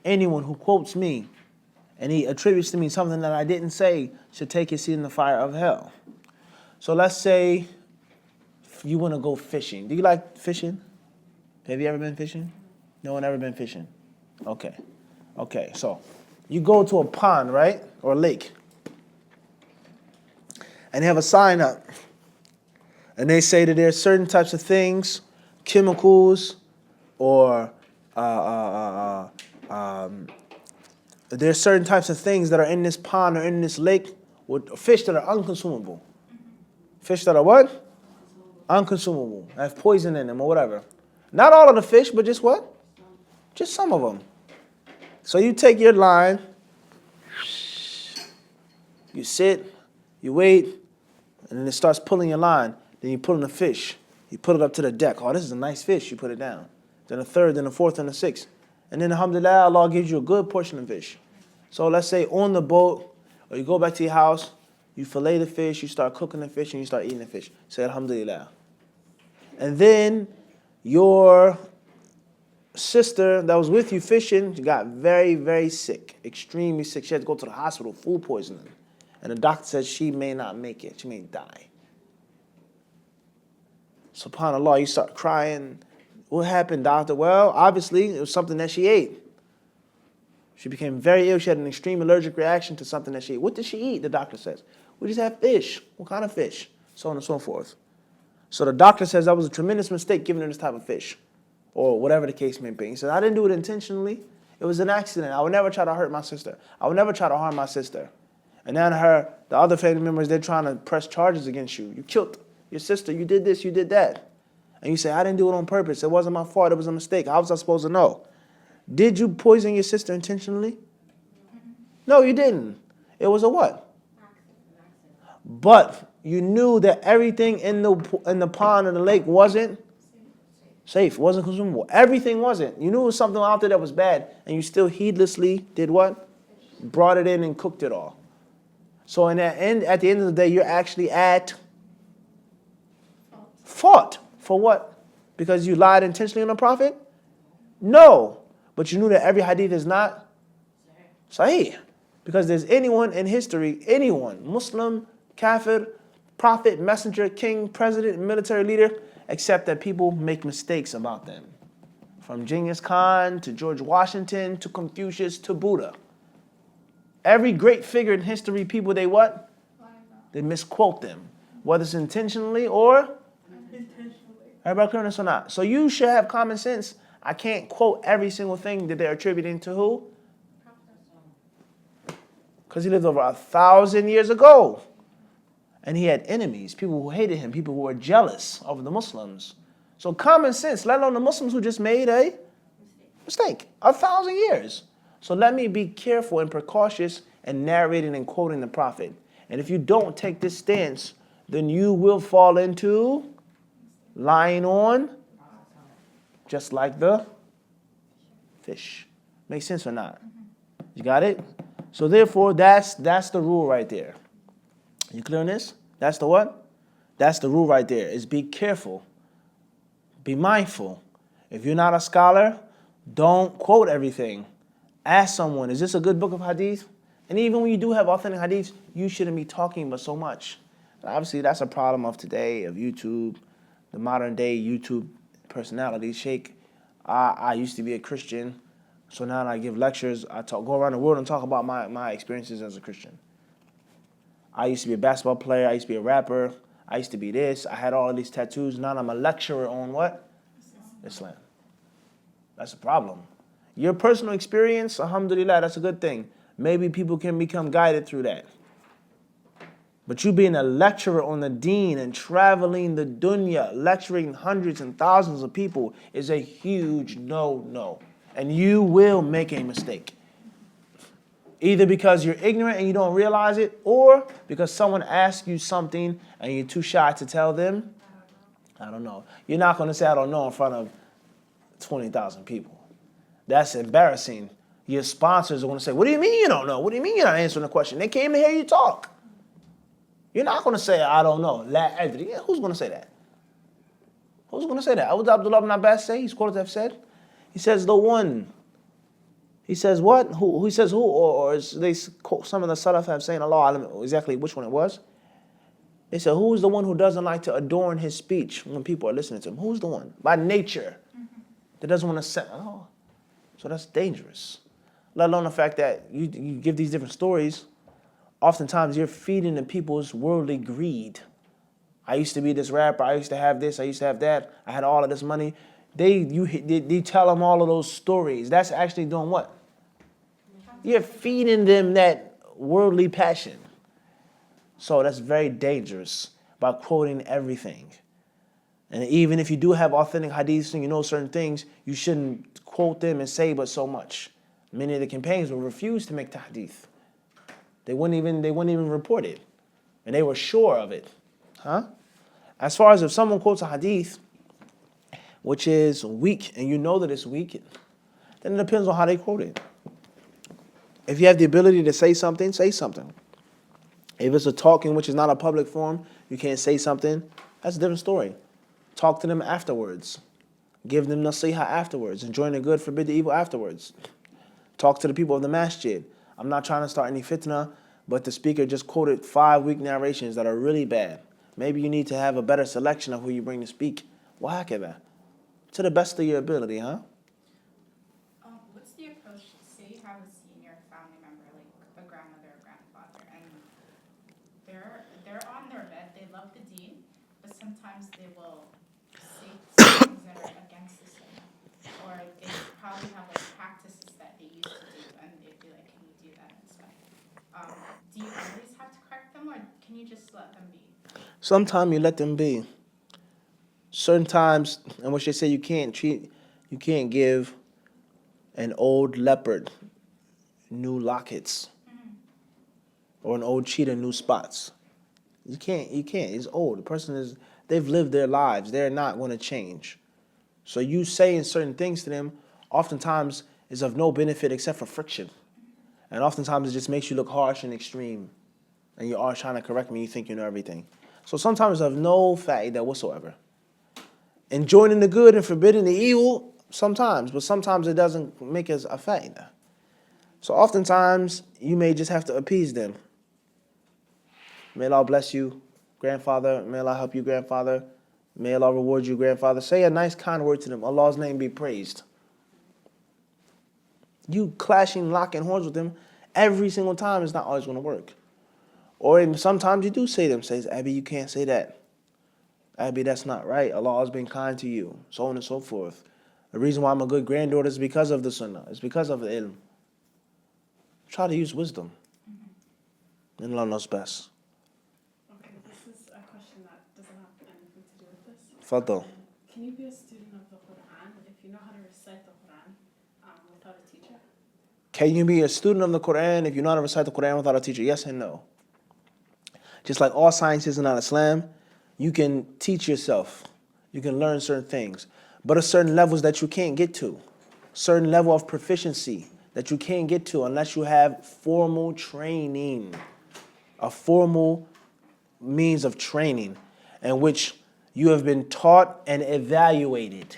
Anyone who quotes me and he attributes to me something that I didn't say should take his seat in the fire of hell. So let's say you want to go fishing. Do you like fishing? Have you ever been fishing? No one ever been fishing? Okay. Okay, so you go to a pond, right? Or a lake. And they have a sign up. And they say that there's certain types of things, chemicals, or there's certain types of things that are in this pond or in this lake with fish that are unconsumable. Fish that are what? Unconsumable. Have poison in them or whatever. Not all of the fish, but just what? Just some of them. So you take your line, you sit, you wait, and then it starts pulling your line. Then you pull in the fish. You put it up to the deck. Oh, this is a nice fish. You put it down. Then a third, then a fourth, and a sixth. And then alhamdulillah, Allah gives you a good portion of fish. So let's say on the boat, or you go back to your house, you fillet the fish, you start cooking the fish, and you start eating the fish. Say alhamdulillah. And then your sister that was with you fishing, she got very, very sick, extremely sick. She had to go to the hospital, food poisoning. And the doctor said she may not make it. She may die. SubhanAllah, you start crying. What happened, doctor? Well, obviously, it was something that she ate. She became very ill. She had an extreme allergic reaction to something that she ate. What did she eat, the doctor says? We just had fish. What kind of fish? So on and so forth. So the doctor says that was a tremendous mistake giving her this type of fish. Or whatever the case may be. He said, I didn't do it intentionally. It was an accident. I would never try to hurt my sister. I would never try to harm my sister. And then the other family members, they're trying to press charges against you. You killed your sister. You did this. You did that. And you say, I didn't do it on purpose. It wasn't my fault. It was a mistake. How was I supposed to know? Did you poison your sister intentionally? No, you didn't. It was a what? But you knew that everything in the pond or the lake wasn't safe, wasn't consumable. Everything wasn't. You knew it was something out there that was bad, and you still heedlessly did what? Brought it in and cooked it all. So at the end of the day, you're actually at fault. For what? Because you lied intentionally on the Prophet? No. But you knew that every hadith is not sahih. Because there's anyone in history, anyone, Muslim, kafir, prophet, messenger, king, president, military leader, except that people make mistakes about them. From Genghis Khan to George Washington to Confucius to Buddha. Every great figure in history, people, they what? They misquote them. Whether it's intentionally or everybody clear on this or not? So you should have common sense. I can't quote every single thing that they're attributing to who? Because he lived over 1,000 years ago. And he had enemies, people who hated him, people who were jealous of the Muslims. So common sense, let alone the Muslims who just made a mistake. 1,000 years. So let me be careful and precautious in narrating and quoting the Prophet. And if you don't take this stance, then you will fall into lying on just like the fish. Make sense or not? You got it? So therefore, that's the rule right there. You clear on this? That's the what? That's the rule right there, is be careful. Be mindful. If you're not a scholar, don't quote everything. Ask someone, is this a good book of hadith? And even when you do have authentic hadiths, you shouldn't be talking but so much. And obviously, that's a problem of today, of YouTube, the modern day YouTube personality. Sheikh, I used to be a Christian, so now I give lectures. I go around the world and talk about my experiences as a Christian. I used to be a basketball player. I used to be a rapper. I used to be this. I had all of these tattoos. Now I'm a lecturer on what? Islam. That's a problem. Your personal experience, alhamdulillah, that's a good thing. Maybe people can become guided through that. But you being a lecturer on the deen and traveling the dunya, lecturing hundreds and thousands of people is a huge no. And you will make a mistake. Either because you're ignorant and you don't realize it, or because someone asks you something and you're too shy to tell them. I don't know. You're not going to say I don't know in front of 20,000 people. That's embarrassing. Your sponsors are going to say, what do you mean you don't know? What do you mean you're not answering the question? They came to hear you talk. You're not going to say, I don't know. La adri. Yeah, who's going to say that? Who's going to say that? What did Abdullah ibn Abbas say? He's quoted to have said. He says, the one. He says, what? Who? He says, who? Or they quote some of the Salaf have saying, Allah, I don't know exactly which one it was. They said, who is the one who doesn't like to adorn his speech when people are listening to him? Who's the one? By nature. That doesn't want to say, oh. So that's dangerous. Let alone the fact that you give these different stories, oftentimes you're feeding the people's worldly greed. I used to be this rapper, I used to have this, I used to have that, I had all of this money. They tell them all of those stories. That's actually doing what? You're feeding them that worldly passion. So that's very dangerous by quoting everything. And even if you do have authentic hadiths and you know certain things, you shouldn't quote them and say but so much. Many of the companions will refuse to make tahdith. They wouldn't even report it. And they were sure of it. As far as if someone quotes a hadith which is weak and you know that it's weak, then it depends on how they quote it. If you have the ability to say something, say something. If it's a talking which is not a public forum, you can't say something, that's a different story. Talk to them afterwards. Give them nasiha afterwards. Enjoin the good, forbid the evil afterwards. Talk to the people of the masjid. I'm not trying to start any fitna, but the speaker just quoted 5 weak narrations that are really bad. Maybe you need to have a better selection of who you bring to speak. Wahakada. To the best of your ability, huh? What's the approach? Say you have a senior family member, like a grandmother or grandfather, and they're on their bed, they love the deen, but sometimes they will say things that are against the sunnah, or they probably have like practices that they used to do, and they'd be like, can you do that and stuff? Do you always have to correct them, or can you just let them be? Sometimes you let them be. Certain times, in which they say you can't give an old leopard new lockets, or an old cheetah new spots. You can't. It's old. The person they've lived their lives. They're not going to change. So you saying certain things to them, oftentimes is of no benefit except for friction. And oftentimes it just makes you look harsh and extreme. And you are trying to correct me, you think you know everything. So sometimes of no fa'idah whatsoever. Enjoining the good and forbidding the evil, sometimes, but sometimes it doesn't make us a fa'idah. So oftentimes, you may just have to appease them. May Allah bless you, grandfather. May Allah help you, grandfather. May Allah reward you, grandfather. Say a nice, kind word to them. Allah's name be praised. You clashing, locking horns with them every single time is not always going to work. Or sometimes you do say them, says, Abby, you can't say that. Abby, that's not right. Allah has been kind to you, so on and so forth. The reason why I'm a good granddaughter is because of the sunnah. It's because of the ilm. Try to use wisdom. And Allah knows best. Okay, this is a question that doesn't have anything to do with this. Fadl. Can you be a student of the Quran if you know how to recite the Quran without a teacher? Can you be a student of the Quran if you know how to recite the Quran without a teacher? Yes and no. Just like all sciences in Islam, you can teach yourself. You can learn certain things. But at certain levels that you can't get to. Certain level of proficiency that you can't get to unless you have formal training. A formal means of training in which you have been taught and evaluated.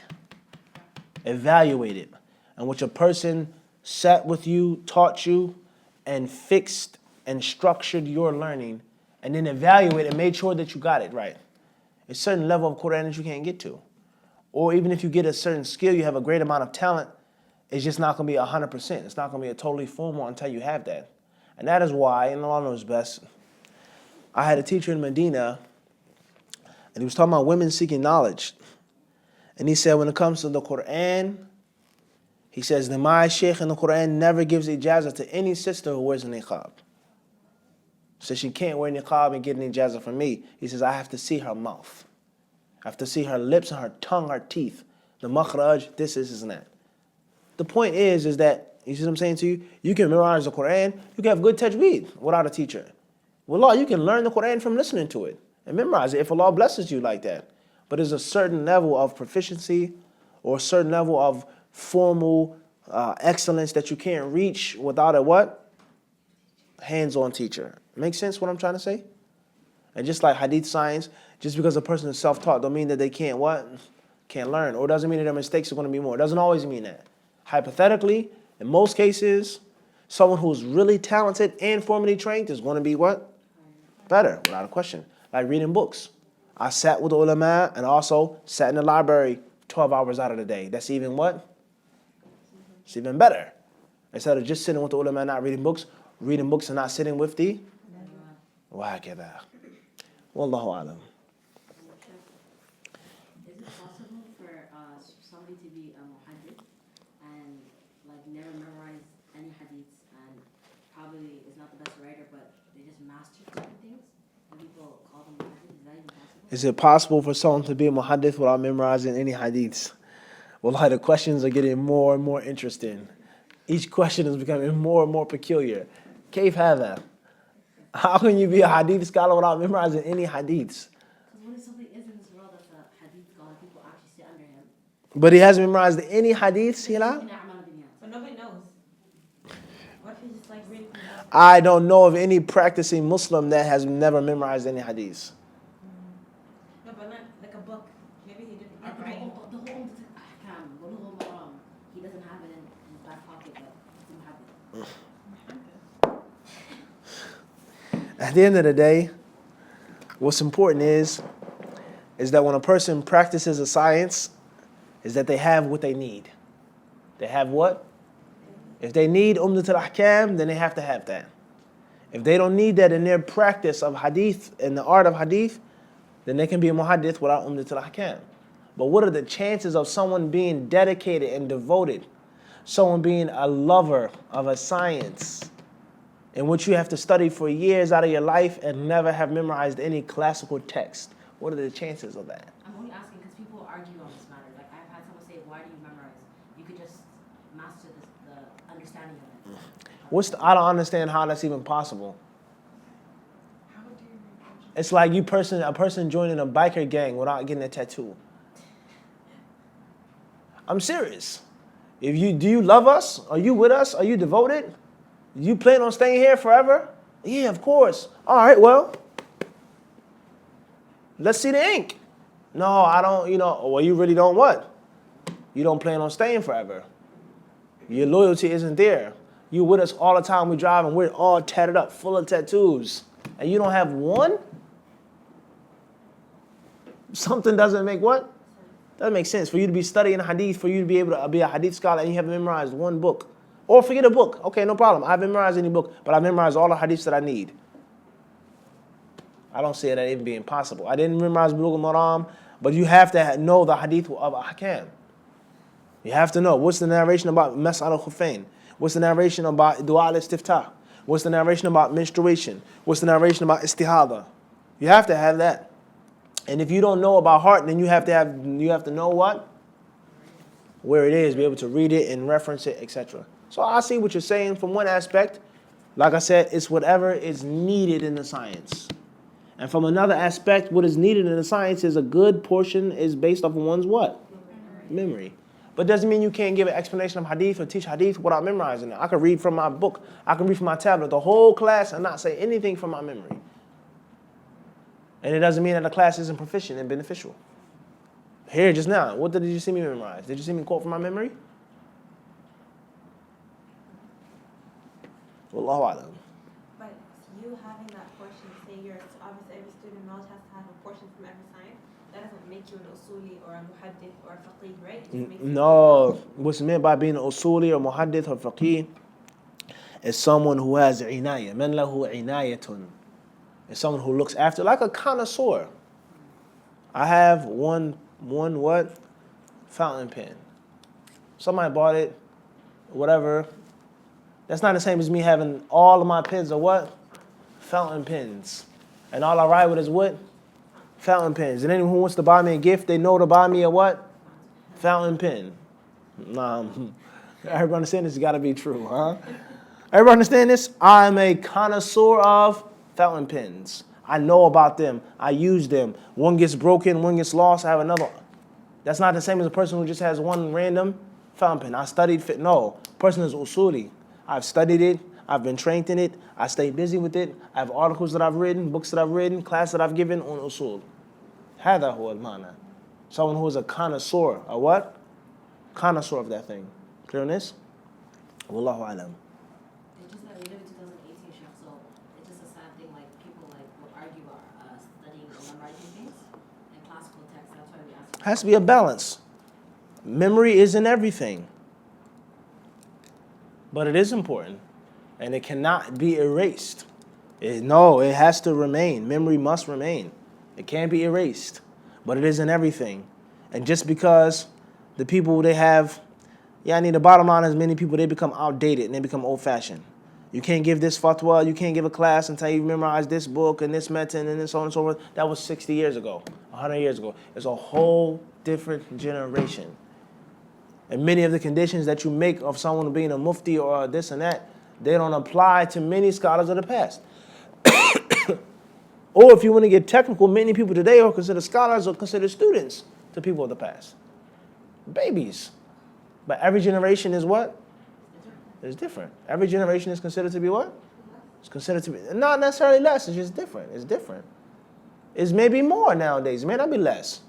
Evaluated. In which a person sat with you, taught you, and fixed and structured your learning, and then evaluated and made sure that you got it right. A certain level of Quran that you can't get to. Or even if you get a certain skill, you have a great amount of talent, it's just not going to be 100%. It's not going to be a totally formal until you have that. And that is why, and Allah knows best, I had a teacher in Medina, and he was talking about women seeking knowledge. And he said when it comes to the Quran, he says the my sheikh in the Quran never gives ijazah to any sister who wears a niqab. So she can't wear niqab and get an ijazah from me. He says, I have to see her mouth. I have to see her lips and her tongue, her teeth. The makhraj, this and that. The point is that, you see what I'm saying to you? You can memorize the Quran, you can have good tajweed without a teacher. Wallah, you can learn the Quran from listening to it and memorize it if Allah blesses you like that. But there's a certain level of proficiency or a certain level of formal excellence that you can't reach without a what? Hands-on teacher. Make sense what I'm trying to say? And just like hadith science, just because a person is self-taught don't mean that they can't what? Can't learn. Or doesn't mean that their mistakes are going to be more. It doesn't always mean that. Hypothetically, in most cases, someone who's really talented and formally trained is going to be what? Better, without a question. Like reading books. I sat with the ulama and also sat in the library 12 hours out of the day. That's even what? It's even better. Instead of just sitting with the ulama and not reading books and not sitting with the وهكذا. Wallahu alam. Is it possible for somebody to be a muhaddith and like never memorize any hadiths and probably is not the best writer, but they just mastered certain things and people call them muhaddith? Is that even possible? Is it possible for someone to be a muhaddith without memorizing any hadiths? Wallahi, the questions are getting more and more interesting. Each question is becoming more and more peculiar. Kayf hadha? How can you be a hadith scholar without memorizing any hadiths? Because what if somebody is in this world that's a hadith scholar, people actually sit under him? But he hasn't memorized any hadiths, Hila? But nobody knows. What if he's just like reading from the book? I don't know of any practicing Muslim that has never memorized any hadiths. No, but not like a book. Maybe he didn't The write. whole ahkam, bulugh al-maram, he doesn't have it in his back pocket, but he's a muhaddith. At the end of the day, what's important is that when a person practices a science, is that they have what they need. They have what? If they need Umdat al-Ahkam, then they have to have that. If they don't need that in their practice of hadith and the art of hadith, then they can be a muhaddith without Umdat al-Ahkam. But what are the chances of someone being dedicated and devoted, someone being a lover of a science in which you have to study for years out of your life and never have memorized any classical text? What are the chances of that? I'm only asking because people argue on this matter. Like I've had someone say, "Why do you memorize? You could just master the understanding of it." I don't understand how that's even possible. How would you approach it? It's like a person joining a biker gang without getting a tattoo. I'm serious. Do you love us? Are you with us? Are you devoted? You plan on staying here forever? Yeah, of course. All right, well, let's see the ink. No, I don't, well, you really don't what? You don't plan on staying forever. Your loyalty isn't there. You with us all the time we drive and we're all tatted up, full of tattoos. And you don't have one? Something doesn't make what? Doesn't make sense. For you to be studying hadith, for you to be able to be a hadith scholar and you haven't memorized one book. Or forget a book. Okay, no problem. I haven't memorized any book, but I memorized all the hadiths that I need. I don't see that even being possible. I didn't memorize Bulugh al-Maram, but you have to know the hadith of ahkam. You have to know what's the narration about Mas'al al-Khufayn. What's the narration about Dua al-Istiftah? What's the narration about menstruation? What's the narration about istihada? You have to have that. And if you don't know about heart, then you have to know what? Where it is, be able to read it and reference it, etc. So I see what you're saying from one aspect. Like I said, it's whatever is needed in the science. And from another aspect, what is needed in the science is a good portion is based off of one's what? Memory. But doesn't mean you can't give an explanation of hadith or teach hadith without memorizing it. I can read from my book. I can read from my tablet the whole class and not say anything from my memory. And it doesn't mean that the class isn't proficient and beneficial. Here just now, what did you see me memorize? Did you see me quote from my memory? Wallahu alam. But you having that portion, say you're obviously every student of knowledge has to have a portion from every science. That doesn't make you an usuli or a muhaddith or a faqih, right? It just makes you No, what's meant by being an usuli or muhaddith or faqih is someone who has inayah. Man lahu inayatun. It's someone who looks after, like a connoisseur. I have one what? Fountain pen. Somebody bought it, whatever. That's not the same as me having all of my pens are what? Fountain pens. And all I ride with is what? Fountain pens. And anyone who wants to buy me a gift, they know to buy me a what? Fountain pen. Nah, everybody understand this has got to be true, huh? Everybody understand this? I'm a connoisseur of fountain pens. I know about them. I use them. One gets broken, one gets lost, I have another. That's not the same as a person who just has one random fountain pen. I studied fit. No, person is usuli. I've studied it. I've been trained in it. I stay busy with it. I have articles that I've written, books that I've written, class that I've given on usul. هذا هو المعنى. Someone who is a connoisseur. A what? Connoisseur of that thing. Clear on this? Wallahu alam. It's just that we live in 2018, Sheikh, so it's just a sad thing, like, people, like, will argue about studying or memorizing things in classical texts. That's why we ask. Has to be a balance. Memory isn't everything. But it is important. And it cannot be erased. No, it has to remain. Memory must remain. It can't be erased. But it isn't everything. And just because the people they have, the bottom line is many people, they become outdated and they become old-fashioned. You can't give this fatwa, you can't give a class until you memorize this book and this method and so on and so forth. That was 60 years ago, 100 years ago. It's a whole different generation. And many of the conditions that you make of someone being a mufti or this and that, they don't apply to many scholars of the past. Or if you want to get technical, many people today are considered scholars or considered students to people of the past. Babies. But every generation is what? It's different. Every generation is considered to be what? It's considered to be, not necessarily less, it's just different. It's different. It's maybe more nowadays. It may not be less.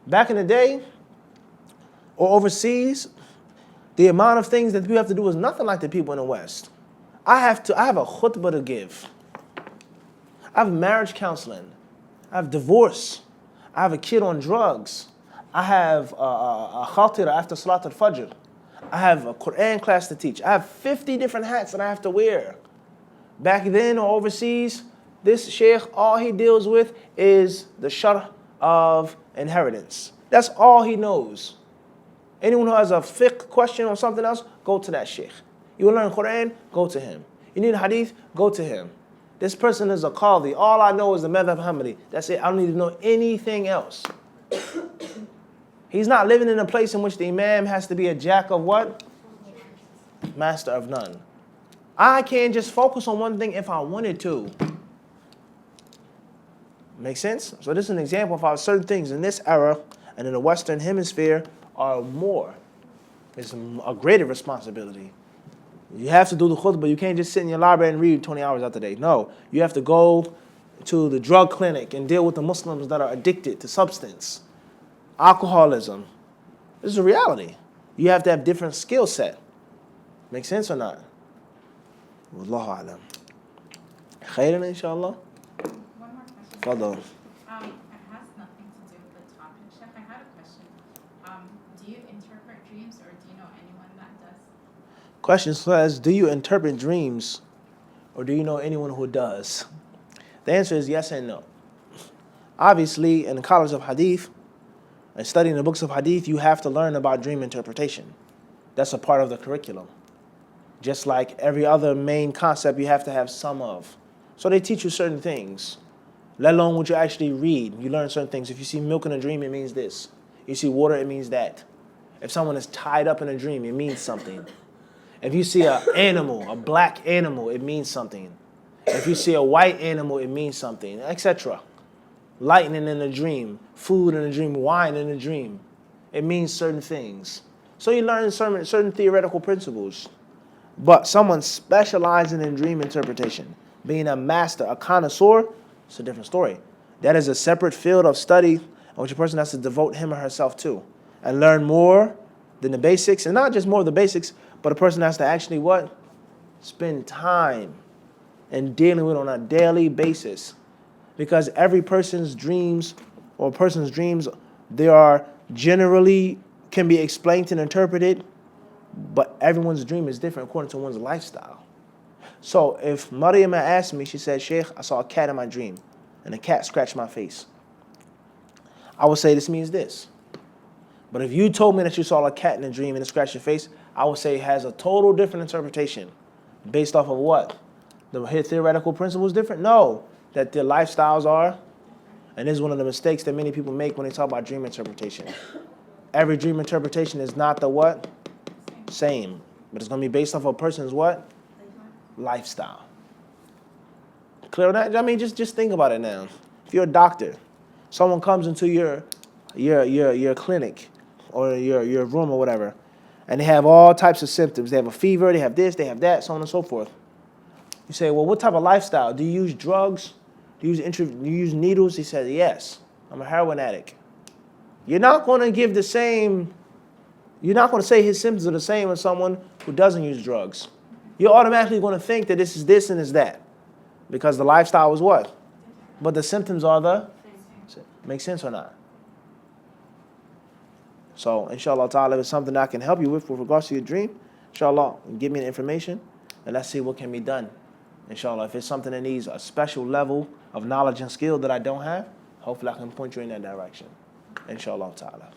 Back in the day, or overseas, the amount of things that people have to do is nothing like the people in the West. I have a khutbah to give. I have marriage counseling. I have divorce. I have a kid on drugs. I have a khatira after Salat al-Fajr. I have a Quran class to teach. I have 50 different hats that I have to wear. Back then or overseas, this sheikh, all he deals with is the sharh of inheritance. That's all he knows. Anyone who has a fiqh question or something else, go to that sheikh. You want to learn Quran? Go to him. You need a hadith? Go to him. This person is a qadi. All I know is the madhab Hamadi. That's it. I don't need to know anything else. He's not living in a place in which the imam has to be a jack of what? Master of none. I can't just focus on one thing if I wanted to. Make sense? So this is an example of how certain things in this era and in the Western Hemisphere are more. It's a greater responsibility. You have to do the khutbah. You can't just sit in your library and read 20 hours out the day. No, you have to go to the drug clinic and deal with the Muslims that are addicted to substance, alcoholism. This is a reality. You have to have different skill set. Make sense or not? Wallahu alam. Khairan, inshallah. One more question. Fadal. It has nothing to do with the topic. Sheikh, I had a question. Do you interpret dreams or do you know anyone that does? Question says, do you interpret dreams or do you know anyone who does? The answer is yes and no. Obviously, in the college of hadith and studying the books of hadith, you have to learn about dream interpretation. That's a part of the curriculum. Just like every other main concept you have to have some of. So they teach you certain things. Let alone what you actually read. You learn certain things. If you see milk in a dream, it means this. You see water, it means that. If someone is tied up in a dream, it means something. If you see an animal, a black animal, it means something. If you see a white animal, it means something, etc. Lightning in a dream, food in a dream, wine in a dream. It means certain things. So you learn certain theoretical principles. But someone specializing in dream interpretation, being a master, a connoisseur, it's a different story. That is a separate field of study in which a person has to devote him or herself to and learn more than the basics. And not just more of the basics, but a person has to actually what? Spend time and dealing with it on a daily basis. Because every person's dreams or a person's dreams, they are generally can be explained and interpreted, but everyone's dream is different according to one's lifestyle. So if Maryam asked me, she said, Sheikh, I saw a cat in my dream and the cat scratched my face, I would say this means this. But if you told me that you saw a cat in a dream and it scratched your face, I would say it has a total different interpretation based off of what? The theoretical principle is different? No. That their lifestyles are, and this is one of the mistakes that many people make when they talk about dream interpretation. Every dream interpretation is not the what? Same. But it's going to be based off a person's what? Lifestyle. Clear on that? I mean, just think about it now. If you're a doctor, someone comes into your clinic or your room or whatever, and they have all types of symptoms. They have a fever, they have this, they have that, so on and so forth. You say, well, what type of lifestyle? Do you use drugs? Do you use needles? He says, yes, I'm a heroin addict. You're not going to give the same, you're not going to say his symptoms are the same as someone who doesn't use drugs. You're automatically going to think that this is this and is that. Because the lifestyle is what? But the symptoms are the same. Make sense or not? So, inshallah ta'ala, if it's something I can help you with regards to your dream, inshallah, give me the information and let's see what can be done. Inshallah, if it's something that needs a special level of knowledge and skill that I don't have, hopefully I can point you in that direction. Inshallah ta'ala.